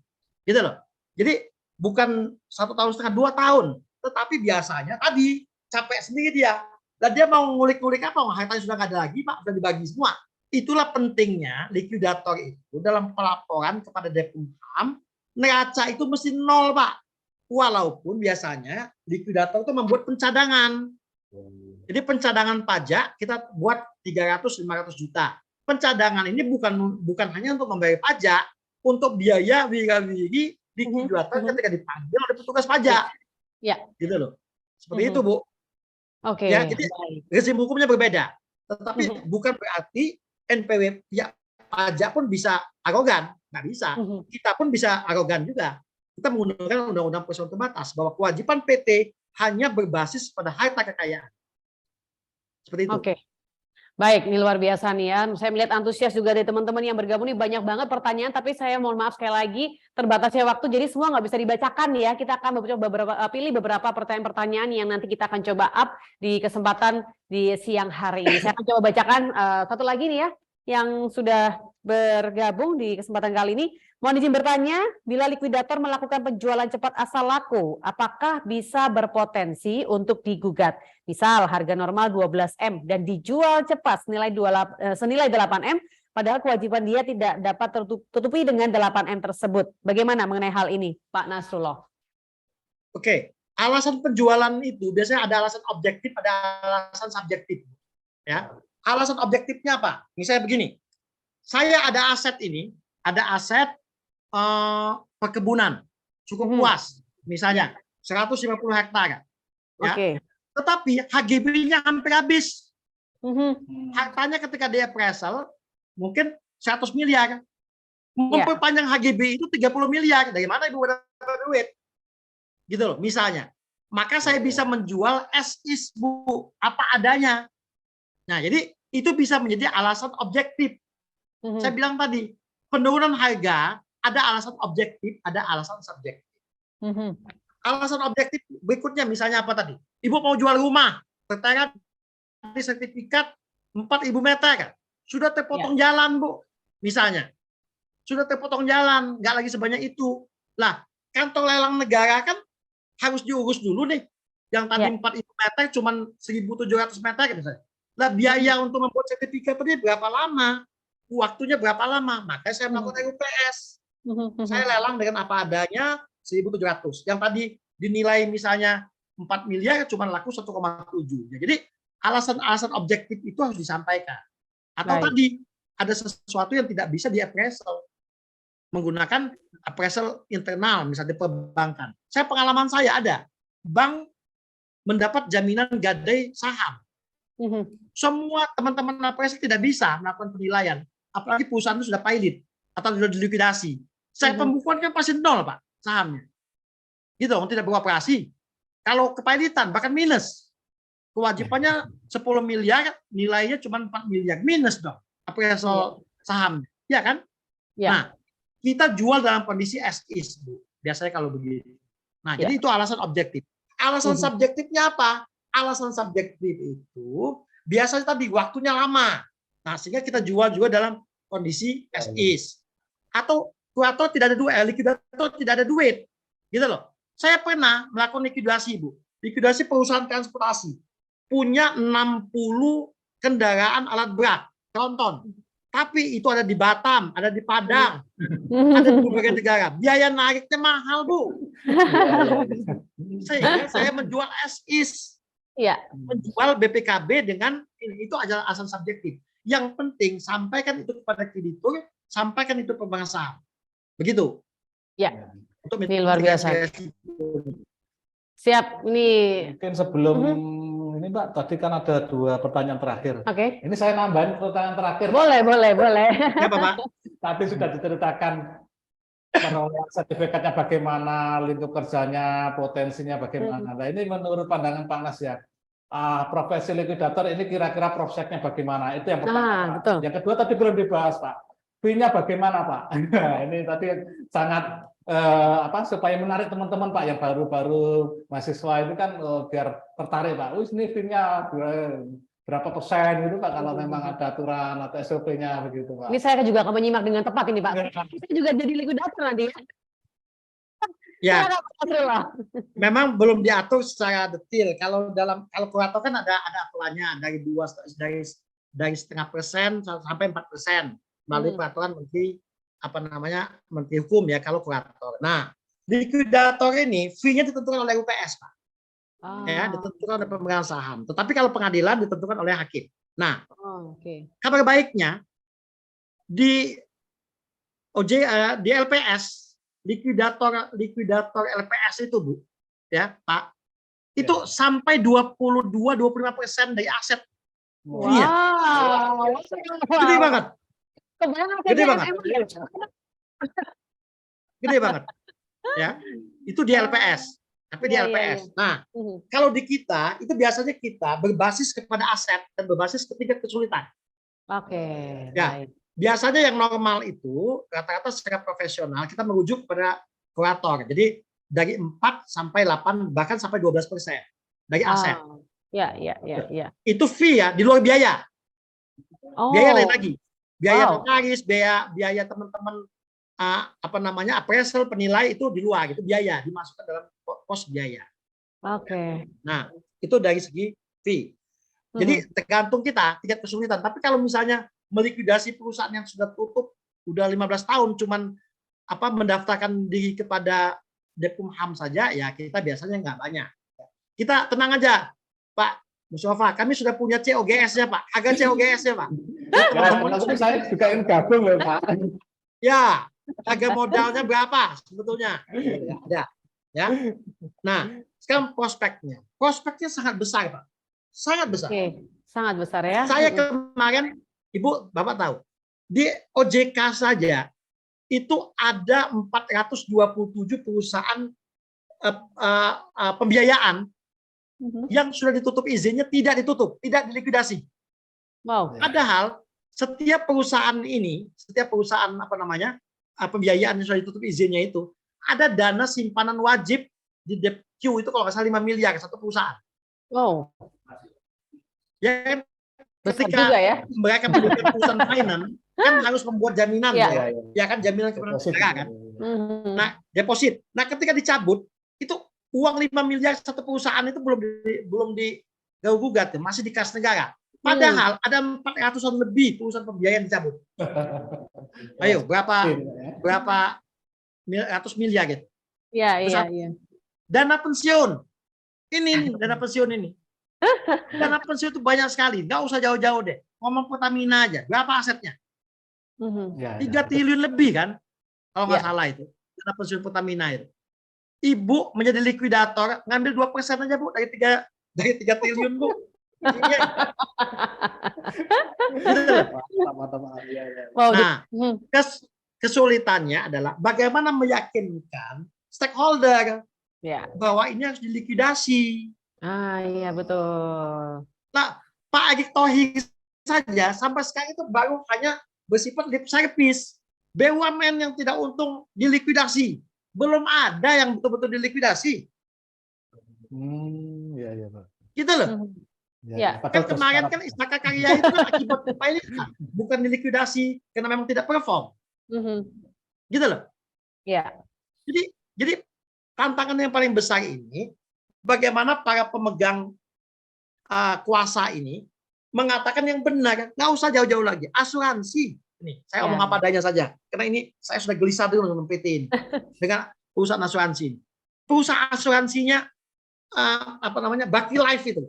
A: Gitu loh. Jadi bukan 1,5 tahun 2 tahun, tetapi biasanya tadi capek sendiri dia. Dan dia mau ngulik-ngulik apa? Hartanya sudah nggak ada lagi, Pak, sudah dibagi semua. Itulah pentingnya likuidator itu dalam pelaporan kepada Dekumham, neraca itu mesti 0, Pak. Walaupun biasanya likuidator itu membuat pencadangan. Jadi pencadangan pajak kita buat 300-500 juta. Pencadangan ini bukan hanya untuk membayar pajak, untuk biaya wira-wiri likuidator ketika dipanggil oleh petugas pajak.
B: Ya.
A: Gitu loh. Seperti itu, Bu.
B: Oke.
A: Ya, jadi rezim hukumnya berbeda. Tetapi bukan berarti NPWP pajak pun bisa arogan, nggak bisa. Kita pun bisa arogan juga. Kita menggunakan undang-undang perseroan terbatas bahwa kewajiban PT hanya berbasis pada harta kekayaan. Seperti itu.
B: Oke. Baik, ini luar biasa nih ya. Saya melihat antusias juga dari teman-teman yang bergabung nih, banyak banget pertanyaan, tapi saya mohon maaf sekali lagi terbatasnya waktu, jadi semua nggak bisa dibacakan ya. Kita akan pilih beberapa pertanyaan-pertanyaan yang nanti kita akan coba up di kesempatan di siang hari ini. Saya akan coba bacakan satu lagi nih ya, yang sudah bergabung di kesempatan kali ini. Mohon izin bertanya, bila likuidator melakukan penjualan cepat asal laku, apakah bisa berpotensi untuk digugat? Misal harga normal 12M dan dijual cepat senilai 8M, padahal kewajiban dia tidak dapat tertutupi dengan 8M tersebut. Bagaimana mengenai hal ini, Pak Nasrullah?
A: Oke, alasan penjualan itu biasanya ada alasan objektif, ada alasan subjektif. Ya, alasan objektifnya apa? Misalnya begini, saya ada aset ini, ada aset perkebunan cukup luas, misalnya 150 hektar. Ya. Tetapi HGB-nya hampir habis. Hartanya ketika dia appraisal mungkin 100 miliar. Memperpanjang HGB itu 30 miliar. Dari mana Ibu dapat duit? Gitu loh, misalnya. Maka saya bisa menjual as is, Bu, apa adanya. Nah, jadi itu bisa menjadi alasan objektif. Saya bilang tadi, penurunan harga ada alasan objektif, ada alasan subjektif. Alasan objektif berikutnya misalnya apa tadi? Ibu mau jual rumah, tertera di sertifikat 4.000 meter, sudah terpotong jalan, Bu, misalnya. Sudah terpotong jalan, nggak lagi sebanyak itu. Lah, kantor lelang negara kan harus diurus dulu nih. Yang tadi 4.000 meter cuma 1.700 meter misalnya. Lah, biaya untuk membuat sertifikat tadi berapa lama? Waktunya berapa lama? Makanya saya melakukan RUPS. Saya lelang dengan apa adanya 1.700. Yang tadi dinilai misalnya 4 miliar cuma laku 1,7. Jadi alasan-alasan objektif itu harus disampaikan. Atau tadi ada sesuatu yang tidak bisa di-appraisal menggunakan appraisal internal, misalnya di perbankan. Pengalaman saya ada, bank mendapat jaminan gadai saham. Semua teman-teman appraisal tidak bisa melakukan penilaian, apalagi perusahaan itu sudah pilot atau sudah dilikuidasi. Saya pembukuan kan pasti nol, Pak, sahamnya. Gitu, tidak beroperasi. Kalau kepilotan bahkan minus. Kewajibannya 10 miliar, nilainya cuma 4 miliar, minus dong appraisal sahamnya. Ya kan? Nah, kita jual dalam kondisi as is, Bu. Biasanya kalau begitu. Nah, jadi itu alasan objektif. Alasan subjektifnya apa? Alasan subjektif itu biasanya tadi waktunya lama. Nah, sehingga kita jual juga dalam kondisi as is. Atau kurator tidak ada duit, likuidator tidak ada duit. Gitu loh. Saya pernah melakukan likuidasi, Bu. Likuidasi perusahaan transportasi. Punya 60 kendaraan alat berat, tronton. Tapi itu ada di Batam, ada di Padang, ada di berbagai negara. Biaya nariknya mahal, Bu. Sehingga saya menjual as is. Menjual BPKB dengan ini. Itu adalah alasan subjektif. Yang penting sampaikan itu kepada kreditur, sampaikan itu ke bank saham. Begitu.
B: Ya.
A: Untuk
B: ini luar biasa. Siap. Ini
C: mungkin sebelum ini Mbak, tadi kan ada 2 pertanyaan terakhir.
B: Oke.
C: Ini saya nambahin pertanyaan terakhir.
B: Boleh.
A: Ya, Pak.
C: Tadi sudah diceritakan perolehan sertifikatnya bagaimana, lingkup kerjanya, potensinya bagaimana. Nah, ini menurut pandangan Pak Nas ya, profesi likuidator ini kira-kira prosesnya bagaimana? Itu yang pertama.
B: Betul.
C: Yang kedua tadi belum dibahas, Pak. Fee-nya bagaimana, Pak? Ini tadi sangat supaya menarik teman-teman, Pak, yang baru-baru mahasiswa itu kan biar tertarik, Pak. Ini fee-nya berapa persen gitu, Pak, kalau memang ada aturan atau SOP-nya begitu, Pak.
B: Ini saya juga akan menyimak dengan tepat ini, Pak. Saya juga jadi likuidator nanti.
A: Ya. Memang belum diatur secara detail. Kalau kurator kan ada aturannya dari 0,5% sampai 4% melalui peraturan Menteri Hukum ya kalau kurator. Nah, likuidator ini fee-nya ditentukan oleh UPS, Pak. Ya, ditentukan oleh pemegang saham. Tetapi kalau pengadilan ditentukan oleh hakim. Nah, kabar baiknya di LPS likuidator LPS itu, Bu, ya, Pak, itu sampai 22-25% dari aset.
B: Wow.
A: Gede banget.
B: Gede banget.
A: Gede banget. Ya, itu di LPS. Tapi di LPS. Nah, kalau di kita itu biasanya kita berbasis kepada aset dan berbasis ke tingkat kesulitan. Ya, biasanya yang normal itu rata-rata secara profesional kita merujuk pada kurator. Jadi dari 4 sampai 8 bahkan sampai 12% dari aset. Itu fee ya, di luar biaya. Biaya lain lagi. Biaya notaris, biaya teman-teman appraisal, penilai itu di luar, itu biaya dimasukkan dalam pos biaya. Nah, itu dari segi fee. Jadi tergantung kita tingkat kesulitan. Tapi kalau misalnya melikuidasi perusahaan yang sudah tutup udah 15 tahun cuman mendaftarkan diri kepada Dekumham saja, ya kita biasanya nggak banyak. Kita tenang aja, Pak Mustafa, kami sudah punya COGS-nya, Pak. Harga COGS-nya, Pak.
C: Saya juga ingin gabung loh, Pak.
A: Ya, harga modalnya berapa sebetulnya? Ada. Ya. Nah, sekarang prospeknya. Prospeknya sangat besar, Pak. Sangat besar.
B: Sangat besar ya.
A: Saya kemarin, Ibu, Bapak tahu, di OJK saja itu ada 427 perusahaan pembiayaan yang sudah ditutup izinnya tidak ditutup, tidak dilikuidasi.
B: Wow.
A: Padahal setiap perusahaan pembiayaan yang sudah ditutup izinnya itu ada dana simpanan wajib di DepQ itu kalau nggak salah 5 miliar satu perusahaan.
B: Wow.
A: Ya,
B: Besar
A: ketika
B: juga ya.
A: mereka mendirikan perusahaan finance kan harus membuat jaminan, ya kan, jaminan kepada negara kan. Nah, deposit. Nah, ketika dicabut itu uang 5 miliar satu perusahaan itu belum diganggu-gugat, masih di kas negara. Padahal ada 400-an lebih perusahaan pembiayaan dicabut. Ayo, berapa ratus miliar gitu.
B: Iya.
A: Dana pensiun. Ini dana pensiun ini. Dana pensiun itu banyak sekali. Nggak usah jauh-jauh deh. Ngomong Pertamina aja. Berapa asetnya? 3 triliun lebih kan? Kalau nggak salah itu. Dana pensiun Pertamina itu. Ibu menjadi likuidator, ngambil 2% aja Bu dari 3 triliun Bu. Nah, kesulitannya adalah bagaimana meyakinkan stakeholder bahwa ini harus dilikuidasi.
B: Iya betul.
A: Nah, Pak Erick Thohir saja sampai sekarang itu baru hanya bersifat lip service. BUMN yang tidak untung dilikuidasi. Belum ada yang betul-betul dilikuidasi.
C: Iya, Pak.
A: Gitu loh.
B: Ya.
A: Kan kemarin kan Istaka Karya itu kan akibat gempa ini bukan dilikuidasi karena memang tidak perform. Gitu loh.
B: Ya.
A: Jadi tantangan yang paling besar ini bagaimana para pemegang kuasa ini mengatakan yang benar, nggak usah jauh-jauh lagi. Asuransi. Ini saya ngomong apa adanya saja karena ini saya sudah gelisah dulu dengan PT ini dengan perusahaan asuransi. Perusahaan asuransinya Bakti Life itu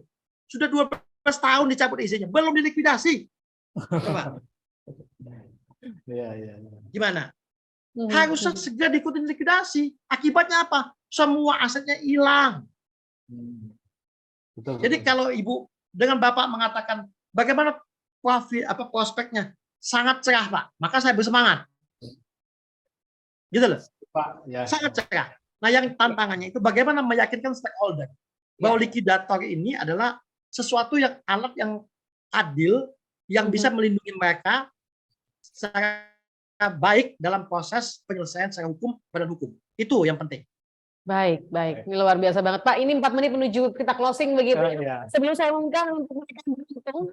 A: sudah 12 tahun dicabut izinnya, belum dilikuidasi. Coba. Gimana? Harusnya segera diikuti likuidasi. Akibatnya apa? Semua asetnya hilang. Jadi kalau Ibu dengan Bapak mengatakan bagaimana prospeknya sangat cerah Pak, maka saya bersemangat. Gitu loh. Pak, sangat cerah. Nah, yang tantangannya itu bagaimana meyakinkan stakeholder bahwa likuidator ini adalah sesuatu yang alat yang adil yang bisa melindungi mereka secara baik dalam proses penyelesaian secara hukum badan hukum. Itu yang penting. Baik. Ini luar biasa banget Pak. Ini 4 menit menuju kita closing begitu. Sebelum saya umumkan untuk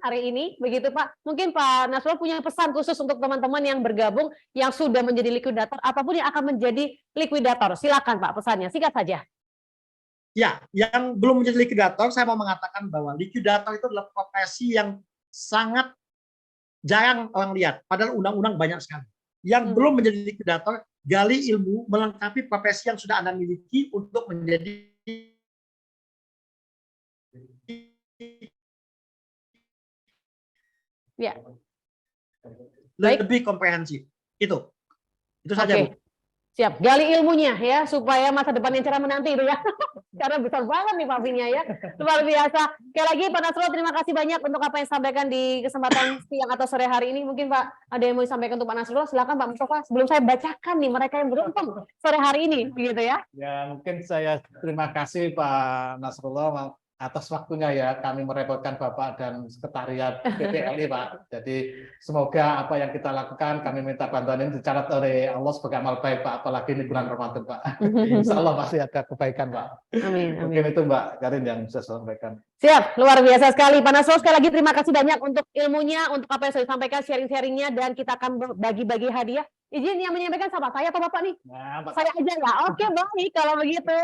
A: hari ini begitu Pak. Mungkin Pak Nasrullah punya pesan khusus untuk teman-teman yang bergabung yang sudah menjadi likuidator apapun yang akan menjadi likuidator. Silakan Pak pesannya, singkat saja. Ya, yang belum menjadi likuidator, saya mau mengatakan bahwa likuidator itu adalah profesi yang sangat jarang orang lihat. Padahal undang-undang banyak sekali. Yang belum menjadi likuidator, gali ilmu melengkapi profesi yang sudah Anda miliki untuk menjadi lebih komprehensif. Itu saja Bu. Siap, gali ilmunya ya supaya masa depan yang cerah menanti itu ya. Karena besar banget nih papinya ya. Luar biasa. Sekali lagi Pak Nasrullah terima kasih banyak untuk apa yang disampaikan di kesempatan siang atau sore hari ini. Mungkin Pak ada yang mau disampaikan untuk Pak Nasrullah, silakan Pak Mustafa. Sebelum saya bacakan nih mereka yang beruntung sore hari ini begitu ya. Ya, mungkin saya terima kasih Pak Nasrullah atas waktunya ya, kami merepotkan Bapak dan Sekretariat PPLI Pak. Jadi semoga apa yang kita lakukan, kami minta bantuan ini dicatat oleh Allah sebagai amal baik Pak, apalagi ini bulan Ramadan Pak. Insya Allah pasti ada kebaikan Pak. Amin. Mungkin itu Mbak Karin yang bisa saya sampaikan. Siap, luar biasa sekali Pak Nasrullah. Sekali lagi terima kasih banyak untuk ilmunya, untuk apa yang saya sampaikan, sharing-sharingnya, dan kita akan bagi-bagi hadiah. Izin yang menyampaikan sama saya atau Bapak nih? Nah, saya aja ya. Oke, baik kalau begitu.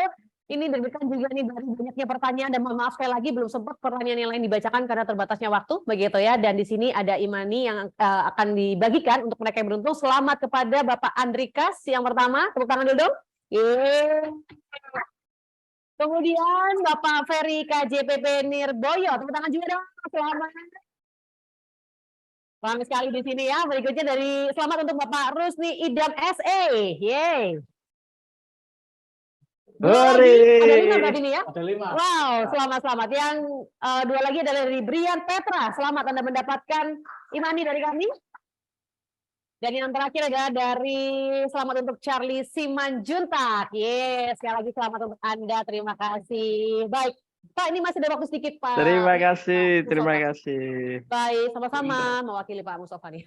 A: Ini deg-degan juga nih dari banyaknya pertanyaan dan mohon maaf sekali lagi belum sempat pertanyaan yang lain dibacakan karena terbatasnya waktu begitu ya. Dan di sini ada Imani yang akan dibagikan untuk mereka yang beruntung. Selamat kepada Bapak Andrikas yang pertama, tepuk tangan dulu dong. Kemudian Bapak Ferry KJPP Nirboyo, tepuk tangan juga dong. Selamat. Selamat sekali di sini ya. Berikutnya dari selamat untuk Bapak Rusni Idam SE. Yeay. Ada 5 berarti ini ya? Ada 5. Wow, selamat. Yang 2 lagi adalah dari Brian Petra. Selamat Anda mendapatkan Imani dari kami.
B: Dan yang terakhir adalah dari selamat untuk Charlie Simanjuntak. Yes, sekali lagi selamat untuk Anda. Terima kasih. Baik, Pak, ini masih ada waktu sedikit, Pak.
D: Terima kasih,
B: Pak
D: terima
B: Mustafa.
D: kasih.
B: Baik, sama-sama mewakili Pak Mustafa nih.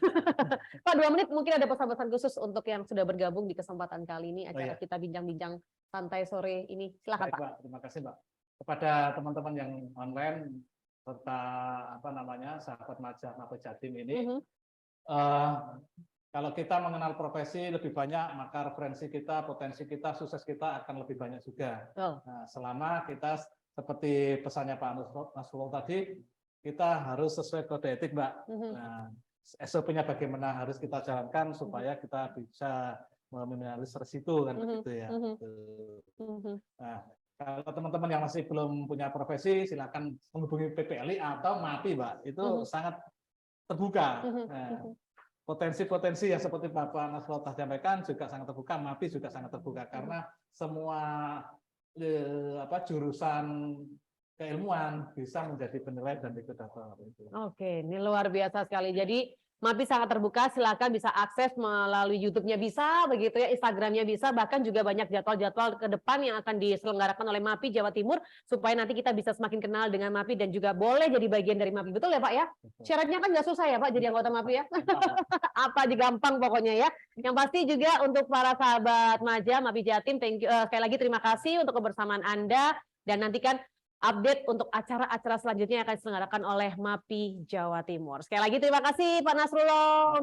B: Pak, 2 menit mungkin ada pesan-pesan khusus untuk yang sudah bergabung di kesempatan kali ini acara kita bincang-bincang santai sore ini. Silakan,
C: Baik,
B: Pak.
C: Pak. Terima kasih, Mbak. Kepada teman-teman yang online serta sahabat Mapes Jatim ini, kalau kita mengenal profesi lebih banyak, maka referensi kita, potensi kita, sukses kita akan lebih banyak juga. Nah, selama kita seperti pesannya Pak Nasrullah tadi, kita harus sesuai kode etik, Mbak. Nah, SOP-nya bagaimana harus kita jalankan supaya kita bisa meminimalisir resiko kan begitu ya. Nah, kalau teman-teman yang masih belum punya profesi, silakan menghubungi PPLI atau MAPI, Mbak. Itu sangat terbuka. Nah, potensi-potensi yang seperti Bapak Nasrullah sampaikan juga sangat terbuka, MAPI juga sangat terbuka karena semua jurusan keilmuan bisa menjadi penilai dan likuidator.
B: Oke, ini luar biasa sekali. Jadi MAPI sangat terbuka, silakan bisa akses melalui YouTube-nya bisa, begitu ya, Instagram-nya bisa, bahkan juga banyak jadwal-jadwal ke depan yang akan diselenggarakan oleh MAPI Jawa Timur supaya nanti kita bisa semakin kenal dengan MAPI dan juga boleh jadi bagian dari MAPI. Betul ya, Pak ya? Syaratnya kan nggak susah ya, Pak, jadi anggota MAPI ya? Apa aja gampang pokoknya ya. Yang pasti juga untuk para sahabat Maja, MAPI Jatim, sekali lagi terima kasih untuk kebersamaan Anda dan nantikan update untuk acara-acara selanjutnya yang akan diselenggarakan oleh MAPI Jawa Timur. Sekali lagi terima kasih Pak Nasrullah.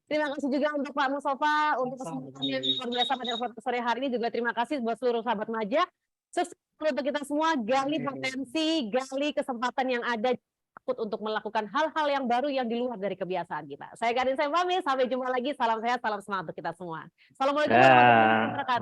B: Terima kasih juga untuk Pak Mustafa untuk kesempatan yang luar biasa pada sore hari ini, juga terima kasih buat seluruh sahabat Maja. Sukses untuk kita semua, gali potensi, gali kesempatan yang ada, takut untuk melakukan hal-hal yang baru yang di luar dari kebiasaan kita. Saya Karin, saya pamit, sampai jumpa lagi. Salam sehat, salam semangat untuk kita semua. Assalamualaikum warahmatullahi wabarakatuh.